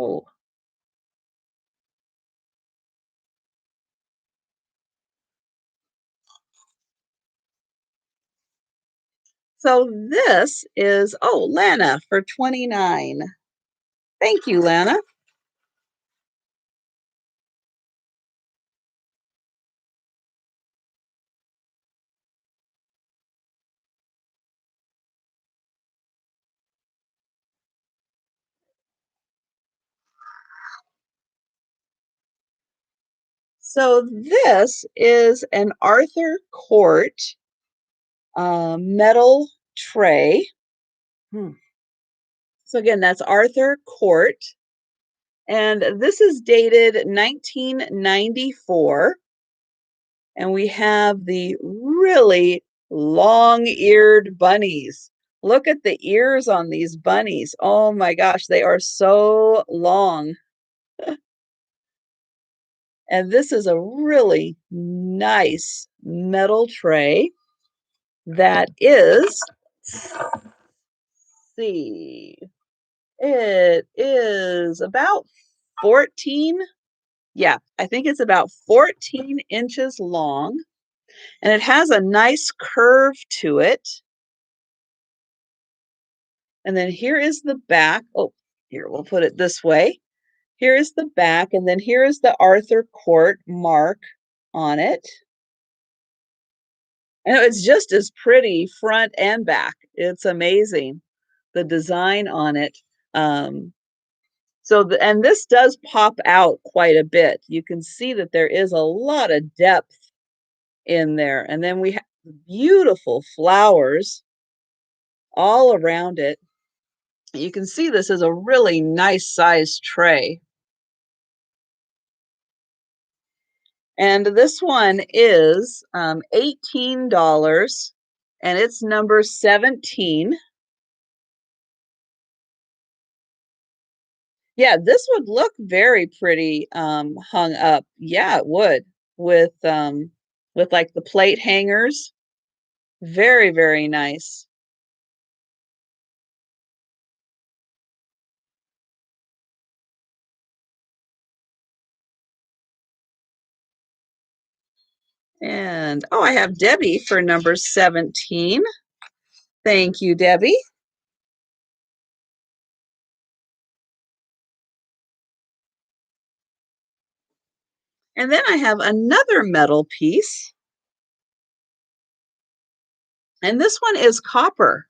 Oh, so this is, oh, Lana for 29. Thank you, Lana. So this is an Arthur Court metal tray. Hmm. So again, that's Arthur Court. And this is dated 1994. And we have the really long-eared bunnies. Look at the ears on these bunnies. Oh my gosh, they are so long. And this is a really nice metal tray that is, let's see, it is about 14, yeah, I think it's about 14 inches long, and it has a nice curve to it. And then here is the back. Oh, here, we'll put it this way. Here is the back, and then here is the Arthur Court mark on it. And it's just as pretty front and back. It's amazing, the design on it. Um, and this does pop out quite a bit. You can see that there is a lot of depth in there. And then we have beautiful flowers all around it. You can see this is a really nice sized tray. And this one is $18 and it's number 17. Yeah, this would look very pretty hung up. Yeah, it would with like the plate hangers. Very, very nice. And oh, I have Debbie for number 17. Thank you, Debbie. And then I have another metal piece. And this one is copper.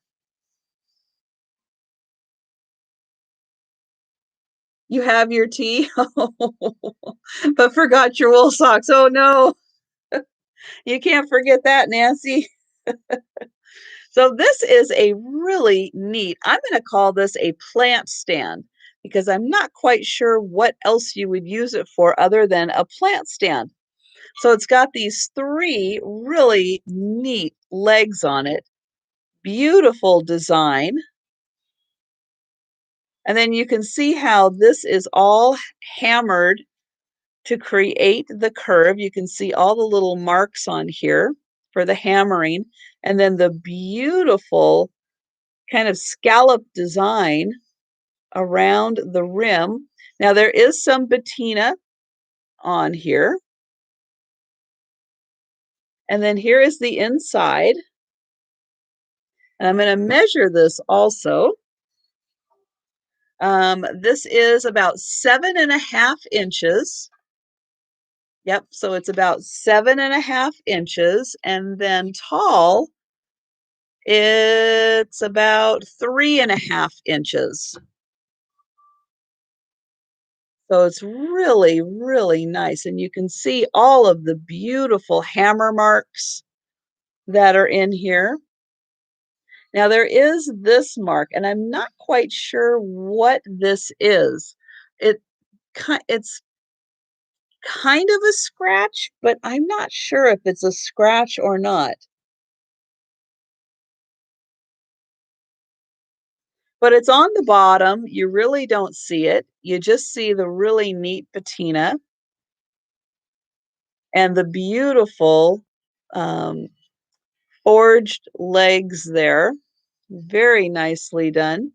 You have your tea, but forgot your wool socks. Oh no, you can't forget that, Nancy. So this is a really neat, I'm going to call this a plant stand because I'm not quite sure what else you would use it for other than a plant stand. So it's got these three really neat legs on it. Beautiful design. And then you can see how this is all hammered to create the curve. You can see all the little marks on here for the hammering, and then the beautiful kind of scallop design around the rim. Now there is some patina on here. And then here is the inside. And I'm going to measure this also. This is about 7.5 inches. Yep, so it's about 7.5 inches. And then tall, it's about 3.5 inches. So it's really, really nice. And you can see all of the beautiful hammer marks that are in here. Now there is this mark, and I'm not quite sure what this is. It it's kind of a scratch, but I'm not sure if it's a scratch or not. But it's on the bottom. You really don't see it. You just see the really neat patina and the beautiful um, forged legs there. Very nicely done.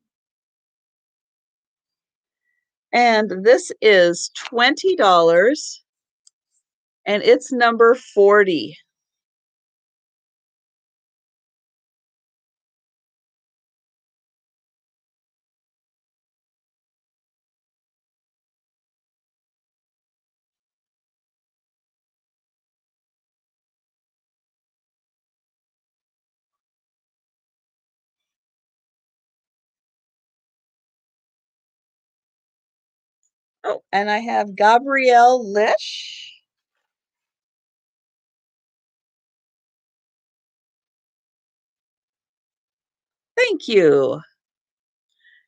And this is $20 and it's number 40. Oh, and I have Gabrielle Lish. Thank you.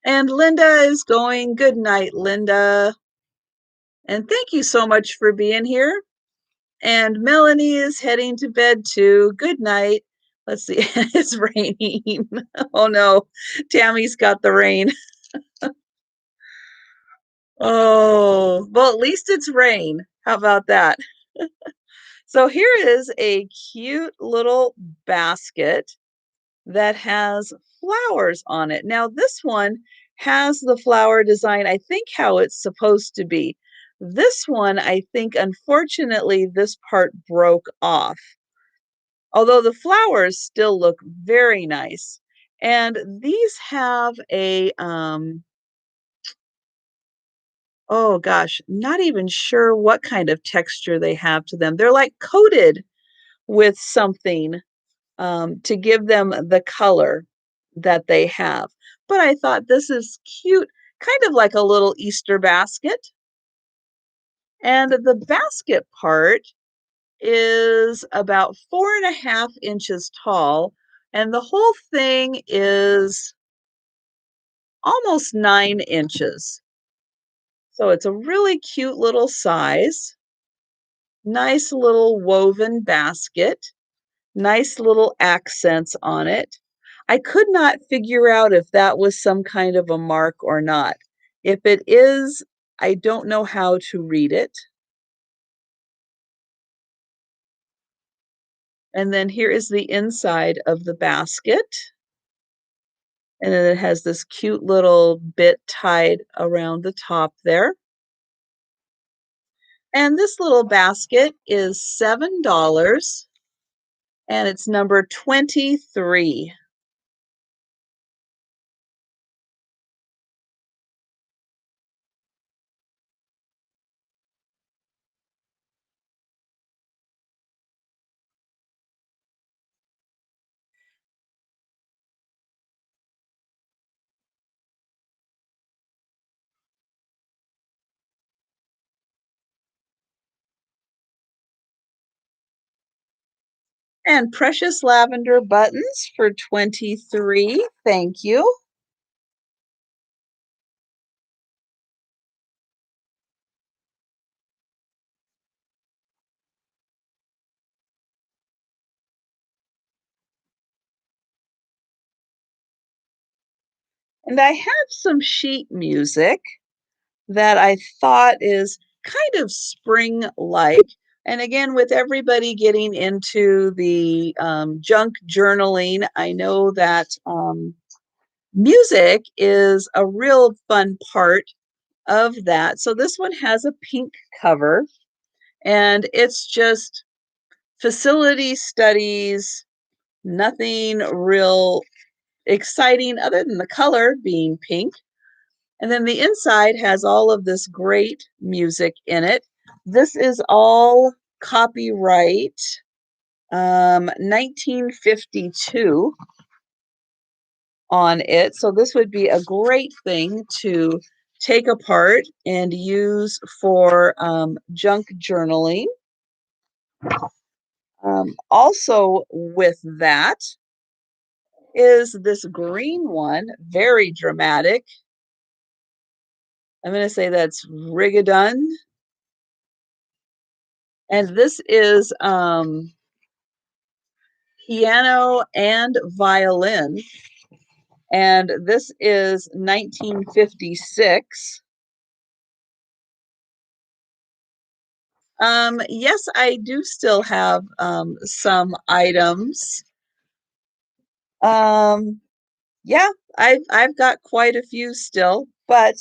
And Linda is going, good night, Linda. And thank you so much for being here. And Melanie is heading to bed too. Good night. Let's see, it's raining. Oh no, Tammy's got the rain. Oh, well, at least it's rain. How about that? So here is a cute little basket that has flowers on it. Now, this one has the flower design, I think, how it's supposed to be. This one, I think, unfortunately, this part broke off, although the flowers still look very nice. And these have a, oh gosh, not even sure what kind of texture they have to them. They're like coated with something to give them the color that they have. But I thought this is cute, kind of like a little Easter basket. And the basket part is about 4.5 inches tall, and the whole thing is almost 9 inches. So it's a really cute little size, nice little woven basket. Nice little accents on it. I could not figure out if that was some kind of a mark or not. If it is, I don't know how to read it. And then here is the inside of the basket. And then it has this cute little bit tied around the top there. And this little basket is $7 and it's number 23. And precious lavender buttons for 23. Thank you. And I have some sheet music that I thought is kind of spring-like. And again, with everybody getting into the junk journaling, I know that music is a real fun part of that. So this one has a pink cover, and it's just facility studies, nothing real exciting other than the color being pink. And then the inside has all of this great music in it. This is all copyright 1952 on it. So this would be a great thing to take apart and use for junk journaling. Also with that is this green one, very dramatic. I'm going to say that's Rigadon. And this is piano and violin. And this is 1956. Yes, I do still have some items. Yeah, I've got quite a few still, but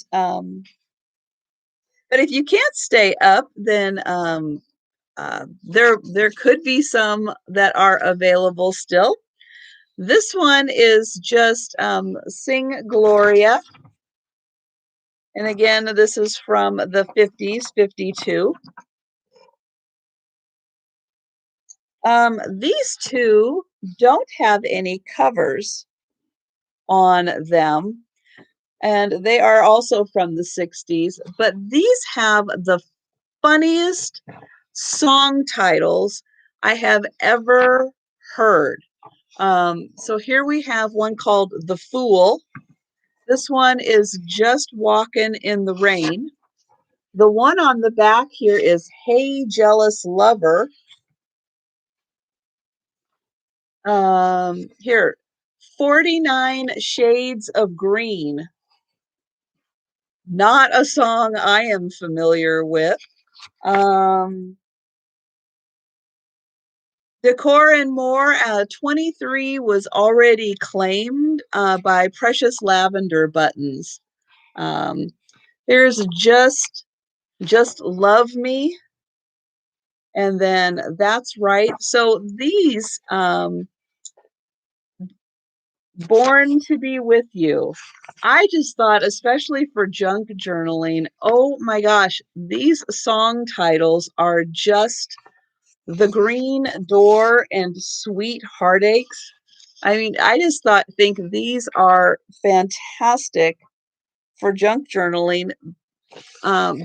if you can't stay up, then there could be some that are available still. This one is just Sing Gloria. And again, this is from the 50s, 52. These two don't have any covers on them, and they are also from the 60s, but these have the funniest song titles I have ever heard. So here we have one called The Fool. This one is Just Walking in the Rain. The one on the back here is Hey Jealous Lover. Here, 49 Shades of Green. Not a song I am familiar with. Decor and More, 23 was already claimed by Precious Lavender Buttons. Um, Here's Just Love Me. And then That's Right. So these, Born to Be With You. I just thought, especially for junk journaling, oh my gosh, these song titles are just The Green Door and Sweet Heartaches. I mean, I just think these are fantastic for junk journaling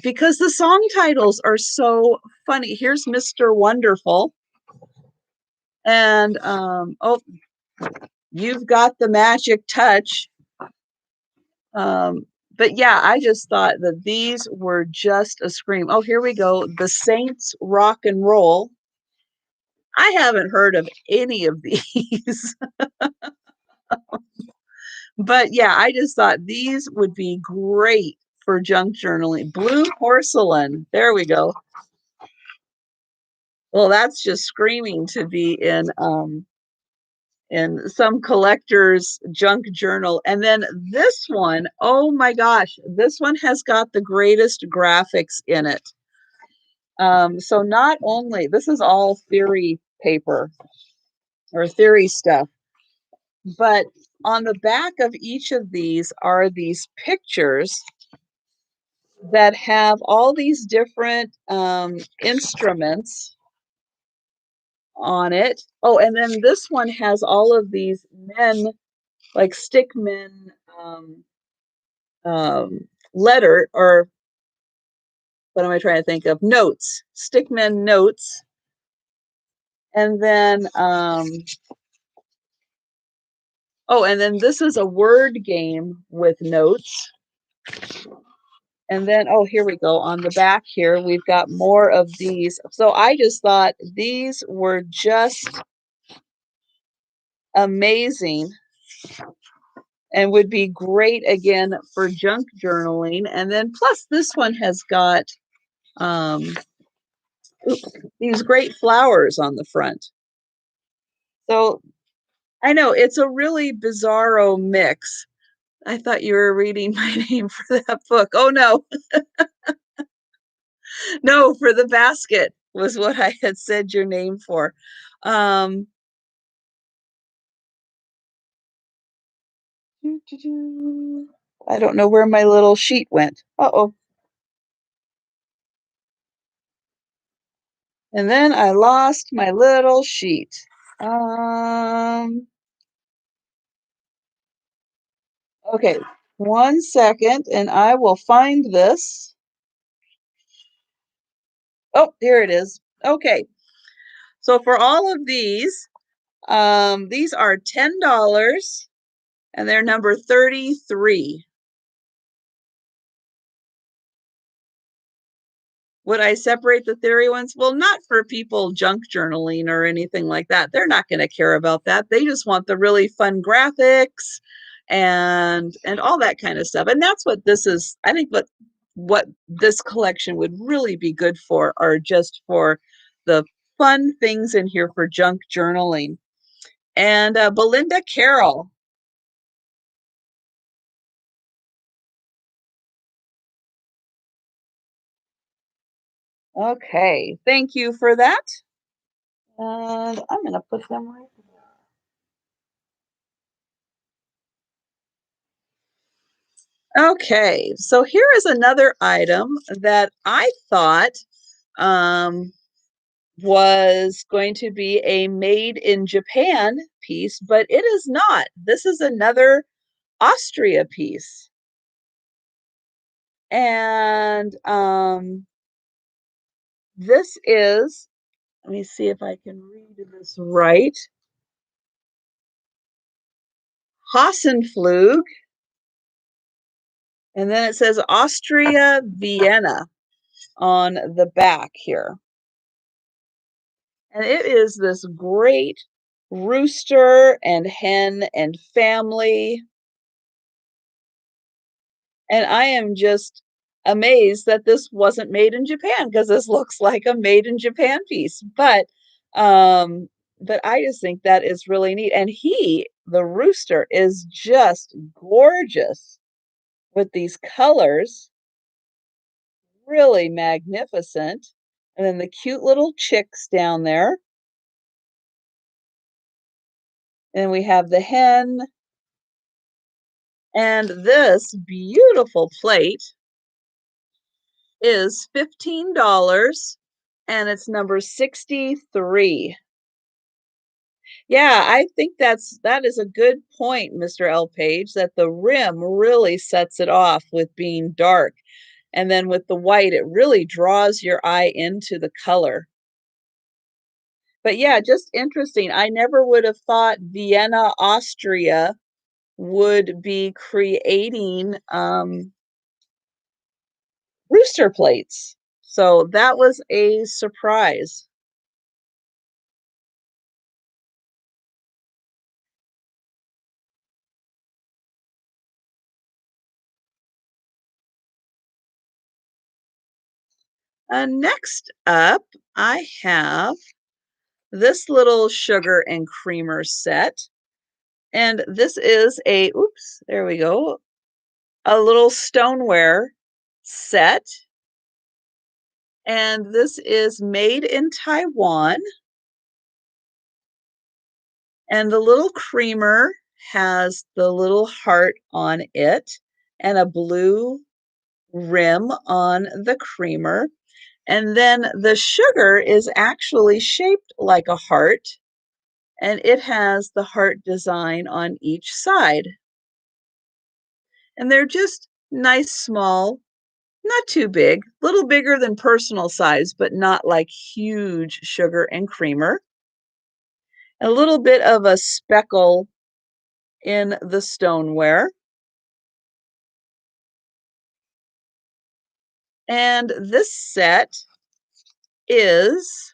because the song titles are so funny. Here's Mr. Wonderful. And oh, You've Got the Magic Touch. But yeah, I just thought that these were just a scream. Oh, here we go. The Saints Rock and Roll. I haven't heard of any of these. But yeah, I just thought these would be great for junk journaling. Blue Porcelain. There we go. Well, that's just screaming to be in some collector's junk journal. And then this one, oh my gosh, this one has got the greatest graphics in it. So not only, this is all theory paper or theory stuff, but on the back of each of these are these pictures that have all these different instruments on it. Oh, and then this one has all of these men, like stick men, letter, or what am I trying to think of? Notes, stickmen notes. And then, oh, and then this is a word game with notes. And then, oh, here we go. On the back here, we've got more of these. So I just thought these were just amazing and would be great again for junk journaling. And then plus this one has got um, these great flowers on the front. So I know it's a really bizarro mix. I thought you were reading my name for that book. Oh no, no, for the basket was what I had said your name for. Um, I don't know where my little sheet went. Uh-oh. And then I lost my little sheet. Um, okay, 1 second, and I will find this. Oh, here it is. Okay, so for all of these are $10, and they're number 33. Would I separate the theory ones? Well, not for people junk journaling or anything like that. They're not going to care about that. They just want the really fun graphics and all that kind of stuff. And that's what this is. I think what this collection would really be good for are just for the fun things in here for junk journaling. And Belinda Carroll. Okay, thank you for that. And I'm going to put them right there. Okay, so here is another item that I thought um, was going to be a made in Japan piece, but it is not. This is another Austria piece. And this is, let me see if I can read this right. Hassenflug, and then it says Austria, Vienna on the back here. And it is this great rooster and hen and family. And I am just amazed that this wasn't made in Japan because this looks like a made in Japan piece. Um, but I just think that is really neat. And the rooster, is just gorgeous with these colors, really magnificent. And then the cute little chicks down there. And we have the hen and this beautiful plate is $15 and it's number 63. Yeah, I think that is a good point, Mr. L. Page, that the rim really sets it off with being dark. And then with the white, it really draws your eye into the color. But yeah, just interesting. I never would have thought Vienna, Austria would be creating rooster plates. So that was a surprise. Next up, I have this little sugar and creamer set. And this is oops, there we go, a little stoneware set. And this is made in Taiwan. And the little creamer has the little heart on it and a blue rim on the creamer. And then the sugar is actually shaped like a heart, and it has the heart design on each side. And they're just nice, small, not too big, a little bigger than personal size, but not like huge sugar and creamer. A little bit of a speckle in the stoneware. And this set is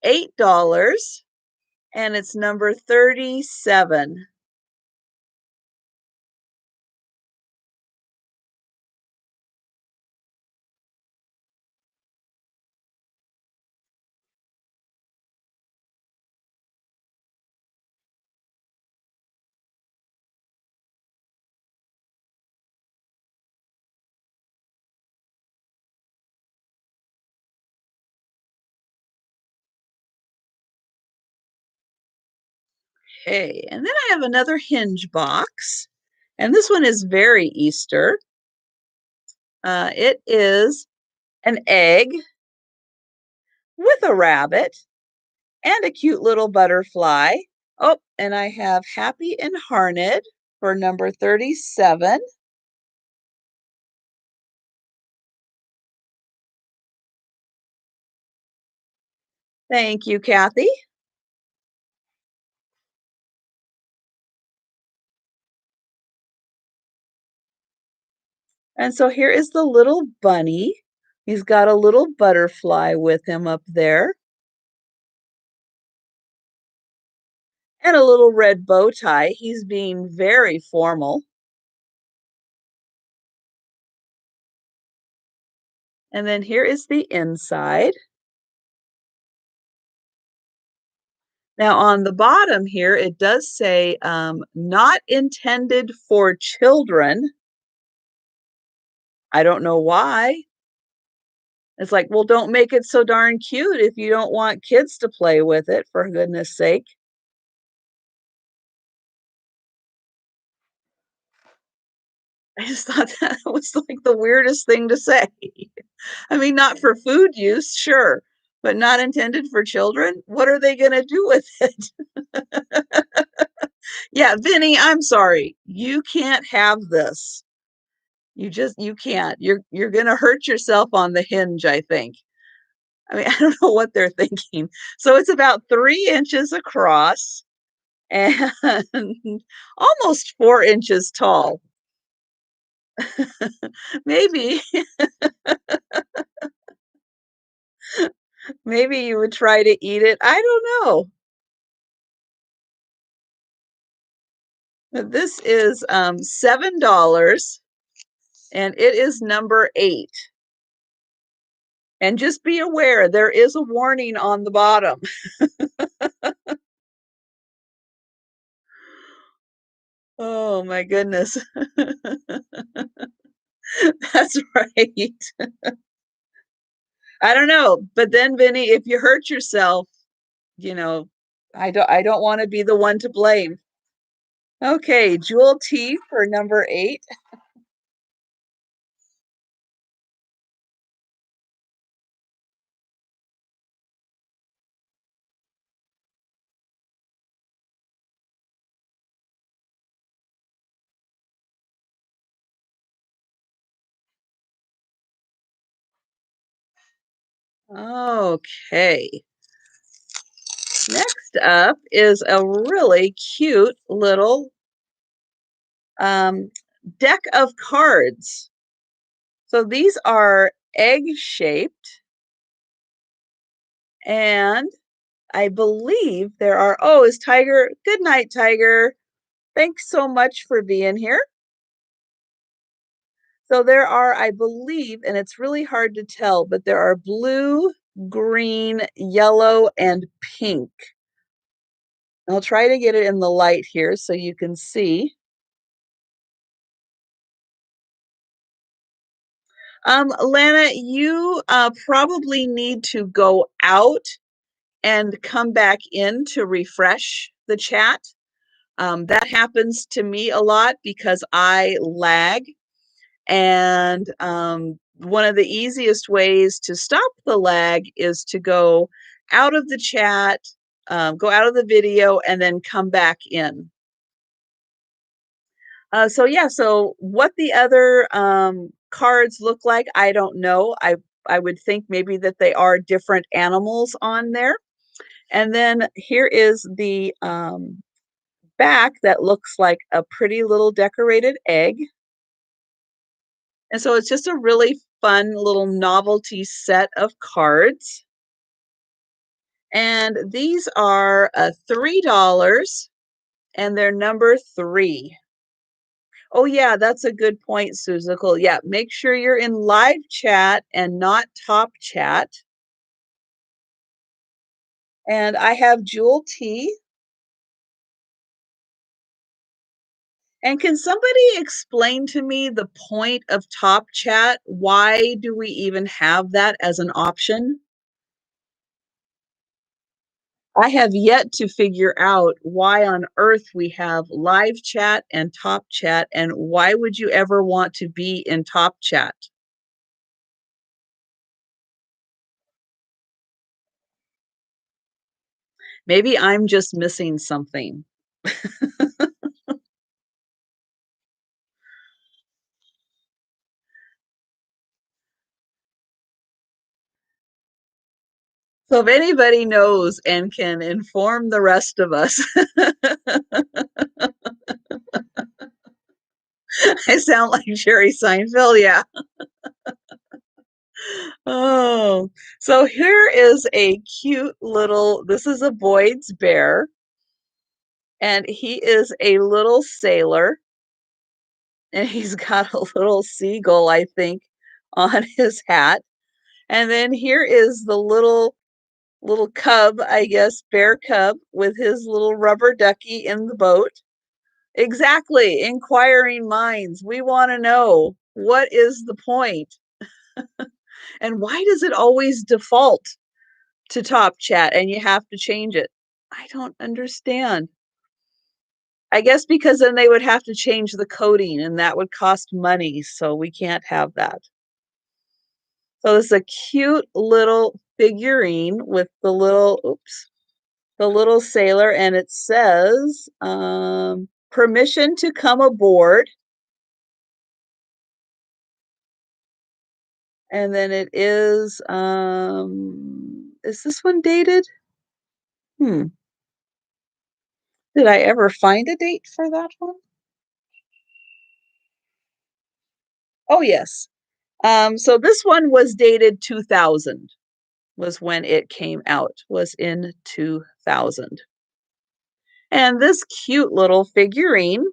$8 and it's number 37. Okay, and then I have another hinge box, and this one is very Easter. It is an egg with a rabbit and a cute little butterfly. Oh, and I have Happy and Harned for number 37. Thank you, Kathy. And so here is the little bunny. He's got a little butterfly with him up there and a little red bow tie. He's being very formal. And then here is the inside. Now, on the bottom here, it does say not intended for children. I don't know why. It's like, well, don't make it so darn cute if you don't want kids to play with it, for goodness sake. I just thought that was like the weirdest thing to say. I mean, not for food use, sure, but not intended for children. What are they going to do with it? Yeah, Vinny, I'm sorry. You can't have this. You can't. You're going to hurt yourself on the hinge, I think. I mean, I don't know what they're thinking. So it's about 3 inches across and almost 4 inches tall. Maybe maybe you would try to eat it. I don't know. But this is, $7, and it is number 8. And just be aware, there is a warning on the bottom. Oh my goodness. That's right. I don't know, but then, Vinny, if you hurt yourself, you know, I don't wanna be the one to blame. Okay, jewel T for number 8. Okay. Next up is a really cute little, um, deck of cards. So these are egg-shaped, and I believe there are is Tiger good night, Tiger. Thanks so much for being here. So there are, I believe, and it's really hard to tell, but there are blue, green, yellow, and pink. I'll try to get it in the light here so you can see. Lana, you probably need to go out and come back in to refresh the chat. That happens to me a lot because I lag. And one of the easiest ways to stop the lag is to go out of the chat, go out of the video, and then come back in. So yeah, so what the other cards look like, I don't know. I would think maybe that they are different animals on there. And then here is the back that looks like a pretty little decorated egg. And so it's just a really fun little novelty set of cards. And these are $3 and they're number 3. Oh, yeah, that's a good point, Suzical. Yeah, make sure you're in live chat and not top chat. And I have Jewel T. And can somebody explain to me the point of top chat? Why do we even have that as an option? I have yet to figure out why on earth we have live chat and top chat, and why would you ever want to be in top chat? Maybe I'm just missing something. So if anybody knows and can inform the rest of us, I sound like Jerry Seinfeld, yeah. Oh, so here is a cute little, this is a Boyd's bear, and he is a little sailor, and he's got a little seagull, I think, on his hat. And then here is the little cub, I guess, bear cub with his little rubber ducky in the boat. Exactly, inquiring minds. We want to know, what is the point? And why does it always default to top chat and you have to change it? I don't understand. I guess because then they would have to change the coding and that would cost money, so we can't have that. So this is a cute little figurine with the little, oops, the little sailor, and it says, permission to come aboard. And then it is this one dated? Hmm. Did I ever find a date for that one? Oh, yes. So this one was dated 2000 was when it came out, was in 2000. And this cute little figurine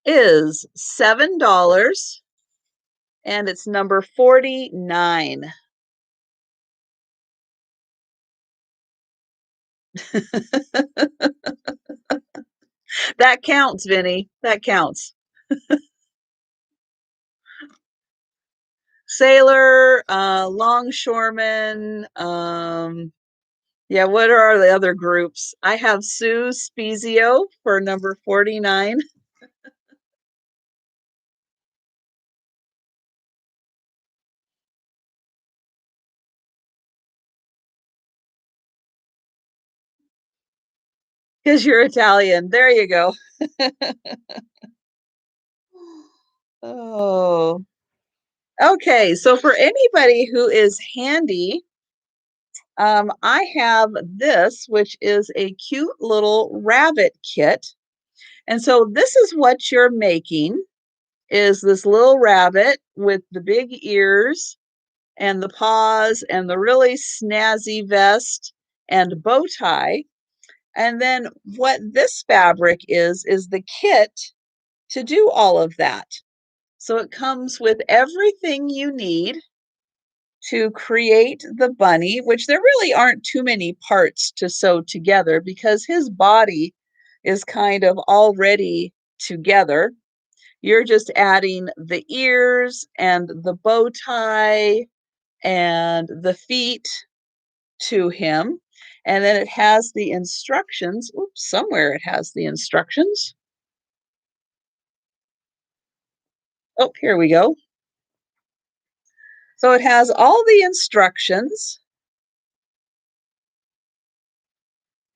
is $7 and it's number 49. That counts, Vinny. That counts. Sailor, longshoreman, yeah, what are the other groups? I have Sue Spezio for number 49. Because you're Italian. There you go. Oh, okay. So for anybody who is handy, I have this, which is a cute little rabbit kit. And so this is what you're making is this little rabbit with the big ears and the paws and the really snazzy vest and bow tie. And then what this fabric is the kit to do all of that. So it comes with everything you need to create the bunny, which there really aren't too many parts to sew together because his body is kind of already together. You're just adding the ears and the bow tie and the feet to him. And then it has the instructions. Oops, somewhere it has the instructions. Oh, here we go. So it has all the instructions.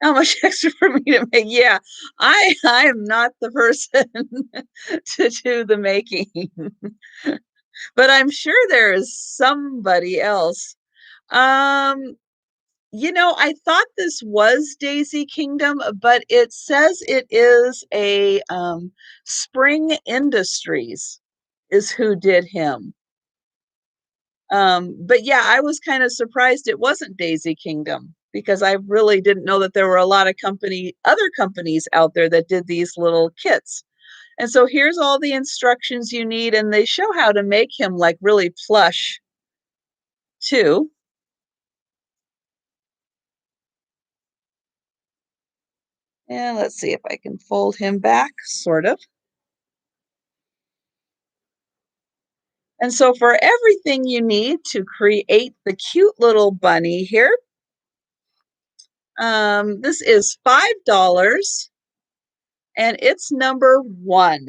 How much extra for me to make? Yeah, I am not the person to do the making, but I'm sure there is somebody else. Um, I thought this was Daisy Kingdom, but it says it is a Spring Industries is who did him. But yeah, I was kind of surprised it wasn't Daisy Kingdom because I really didn't know that there were a lot of other companies out there that did these little kits. And so here's all the instructions you need, and they show how to make him like really plush too. And let's see if I can fold him back, sort of. And so for everything you need to create the cute little bunny here, this is $5 and it's number 1.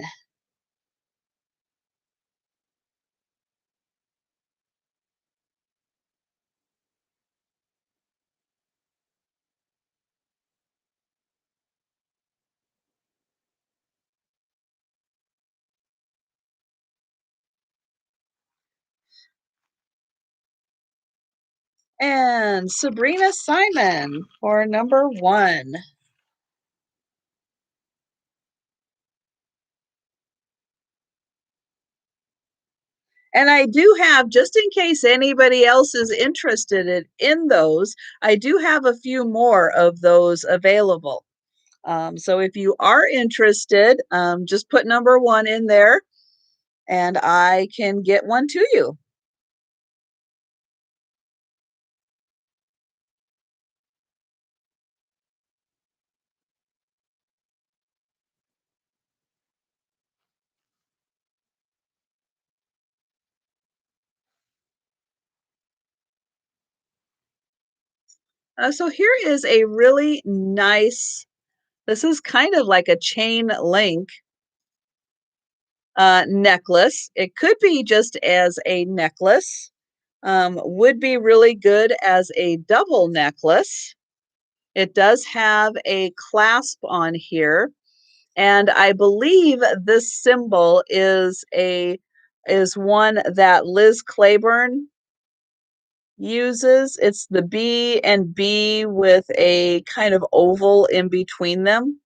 And Sabrina Simon for number 1. And I do have, just in case anybody else is interested in those, I do have a few more of those available. So if you are interested, just put number 1 in there and I can get one to you. So here is a really nice, this is kind of like a chain link necklace. It could be just as a necklace, would be really good as a double necklace. It does have a clasp on here, and I believe this symbol is one that Liz Claiborne uses. It's the B and B with a kind of oval in between them.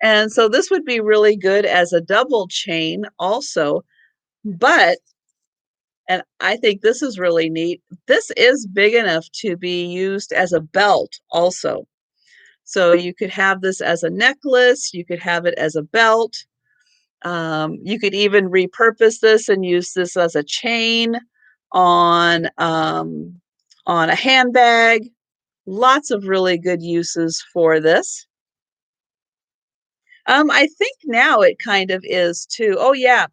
And so this would be really good as a double chain also, but, and I think this is really neat, this is big enough to be used as a belt also. So you could have this as a necklace, you could have it as a belt. You could even repurpose this and use this as a chain on a handbag. Lots of really good uses for this. I think now it kind of is too. Oh yeah,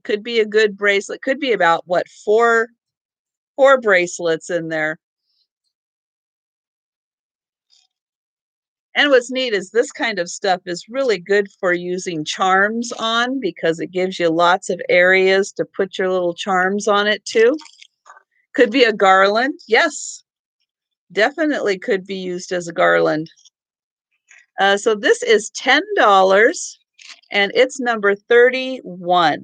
could be a good bracelet. Could be about what, four bracelets in there. And what's neat is this kind of stuff is really good for using charms on because it gives you lots of areas to put your little charms on it too. Could be a garland. Yes, definitely could be used as a garland. So this is $10 and it's number 31.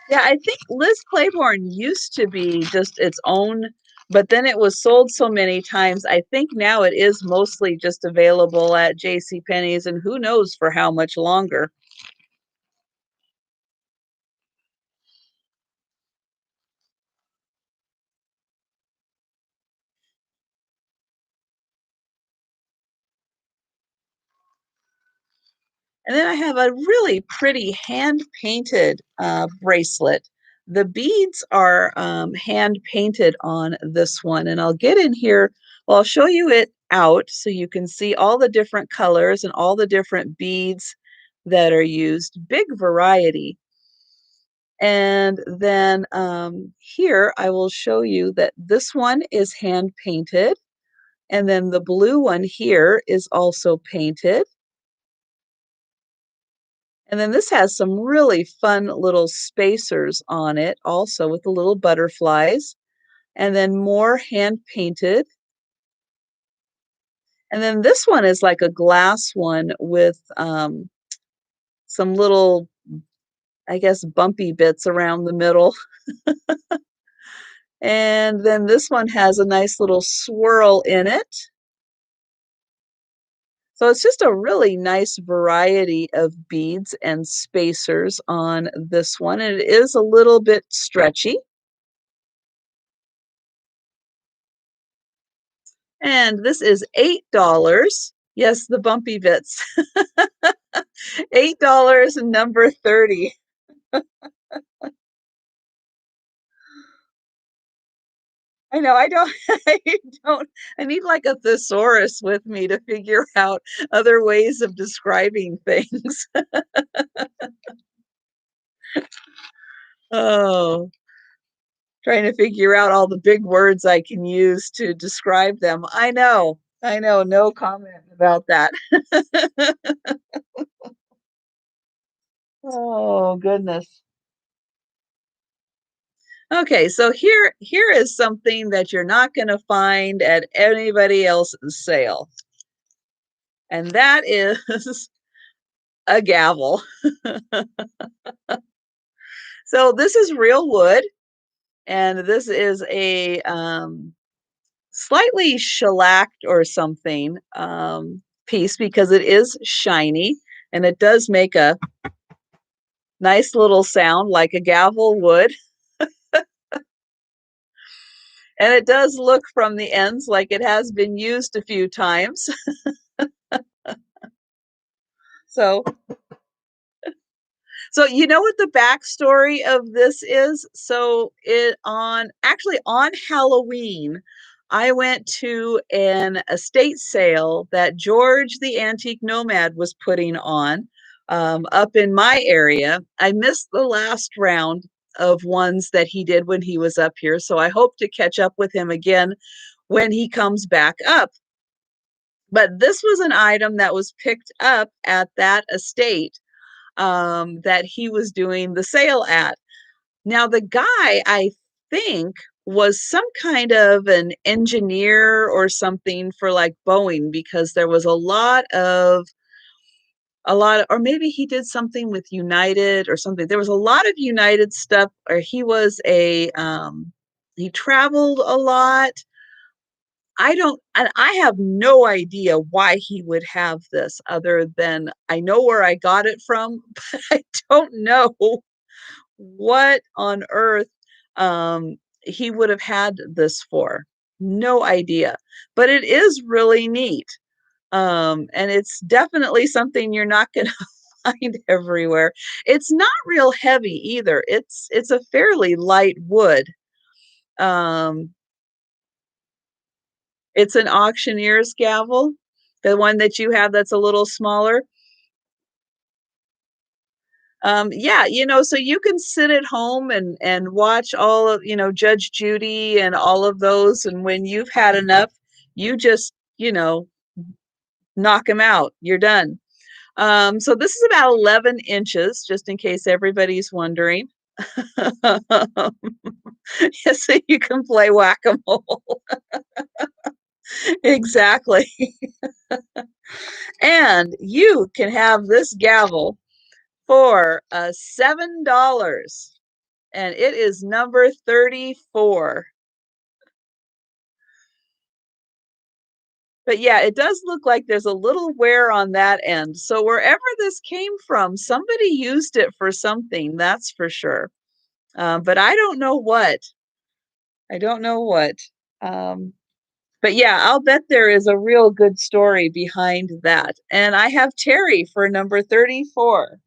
Yeah, I think Liz Claiborne used to be just its own, but then it was sold so many times. I think now it is mostly just available at JCPenney's and who knows for how much longer. And then I have a really pretty hand-painted bracelet. The beads are hand-painted on this one, and I'll get in here. Well, I'll show you it out so you can see all the different colors and all the different beads that are used. Big variety. And then here I will show you that this one is hand-painted, and then the blue one here is also painted. And then this has some really fun little spacers on it also with the little butterflies, and then more hand painted. And then this one is like a glass one with some little, I guess, bumpy bits around the middle. And then this one has a nice little swirl in it. So it's just a really nice variety of beads and spacers on this one. And it is a little bit stretchy. And this is $8. Yes, the bumpy bits. $8 and number 30. I know, I don't, I don't, I need like a thesaurus with me to figure out other ways of describing things. Oh, trying to figure out all the big words I can use to describe them. I know, no comment about that. Oh, goodness. Okay, so here is something that you're not going to find at anybody else's sale. And that is a gavel. So this is real wood, and this is a slightly shellacked or something piece because it is shiny, and it does make a nice little sound like a gavel would. And it does look from the ends like it has been used a few times. So So you know what the backstory of this is? So it on actually on Halloween, I went to an estate sale that George the Antique Nomad was putting on up in my area. I missed the last round of ones that he did when he was up here, so I hope to catch up with him again when he comes back up. But this was an item that was picked up at that estate that he was doing the sale at. Now, the guy, I think, was some kind of an engineer or something for like Boeing because there was a lot of a lot of, or maybe he did something with United or something. There was a lot of United stuff, or he traveled a lot. And I have no idea why he would have this other than I know where I got it from, but I don't know what on earth he would have had this for. No idea. But it is really neat. And it's definitely something you're not going to find everywhere. It's not real heavy either. It's a fairly light wood. Um, it's an auctioneer's gavel, the one that you have that's a little smaller. Yeah, so you can sit at home and watch all of, Judge Judy and all of those, and when you've had enough, you just, knock them out. You're done. So this is about 11 inches, just in case everybody's wondering. So you can play whack-a-mole. Exactly. And you can have this gavel for $7. And it is number 34. But yeah, it does look like there's a little wear on that end. So wherever this came from, somebody used it for something, that's for sure. But I don't know what. I don't know what. Um, but yeah, I'll bet there is a real good story behind that. And I have Terry for number 34.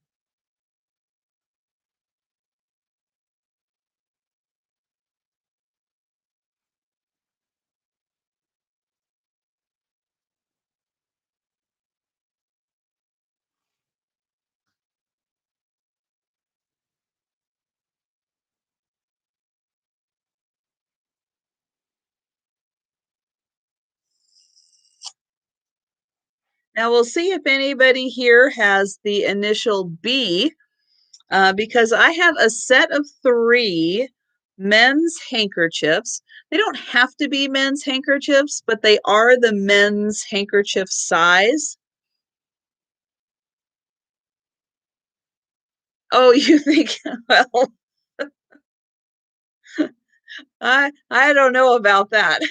Now we'll see if anybody here has the initial B, because I have a set of 3 men's handkerchiefs. They don't have to be men's handkerchiefs, but they are the men's handkerchief size. Oh, you think, well, I don't know about that.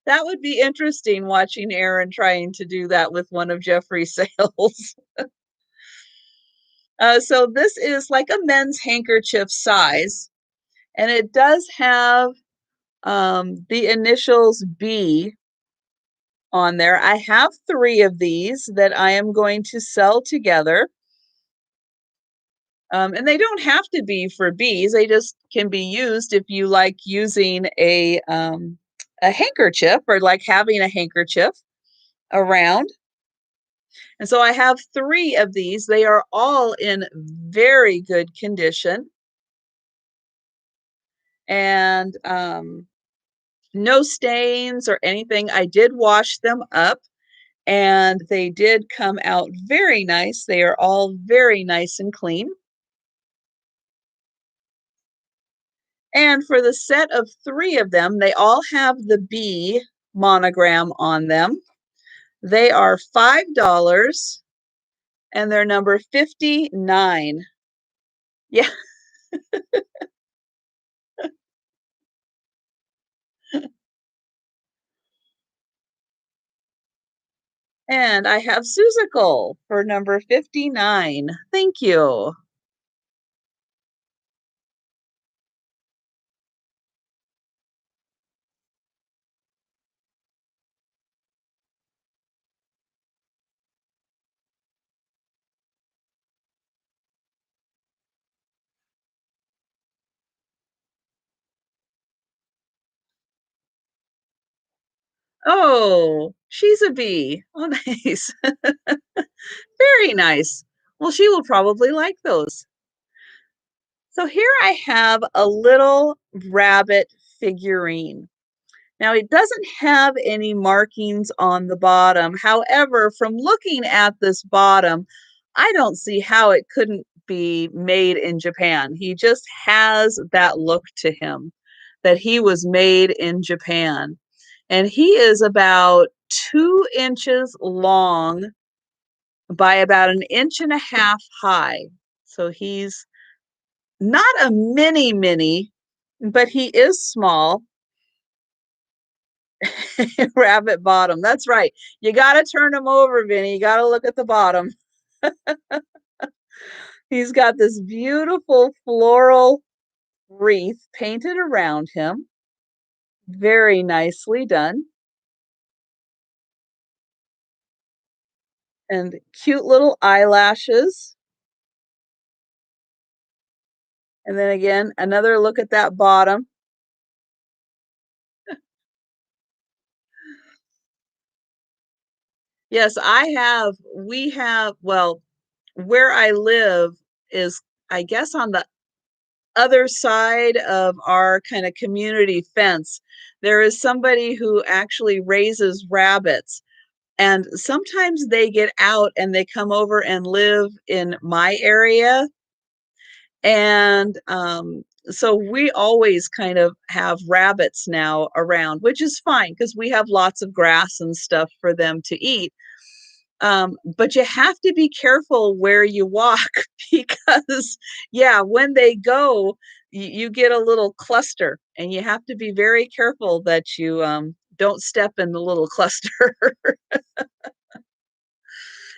That would be interesting watching Aaron trying to do that with one of Jeffrey's sales. So this is like a men's handkerchief size, and it does have the initials B on there. I have 3 of these that I am going to sell together. And they don't have to be for bees. They just can be used if you like using a handkerchief or like having a handkerchief around. And so I have 3 of these. They are all in very good condition. And no stains or anything. I did wash them up and they did come out very nice. They are all very nice and clean. And for the set of 3 of them, they all have the B monogram on them. They are $5 and they're number 59. Yeah. And I have Susical for number 59. Thank you. Oh, she's a bee. Oh, nice. Very nice. Well, she will probably like those. So here I have a little rabbit figurine. Now, it doesn't have any markings on the bottom. However, from looking at this bottom, I don't see how it couldn't be made in Japan. He just has that look to him that he was made in Japan. And he is about 2 inches long by about an inch and a half high. So he's not a mini mini, but he is small. Rabbit bottom. That's right. You got to turn him over, Vinny. You got to look at the bottom. He's got this beautiful floral wreath painted around him. Very nicely done. And cute little eyelashes. And then again, another look at that bottom. Yes, we have, well, where I live is, I guess, on the other side of our kind of community fence. There is somebody who actually raises rabbits, and sometimes they get out and they come over and live in my area. And so we always kind of have rabbits now around, which is fine because we have lots of grass and stuff for them to eat. But you have to be careful where you walk because, yeah, when they go, you get a little cluster, and you have to be very careful that you don't step in the little cluster.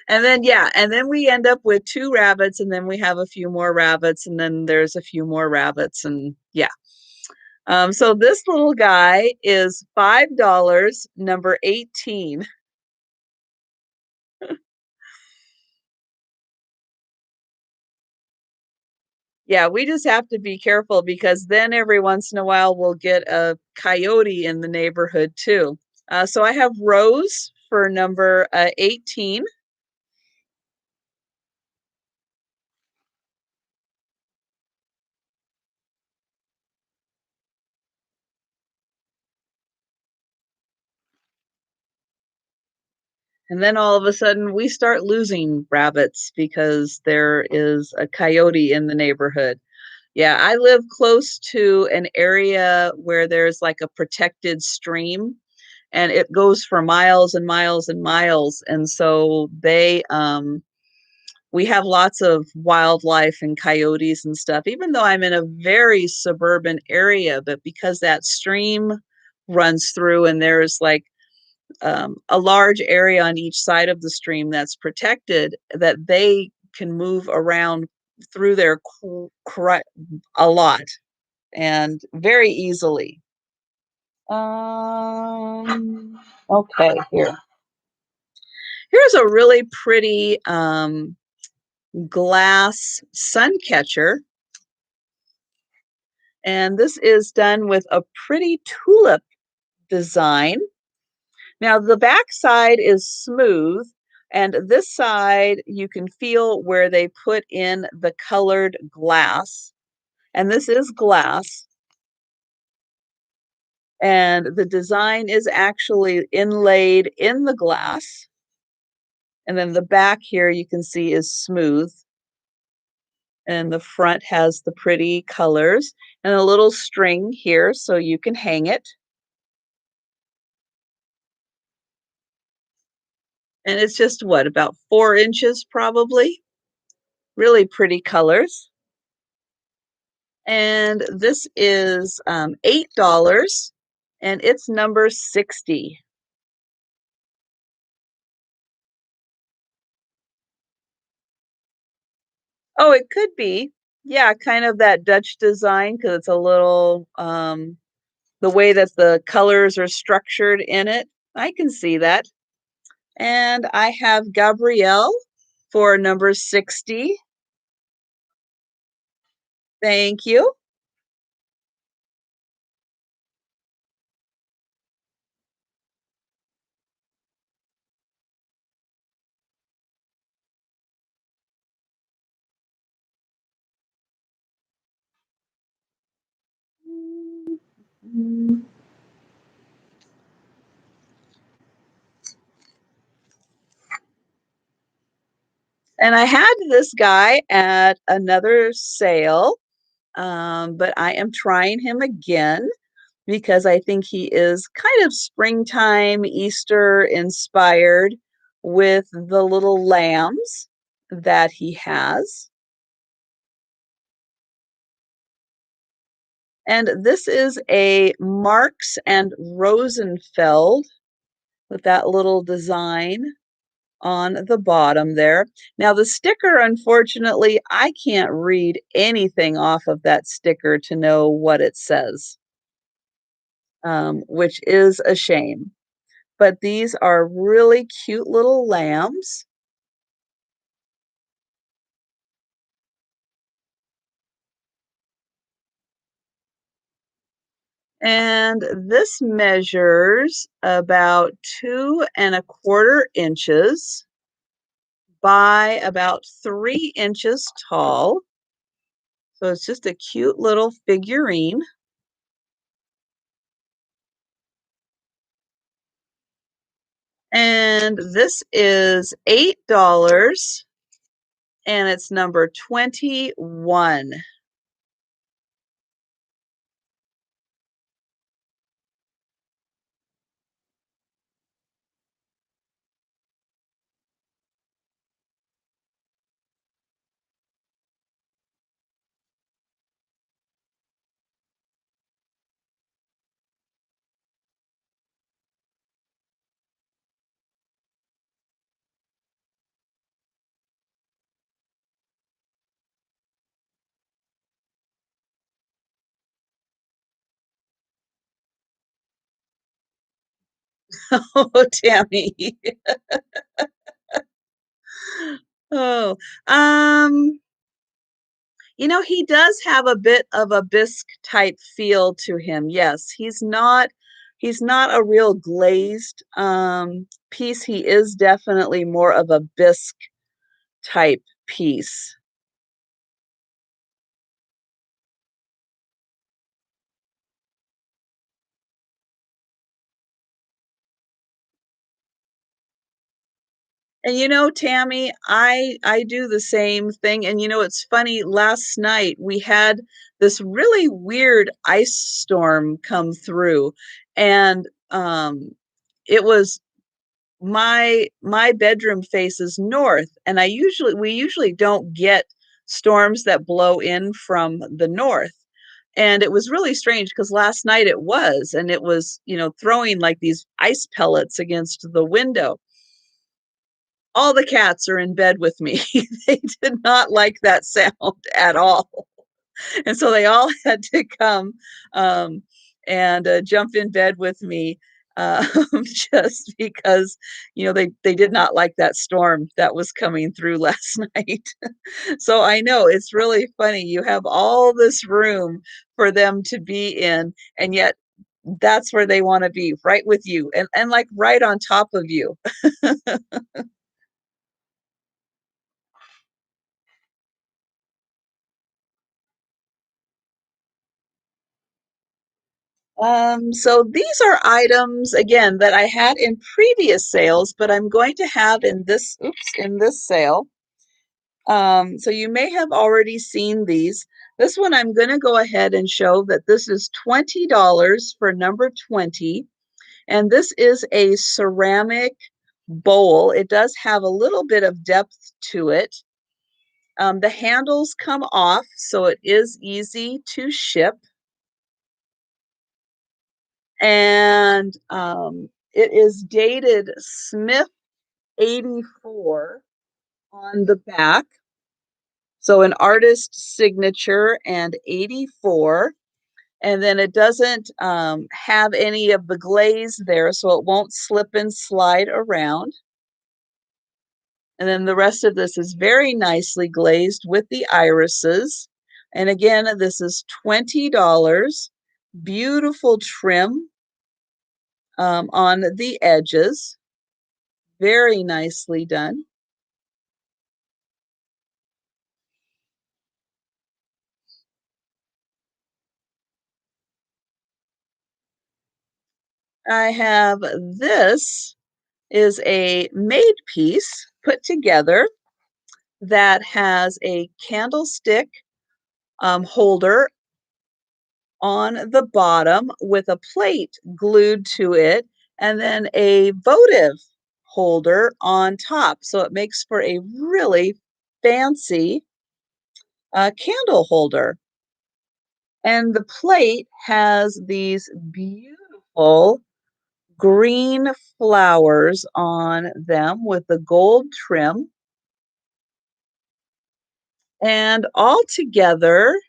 And then, yeah, and then we end up with two rabbits, and then we have a few more rabbits, and then there's a few more rabbits, and yeah. So this little guy is $5, number 18. Yeah, we just have to be careful because then every once in a while we'll get a coyote in the neighborhood too. So I have Rose for number 18. And then all of a sudden we start losing rabbits because there is a coyote in the neighborhood. Yeah, I live close to an area where there's like a protected stream, and it goes for miles and miles and miles. And so we have lots of wildlife and coyotes and stuff, even though I'm in a very suburban area. But because that stream runs through and there's like a large area on each side of the stream that's protected, that they can move around through there a lot and very easily. Okay, here's a really pretty glass sun catcher. And this is done with a pretty tulip design. Now, the back side is smooth, and this side you can feel where they put in the colored glass. And this is glass. And the design is actually inlaid in the glass. And then the back here you can see is smooth. And the front has the pretty colors and a little string here so you can hang it. And it's just what, about 4 inches probably? Really pretty colors. And this is $8, and it's number 60. Oh, it could be. Yeah, kind of that Dutch design because it's a little the way that the colors are structured in it. I can see that. And I have Gabrielle for number 60. Thank you. And I had this guy at another sale, but I am trying him again because I think he is kind of springtime, Easter inspired. with the little lambs that he has. And this is a Marks and Rosenfeld with that little design on the bottom there. Now the sticker, unfortunately, I can't read anything off of that sticker to know what it says, which is a shame. But these are really cute little lambs. And this measures about 2¼ inches by about 3 inches tall. So it's just a cute little figurine. And this is $8 and it's number 21. Oh, Tammy. Oh, um, he does have a bit of a bisque type feel to him. Yes, he's not a real glazed piece. He is definitely more of a bisque type piece. And Tammy, I do the same thing. And it's funny, last night we had this really weird ice storm come through, and it was my bedroom faces north, and we usually don't get storms that blow in from the north. And it was really strange because last night it was, and it was, throwing like these ice pellets against the window. All the cats are in bed with me. They did not like that sound at all. And so they all had to come um, and jump in bed with me, um, just because they did not like that storm that was coming through last night. So I know it's really funny. You have all this room for them to be in, and yet that's where they want to be, right with you, and like right on top of you. So these are items again that I had in previous sales, but I'm going to have in this sale. So you may have already seen these. This one I'm going to go ahead and show that this is $20 for number 20, and this is a ceramic bowl. It does have a little bit of depth to it. The handles come off, so it is easy to ship. And it is dated Smith 84 on the back. So an artist signature and 84. And then it doesn't have any of the glaze there, so it won't slip and slide around. And then the rest of this is very nicely glazed with the irises. And again, this is $20. Beautiful trim on the edges. Very nicely done. I have this is a made piece put together that has a candlestick holder on the bottom with a plate glued to it, and then a votive holder on top. So it makes for a really fancy candle holder. And the plate has these beautiful green flowers on them with the gold trim. And all together,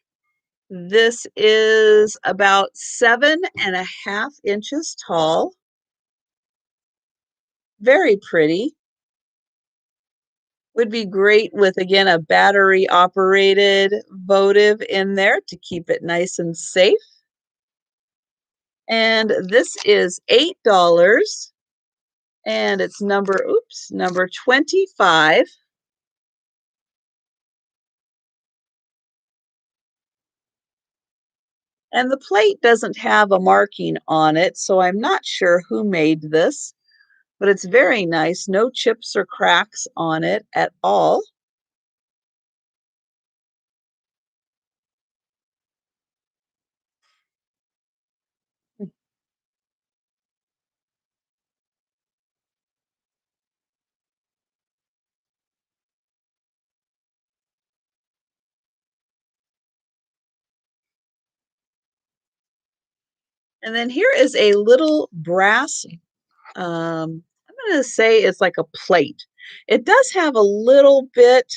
this is about 7.5 inches tall. Very pretty. Would be great with, again, a battery operated votive in there to keep it nice and safe. And this is $8 and it's number 25. And the plate doesn't have a marking on it, so I'm not sure who made this, but it's very nice. No chips or cracks on it at all. And then here is a little brass, I'm going to say it's like a plate. It does have a little bit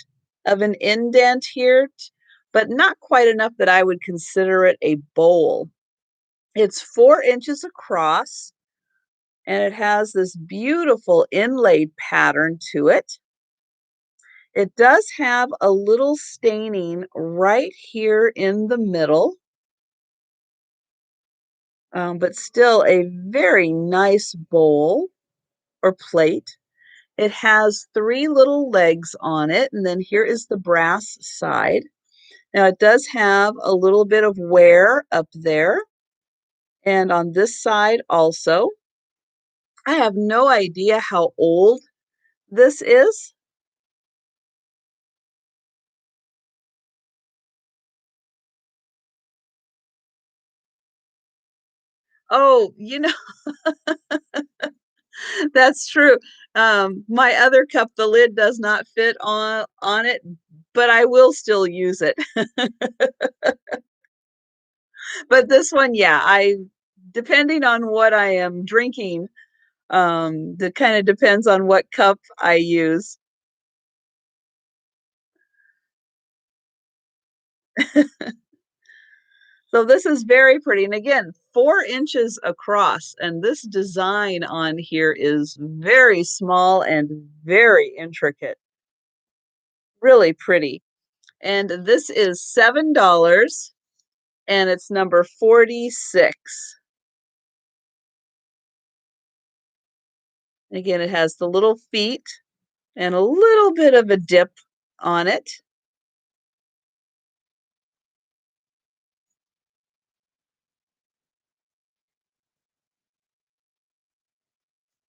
of an indent here, but not quite enough that I would consider it a bowl. It's 4 inches across and it has this beautiful inlaid pattern to it. It does have a little staining right here in the middle, but still a very nice bowl or plate. It has 3 little legs on it, and then here is the brass side. Now it does have a little bit of wear up there, and on this side also. I have no idea how old this is. Oh, that's true. My other cup, the lid does not fit on it, but I will still use it. But this one, yeah, I depending on what I am drinking, that kind of depends on what cup I use. So this is very pretty. And again, 4 inches across. And this design on here is very small and very intricate. Really pretty. And this is $7 and it's number 46. Again, it has the little feet and a little bit of a dip on it.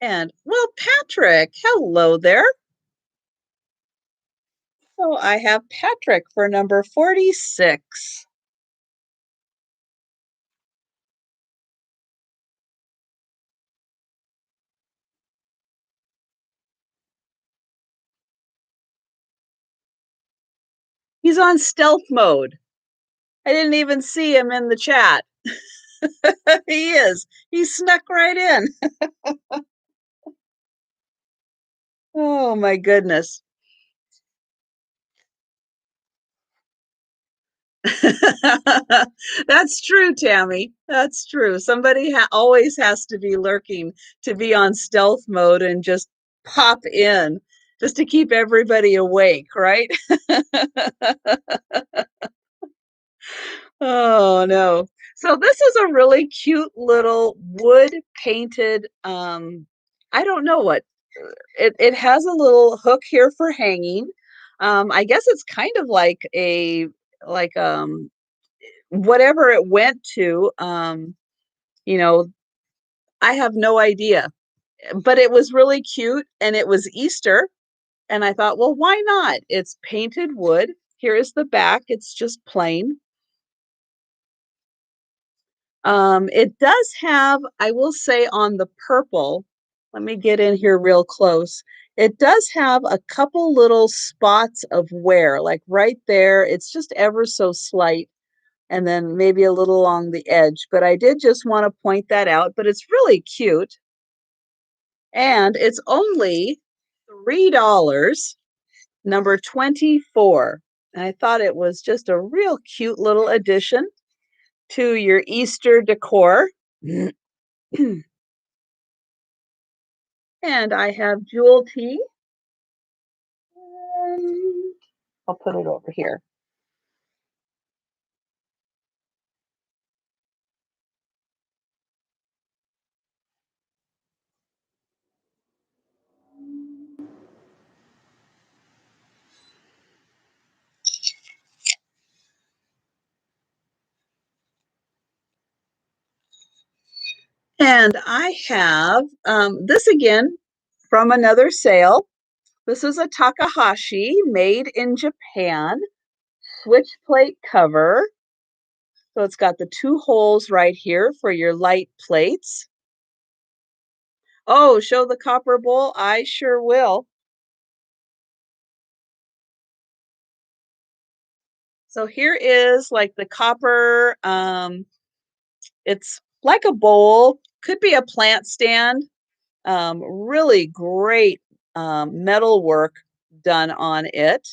And well, Patrick, hello there. So I have Patrick for number 46. He's on stealth mode. I didn't even see him in the chat. He is. He snuck right in. Oh my goodness. That's true, Tammy. That's true. Somebody always has to be lurking to be on stealth mode and just pop in just to keep everybody awake, right? Oh no. So this is a really cute little wood painted I don't know what it has a little hook here for hanging. I guess it's kind of like a like whatever it went to, you know, I have no idea. But it was really cute and it was Easter and I thought, well, why not? It's painted wood. Here is the back. It's just plain. It does have, I will say on the purple, Let me get in here real close. It does have a couple little spots of wear, like right there. It's just ever so slight, and then maybe a little along the edge. But I did just want to point that out. But it's really cute, and it's only $3, number 24. And I thought it was just a real cute little addition to your Easter decor. And I have jewel tea. And I'll put it over here. And I have this again from another sale. This is a Takahashi made in Japan switch plate cover. So it's got the two holes right here for your light plates. Oh, show the copper bowl? I sure will. So here is like the copper, it's like a bowl, could be a plant stand. Really great metal work done on it.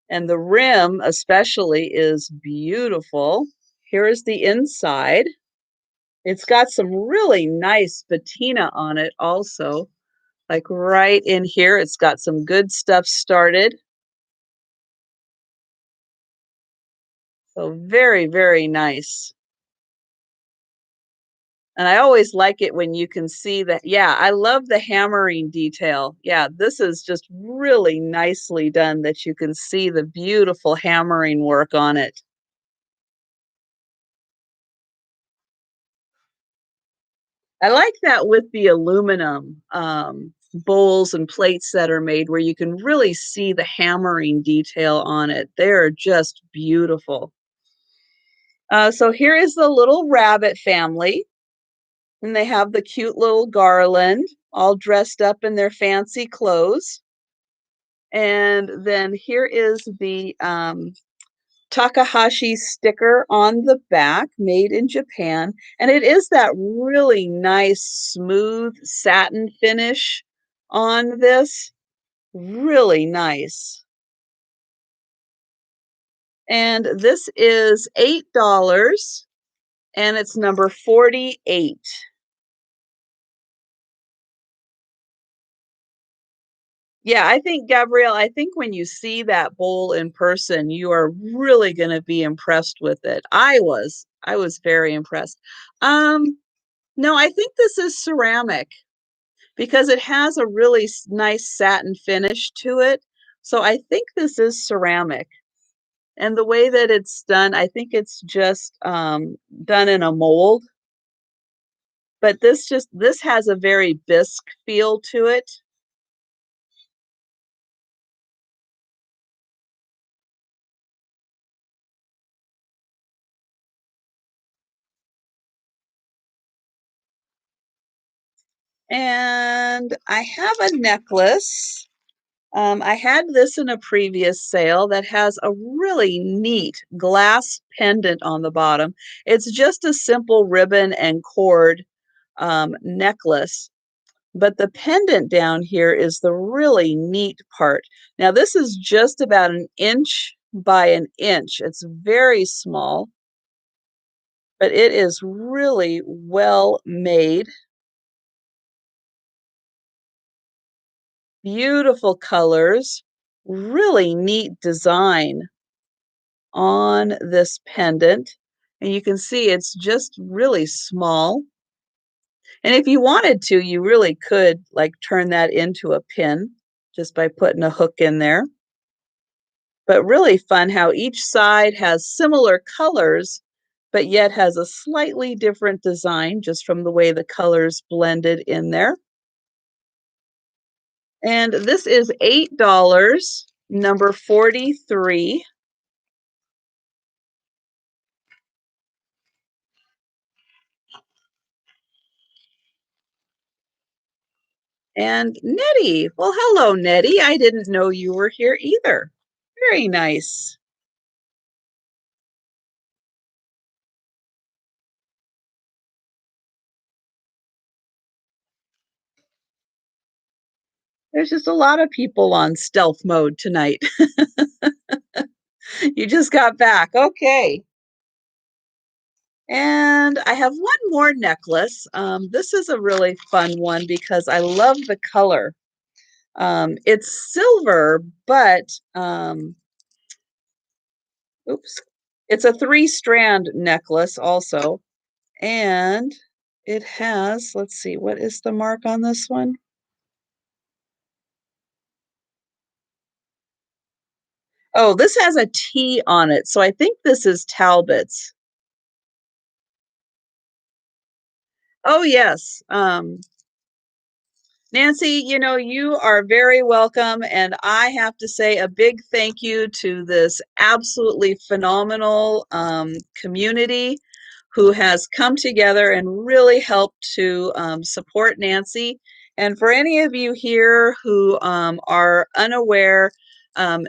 And the rim especially is beautiful. Here is the inside. It's got some really nice patina on it also. Like right in here, it's got some good stuff started. So very, very nice. And I always like it when you can see that. Yeah, I love the hammering detail. Yeah, this is just really nicely done that you can see the beautiful hammering work on it. I like that with the aluminum bowls and plates that are made where you can really see the hammering detail on it. They're just beautiful. So here is the little rabbit family, and they have the cute little garland all dressed up in their fancy clothes. And then here is the Takahashi sticker on the back, made in Japan. And it is that really nice, smooth satin finish on this. Really nice. And this is $8, and it's number 48. Yeah, I think, Gabrielle, I think when you see that bowl in person, you are really going to be impressed with it. I was very impressed. Um, no, I think this is ceramic because it has a really nice satin finish to it. So I think this is ceramic. And the way that it's done, I think it's just done in a mold. But this has a very bisque feel to it. And I have a necklace. I had this in a previous sale that has a really neat glass pendant on the bottom. It's just a simple ribbon and cord necklace, but the pendant down here is the really neat part. Now, this is just about an inch by an inch. It's very small, but it is really well made. Beautiful colors, really neat design on this pendant. And you can see it's just really small. And if you wanted to, you really could like turn that into a pin just by putting a hook in there. But really fun how each side has similar colors, but yet has a slightly different design just from the way the colors blended in there. And this is $8, number 43. And Nettie. Well, hello, Nettie. I didn't know you were here either. Very nice. There's just a lot of people on stealth mode tonight. You just got back. Okay. And I have one more necklace. This is a really fun one because I love the color. It's silver, but oops, it's a three-strand necklace also. And it has, let's see, what is the mark on this one? Oh, this has a T on it. So I think this is Talbot's. Oh, yes. Nancy, you are very welcome. And I have to say a big thank you to this absolutely phenomenal community who has come together and really helped to support Nancy. And for any of you here who are unaware,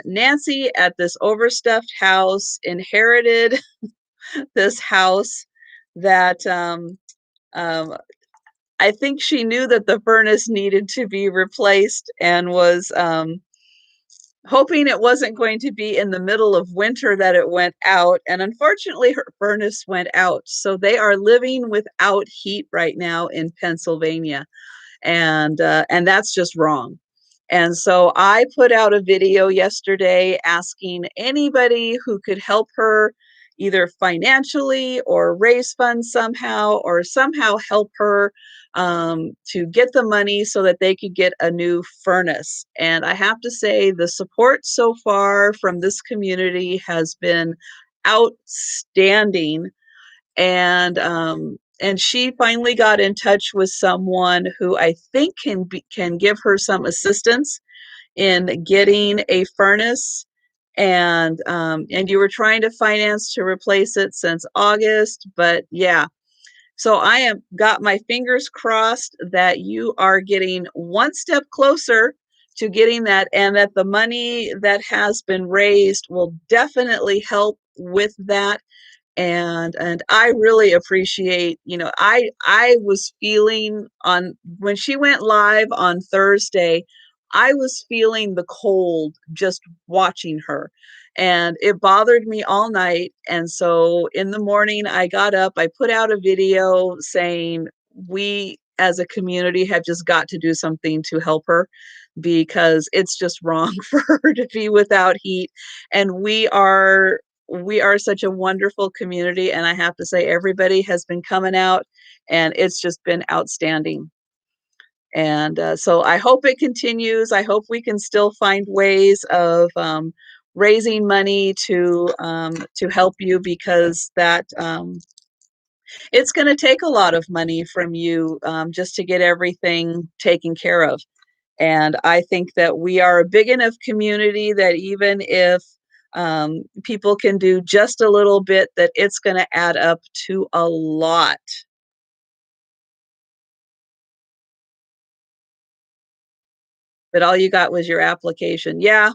Nancy at this overstuffed house inherited this house that um, I think she knew that the furnace needed to be replaced and was hoping it wasn't going to be in the middle of winter that it went out. And unfortunately, her furnace went out. So they are living without heat right now in Pennsylvania. And that's just wrong. And so I put out a video yesterday asking anybody who could help her either financially or raise funds somehow or somehow help her to get the money so that they could get a new furnace. And I have to say, the support so far from this community has been outstanding. And she finally got in touch with someone who I think can give her some assistance in getting a furnace. And you were trying to finance to replace it since August, but yeah. So I am got my fingers crossed that you are getting one step closer to getting that, and that the money that has been raised will definitely help with that. And I really appreciate, I was feeling on when she went live on Thursday, I was feeling the cold just watching her, and it bothered me all night. And so in the morning I got up, I put out a video saying we as a community have just got to do something to help her because it's just wrong for her to be without heat. And we are such a wonderful community, and I have to say everybody has been coming out, and it's just been outstanding. And so I hope it continues. I hope we can still find ways of raising money to help you, because that it's going to take a lot of money from you just to get everything taken care of. And I think that we are a big enough community that even if people can do just a little bit, that it's going to add up to a lot. But all you got was your application. Yeah,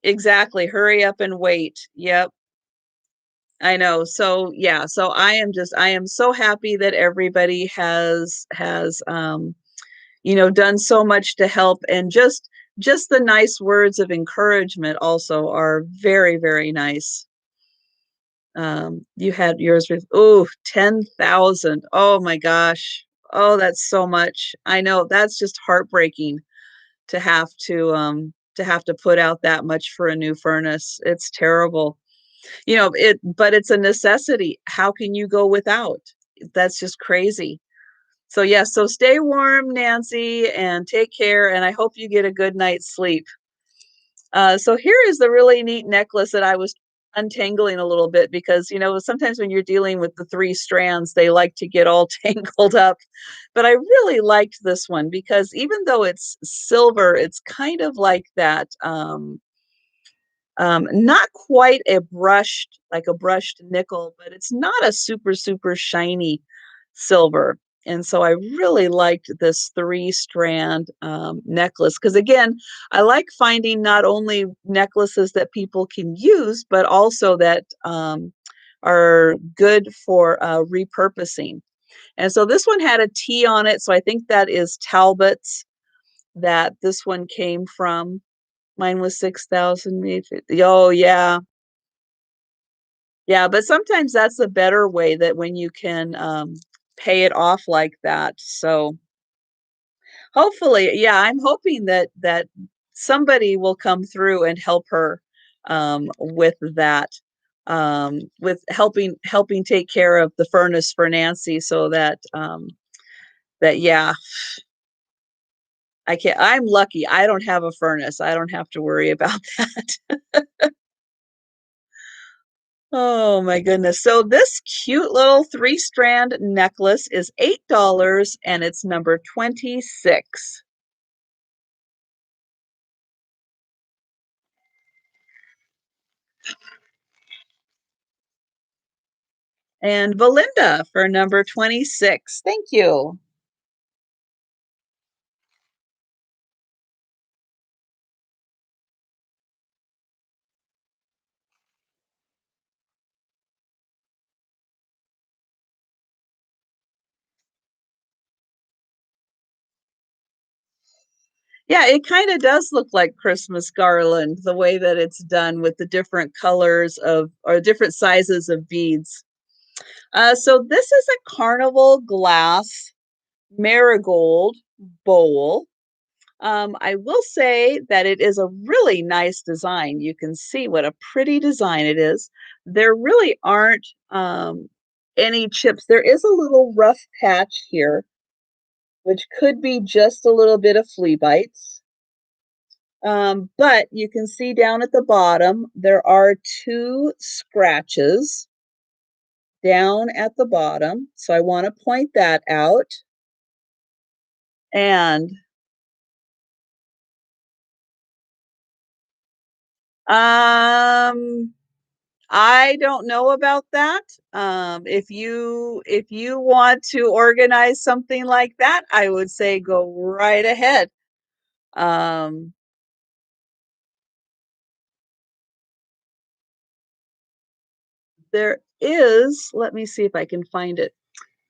exactly. Hurry up and wait. Yep. I know. So yeah, so I am so happy that everybody has done so much to help, and just the nice words of encouragement also are very, very nice. You had yours with, oh, 10,000. Oh my gosh. Oh, that's so much. I know that's just heartbreaking to have to put out that much for a new furnace. It's terrible. But it's a necessity. How can you go without? That's just crazy. So yes, so stay warm, Nancy, and take care, and I hope you get a good night's sleep. So here is the really neat necklace that I was untangling a little bit, because sometimes when you're dealing with the three strands, they like to get all tangled up. But I really liked this one because even though it's silver, it's kind of like that, not quite like a brushed nickel, but it's not a super, super shiny silver. And so I really liked this 3-strand, necklace because, again, I like finding not only necklaces that people can use, but also that, are good for, repurposing. And so this one had a T on it, so I think that is Talbot's that this one came from. Mine was 6,000, me oh, yeah. Yeah, but sometimes that's a better way that when you can, pay it off like that, so hopefully yeah, I'm hoping that somebody will come through and help her, with that, with helping take care of the furnace for Nancy so that, that yeah, I'm lucky, I don't have a furnace, I don't have to worry about that. Oh my goodness. So this cute little 3-strand necklace is $8 and it's number 26. And Belinda for number 26. Thank you. Yeah, it kind of does look like Christmas garland, the way that it's done with the different colors of or different sizes of beads. So this is a carnival glass marigold bowl. I will say that it is a really nice design. You can see what a pretty design it is. There really aren't any chips. There is a little rough patch here, which could be just a little bit of flea bites. But you can see down at the bottom, there are two scratches down at the bottom. So I want to point that out. And um I don't know about that. If you want to organize something like that, I would say go right ahead. Um, there is, let me see if I can find it.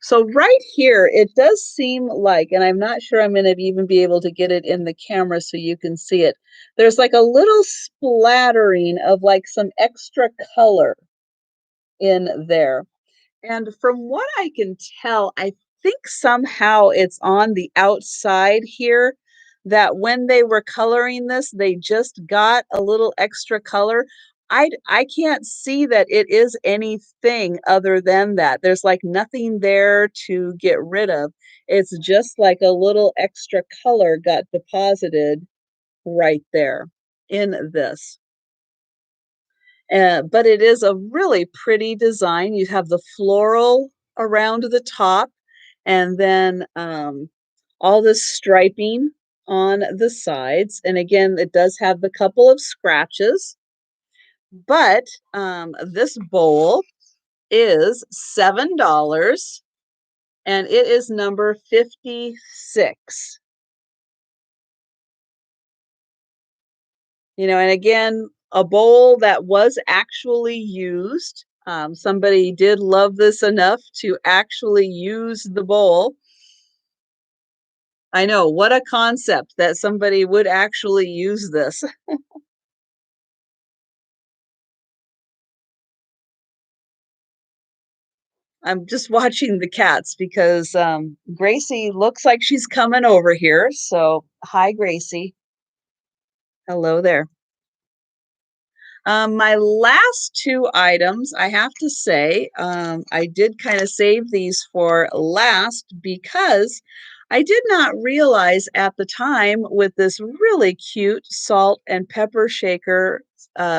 So right here, it does seem like, and I'm not sure I'm going to even be able to get it in the camera so you can see it. There's like a little splattering of like some extra color in there. And from what I can tell, I think somehow it's on the outside here that when they were coloring this, they just got a little extra color. I can't see that it is anything other than that. There's like nothing there to get rid of. It's just like a little extra color got deposited right there in this. But it is a really pretty design. You have the floral around the top and then all this striping on the sides. And again, it does have the couple of scratches, but this bowl is $7 and it is number 56. And again, a bowl that was actually used. Somebody did love this enough to actually use the bowl. I know, what a concept that somebody would actually use this. I'm just watching the cats because Gracie looks like she's coming over here. So, hi, Gracie. Hello there. My last two items, I have to say, I did kind of save these for last because I did not realize at the time with this really cute salt and pepper shaker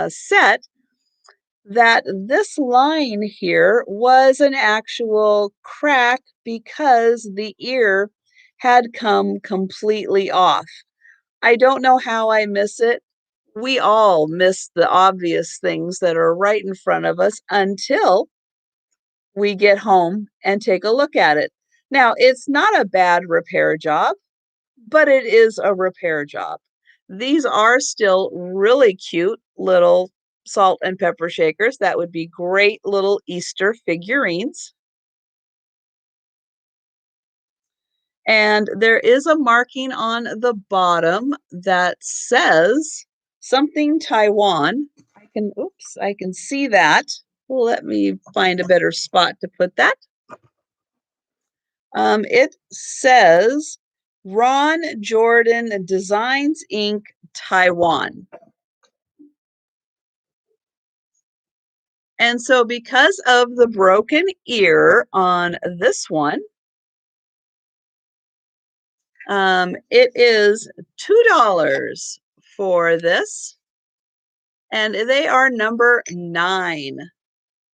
set that this line here was an actual crack because the ear had come completely off. I don't know how I miss it. We all miss the obvious things that are right in front of us until we get home and take a look at it. Now, it's not a bad repair job, but it is a repair job. These are still really cute little salt and pepper shakers that would be great little Easter figurines. And there is a marking on the bottom that says something Taiwan. I can see that. Let me find a better spot to put that. It says Ron Jordan Designs Inc. Taiwan. And so because of the broken ear on this one, it is $2 for this, and they are number 9.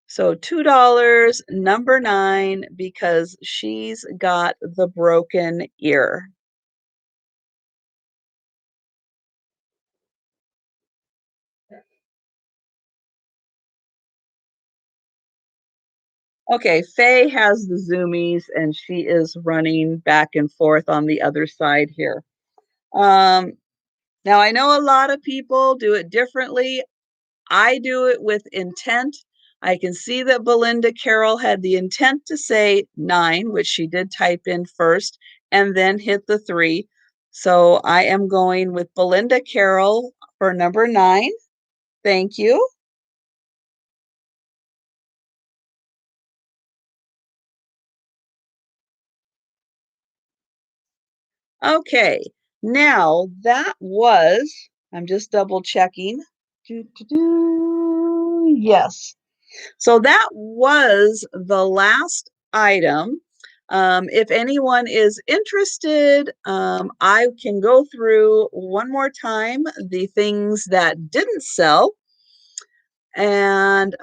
So $2, number 9, because she's got the broken ear. Okay, Faye has the zoomies and she is running back and forth on the other side here. Um, Now I know a lot of people do it differently. I do it with intent. I can see that Belinda Carroll had the intent to say 9, which she did type in first, and then hit the 3. So I am going with Belinda Carroll for number 9. Thank you. Okay, now that was, I'm just double checking. Yes. So that was the last item. If anyone is interested, I can go through one more time the things that didn't sell. And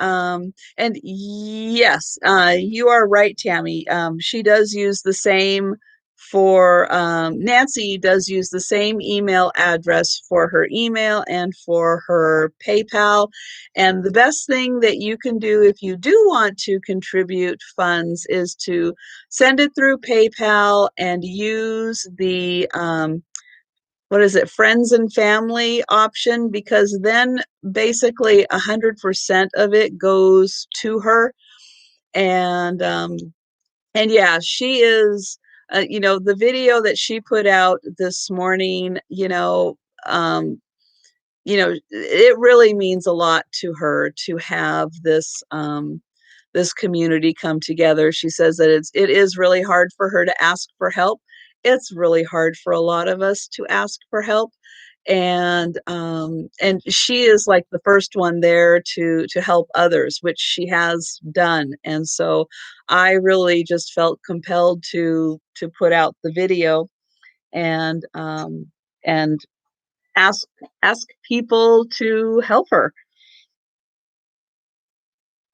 yes, you are right, Tammy. She does use the same for Nancy does use the same email address for her email and for her PayPal. And the best thing that you can do if you do want to contribute funds is to send it through PayPal and use the what is it, friends and family option, because then basically 100% of it goes to her. And and yeah, she is, the video that she put out this morning, um, it really means a lot to her to have this community come together. She says that it is really hard for her to ask for help. It's really hard for a lot of us to ask for help. And she is like the first one there to help others, which she has done. And so I really just felt compelled to put out the video and ask ask people to help her,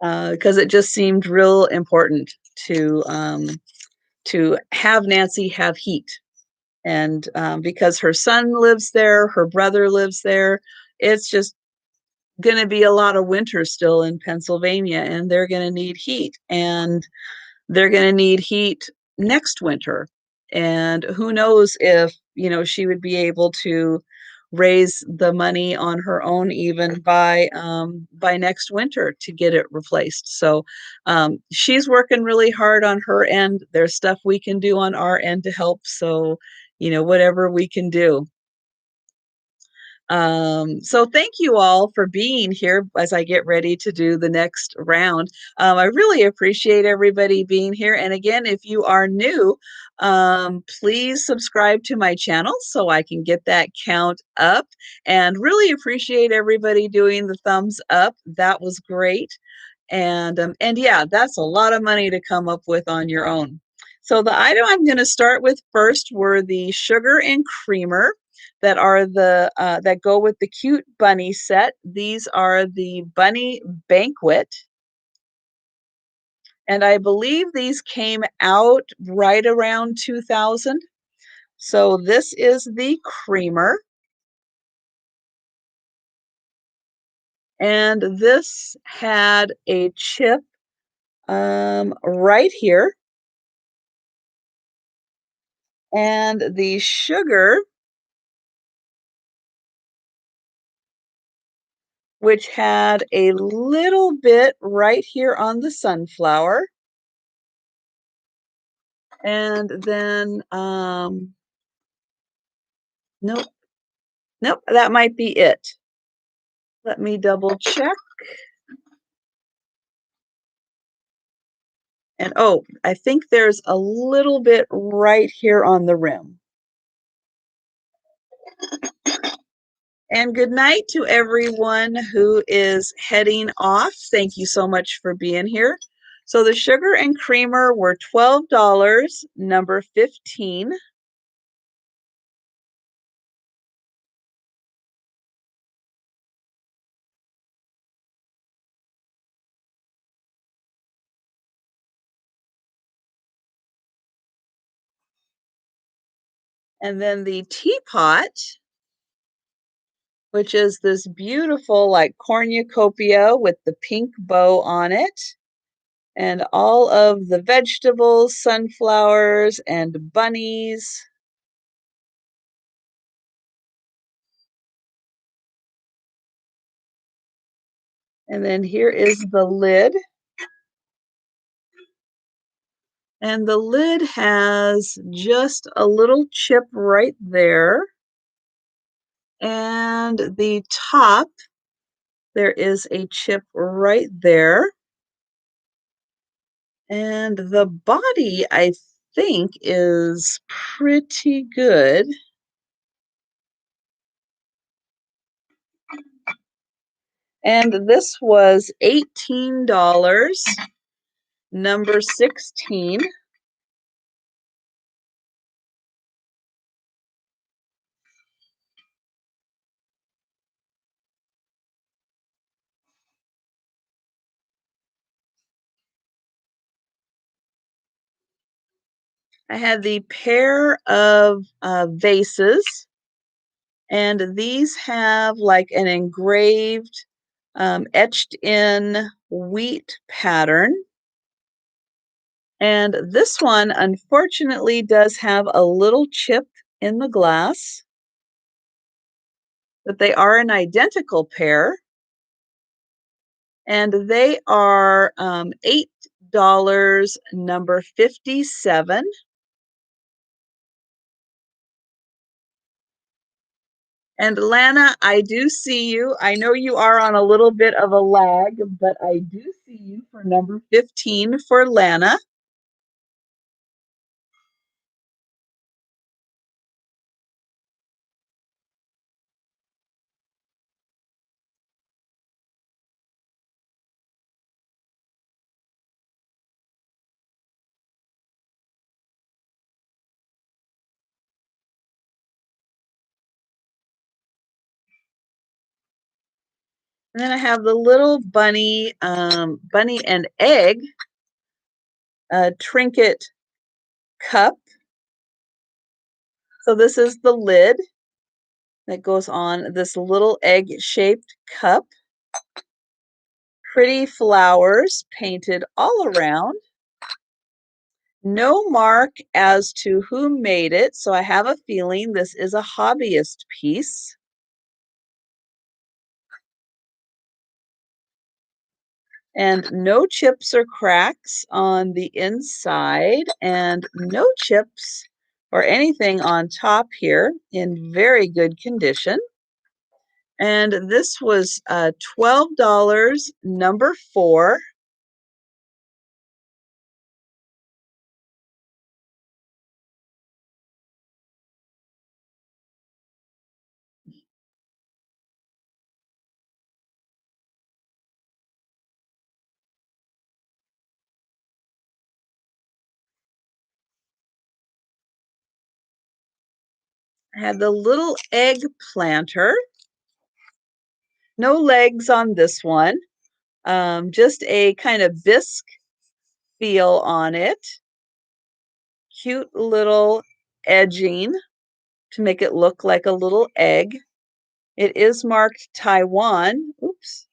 because it just seemed real important to have Nancy have heat. And because her son lives there, her brother lives there, it's just going to be a lot of winter still in Pennsylvania, and they're going to need heat. And they're going to need heat next winter. And who knows if, she would be able to raise the money on her own even by next winter to get it replaced. So she's working really hard on her end. There's stuff we can do on our end to help. So, whatever we can do. So thank you all for being here as I get ready to do the next round. I really appreciate everybody being here. And again, if you are new, please subscribe to my channel so I can get that count up. And really appreciate everybody doing the thumbs up. That was great. And yeah, that's a lot of money to come up with on your own. So the item I'm going to start with first were the sugar and creamer that are that go with the cute bunny set. These are the Bunny Banquet, and I believe these came out right around 2000. So this is the creamer, and this had a chip right here. And the sugar, which had a little bit right here on the sunflower. And then, nope, nope, that might be it. Let me double check. And oh, I think there's a little bit right here on the rim. And good night to everyone who is heading off. Thank you so much for being here. So the sugar and creamer were $12, number 15. And then the teapot, which is this beautiful like cornucopia with the pink bow on it, and all of the vegetables, sunflowers, and bunnies. And then here is the lid. And the lid has just a little chip right there. And the top, there is a chip right there. And the body, I think, is pretty good. And this was $18, number 16. I had the pair of vases, and these have like an engraved, etched in wheat pattern. And this one, unfortunately, does have a little chip in the glass, but they are an identical pair. And they are $8, number 57. And Lana, I do see you. I know you are on a little bit of a lag, but I do see you for number 15 for Lana. And then I have the little bunny, bunny and egg trinket cup. So this is the lid that goes on this little egg-shaped cup. Pretty flowers painted all around. No mark as to who made it, so I have a feeling this is a hobbyist piece. And no chips or cracks on the inside, and no chips or anything on top here, in very good condition. And this was $12, number 4. I had the little egg planter. No legs on this one. Just a kind of bisque feel on it. Cute little edging to make it look like a little egg. It is marked Taiwan. Oops.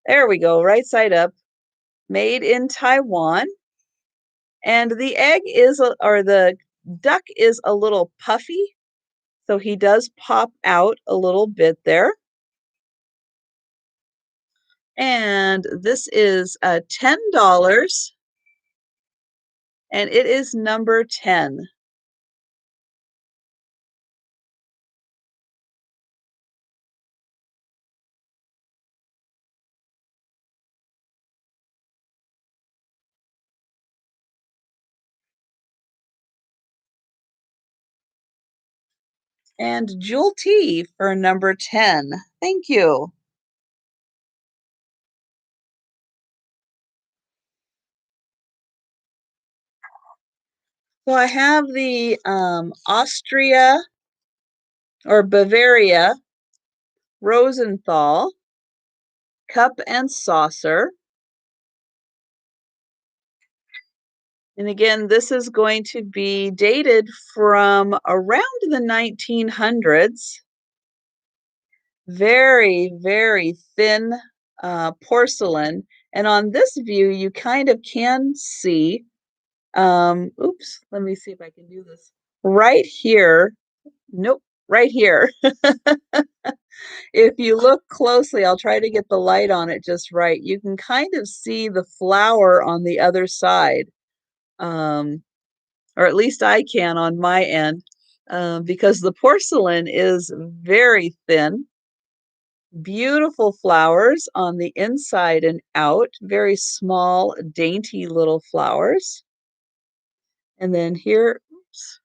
There we go, right side up. Made in Taiwan. And the egg is, or the duck is a little puffy, so he does pop out a little bit there. And this is $10, and it is number 10. And Jewel T for number 10. Thank you. So I have the Austria or Bavaria Rosenthal cup and saucer. And again, this is going to be dated from around the 1900s. Very, very thin porcelain. And on this view, you kind of can see, oops, let me see if I can do this. Right here, nope, right here. If you look closely, I'll try to get the light on it just right. You can kind of see the flower on the other side. Or at least I can on my end, because the porcelain is very thin. Beautiful flowers on the inside and out, very small, dainty little flowers. And then here, oops,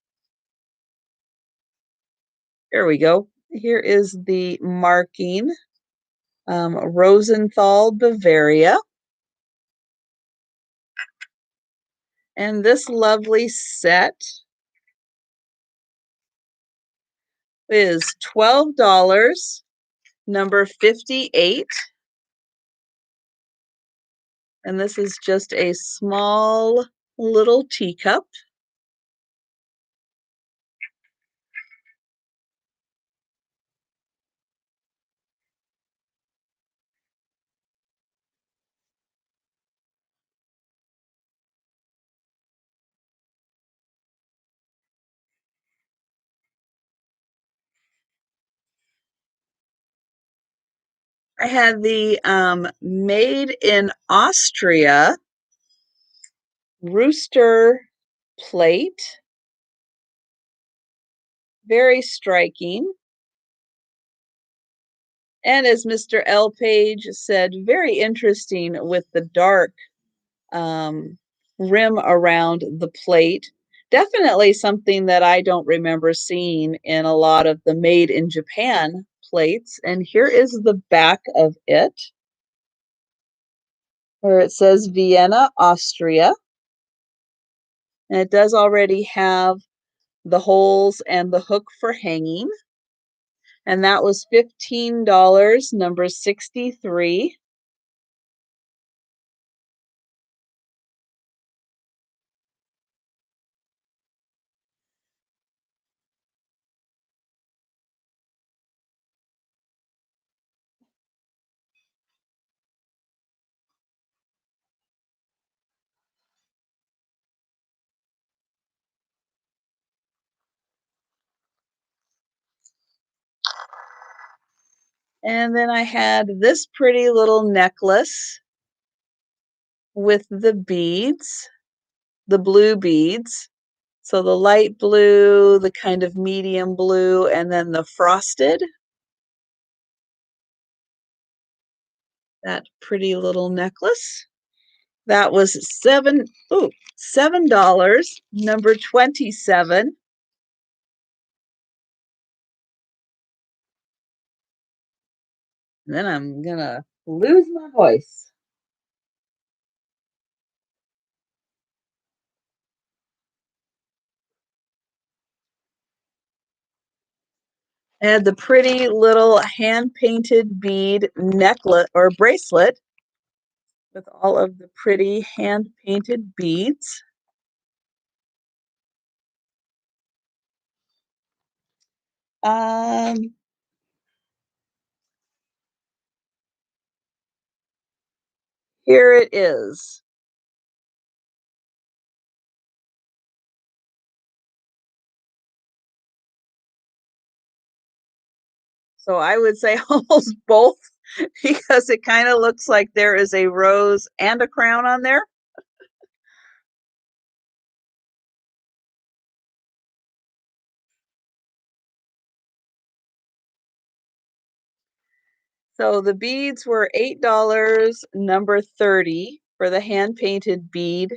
here we go. Here is the marking, Rosenthal, Bavaria. And this lovely set is $12, number 58. And this is just a small little teacup. I had the made in Austria rooster plate. Very striking. And as Mr. L. Page said, very interesting with the dark um, rim around the plate. Definitely something that I don't remember seeing in a lot of the made in Japan plates. And here is the back of it, where it says Vienna, Austria. And it does already have the holes and the hook for hanging. And that was $15, number 63. And then I had this pretty little necklace with the beads, the blue beads. So the light blue, the kind of medium blue, and then the frosted. That pretty little necklace. That was $7, number 27. And then I'm gonna lose my voice. I had the pretty little hand-painted bead necklet or bracelet with all of the pretty hand-painted beads. Um, Here it is. So I would say almost both because it kind of looks like there is a rose and a crown on there. So the beads were $8, number 30 for the hand painted bead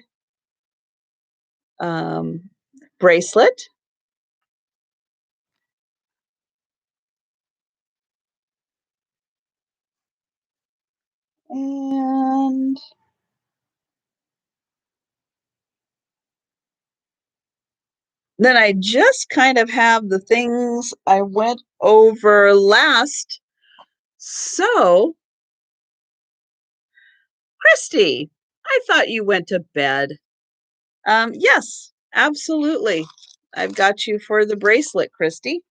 um, bracelet. And then I just kind of have the things I went over last. So, Christy, I thought you went to bed. Yes, absolutely. I've got you for the bracelet, Christy.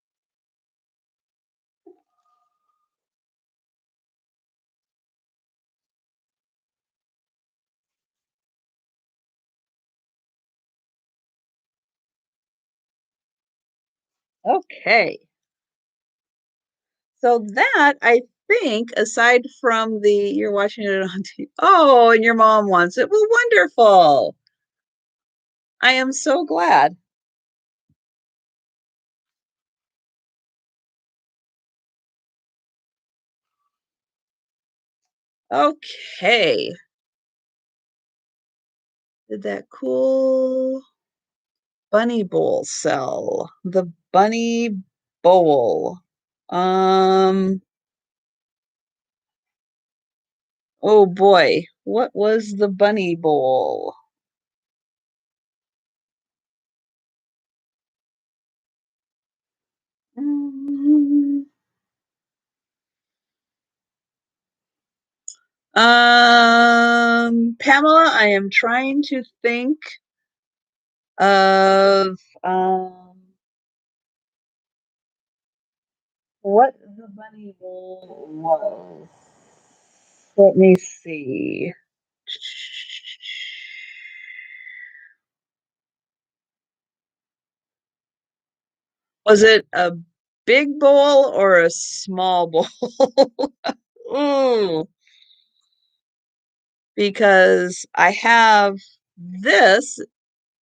Okay. So that I think, aside from the you're watching it on TV. Oh, and your mom wants it. Well, wonderful. I am so glad. Okay. Did that cool bunny bowl sell? The bunny bowl. Um, oh boy. What was the bunny bowl? Mm, Pamela, I am trying to think of what the bunny bowl was. Let me see. Was it a big bowl or a small bowl? Ooh, because I have this,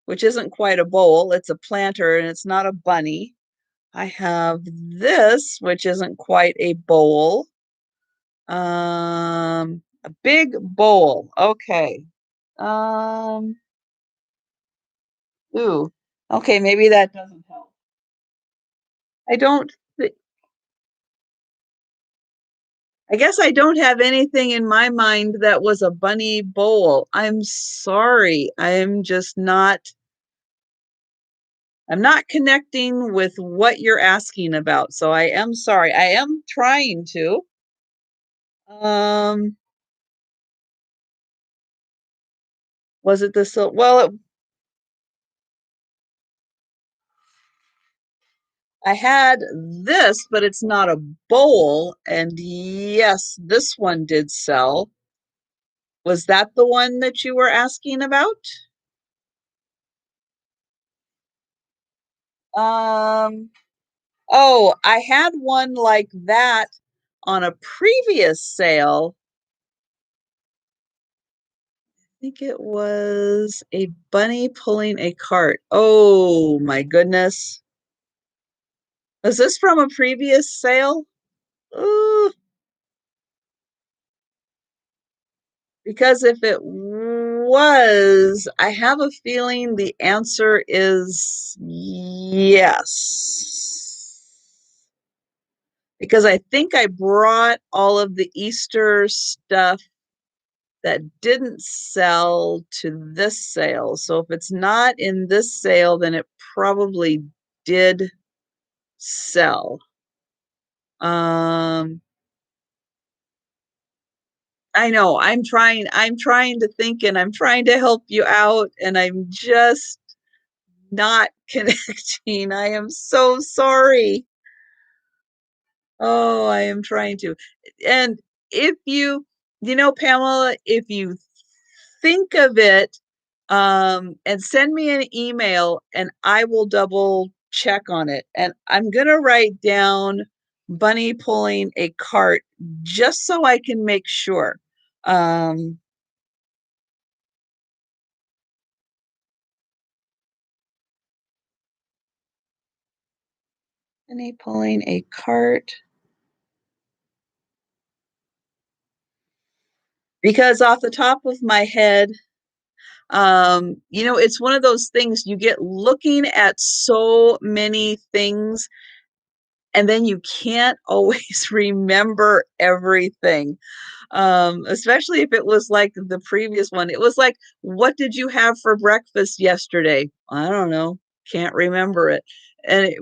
which isn't quite a bowl, it's a planter and it's not a bunny. I have this, which isn't quite a bowl. A big bowl. Okay. Um, ooh. Okay, maybe that doesn't help. I don't thi- I guess I don't have anything in my mind that was a bunny bowl. I'm sorry. I'm not connecting with what you're asking about. So I am sorry. I am trying to. Um, was it the sil well, I had this, but it's not a bowl. And yes, this one did sell. Was that the one that you were asking about? Um, oh, I had one like that on a previous sale. I think it was a bunny pulling a cart. Oh my goodness. Was this from a previous sale? Ooh, because if it was, I have a feeling the answer is yes. Because I think I brought all of the Easter stuff that didn't sell to this sale. So if it's not in this sale, then it probably did sell. Um, I know I'm trying to think and I'm trying to help you out and I'm just not connecting. I am so sorry. Oh, I am trying to. And if Pamela, if you think of it, and send me an email and I will double check on it. And I'm going to write down bunny pulling a cart just so I can make sure. Um, bunny pulling a cart because off the top of my head, it's one of those things you get looking at so many things and then you can't always remember everything. Especially if it was like the previous one. It was like, what did you have for breakfast yesterday? I don't know. Can't remember it. And it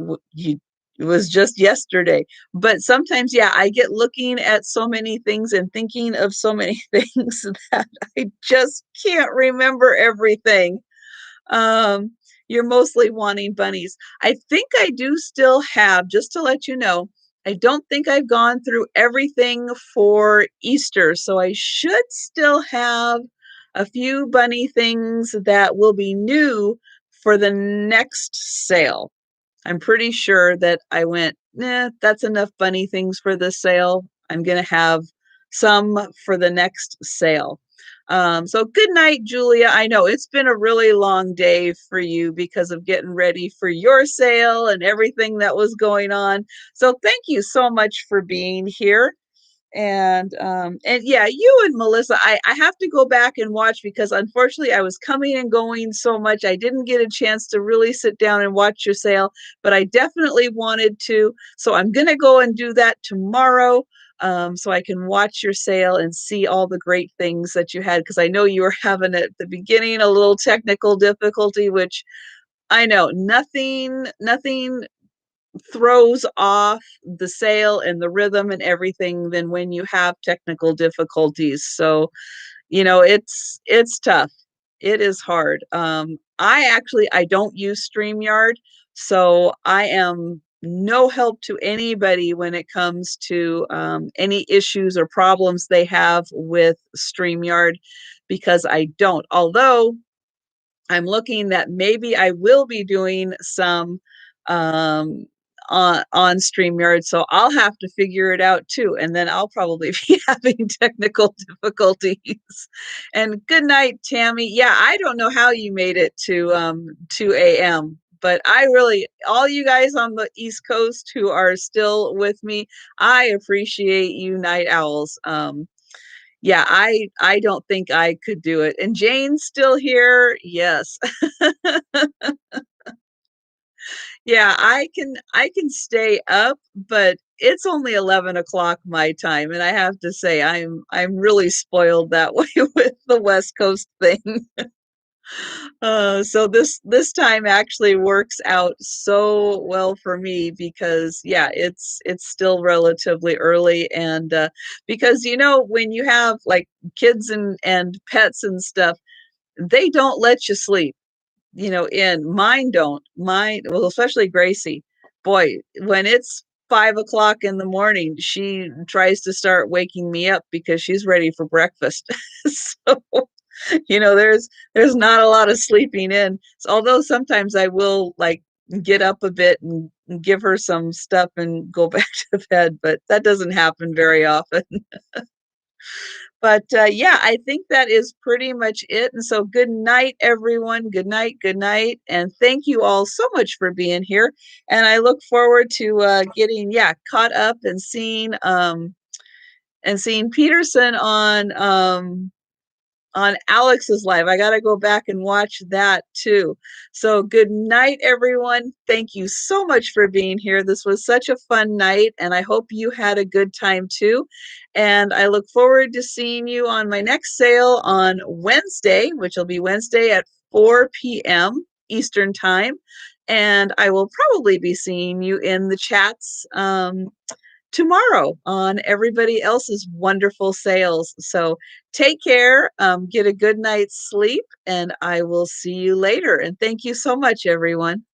was just yesterday. But sometimes, yeah, I get looking at so many things and thinking of so many things that I just can't remember everything. Um, you're mostly wanting bunnies. I think I do still have, just to let you know, I don't think I've gone through everything for Easter, so I should still have a few bunny things that will be new for the next sale. I'm pretty sure that I went, nah, that's enough bunny things for this sale. I'm going to have some for the next sale. So good night, Julia. I know it's been a really long day for you because of getting ready for your sale and everything that was going on. So thank you so much for being here. And yeah, you and Melissa, I have to go back and watch because unfortunately I was coming and going so much. I didn't get a chance to really sit down and watch your sale, but I definitely wanted to. So I'm gonna go and do that tomorrow. So I can watch your sale and see all the great things that you had because I know you were having at the beginning a little technical difficulty, which I know nothing throws off the sale and the rhythm and everything than when you have technical difficulties. So, it's tough. It is hard. I don't use StreamYard, so I am no help to anybody when it comes to any issues or problems they have with StreamYard because I don't. Although I'm looking that maybe I will be doing some um, on StreamYard, so I'll have to figure it out too, and then I'll probably be having technical difficulties. And good night, Tammy. Yeah, I don't know how you made it to 2 a.m. But I really, all you guys on the East Coast who are still with me, I appreciate you night owls. Yeah, I don't think I could do it. And Jane's still here. Yes. Yeah, I can stay up, but it's only 11 o'clock my time, and I have to say I'm really spoiled that way with the West Coast thing. So this time actually works out so well for me because yeah, it's still relatively early and because when you have like kids and pets and stuff, they don't let you sleep. And mine don't. Mine, well, especially Gracie. Boy, when it's 5 o'clock in the morning, she tries to start waking me up because she's ready for breakfast. So, there's not a lot of sleeping in. So, although sometimes I will like get up a bit and give her some stuff and go back to bed, but that doesn't happen very often. But yeah, I think that is pretty much it. And so, good night, everyone. Good night. Good night. And thank you all so much for being here. And I look forward to getting caught up and seeing Peterson on Alex's live. I got to go back and watch that too. So, good night, everyone. Thank you so much for being here. This was such a fun night, and I hope you had a good time too. And I look forward to seeing you on my next sale on Wednesday, which will be Wednesday at 4 p.m. Eastern Time. And I will probably be seeing you in the chats tomorrow on everybody else's wonderful sales. So take care, get a good night's sleep, and I will see you later. And thank you so much, everyone.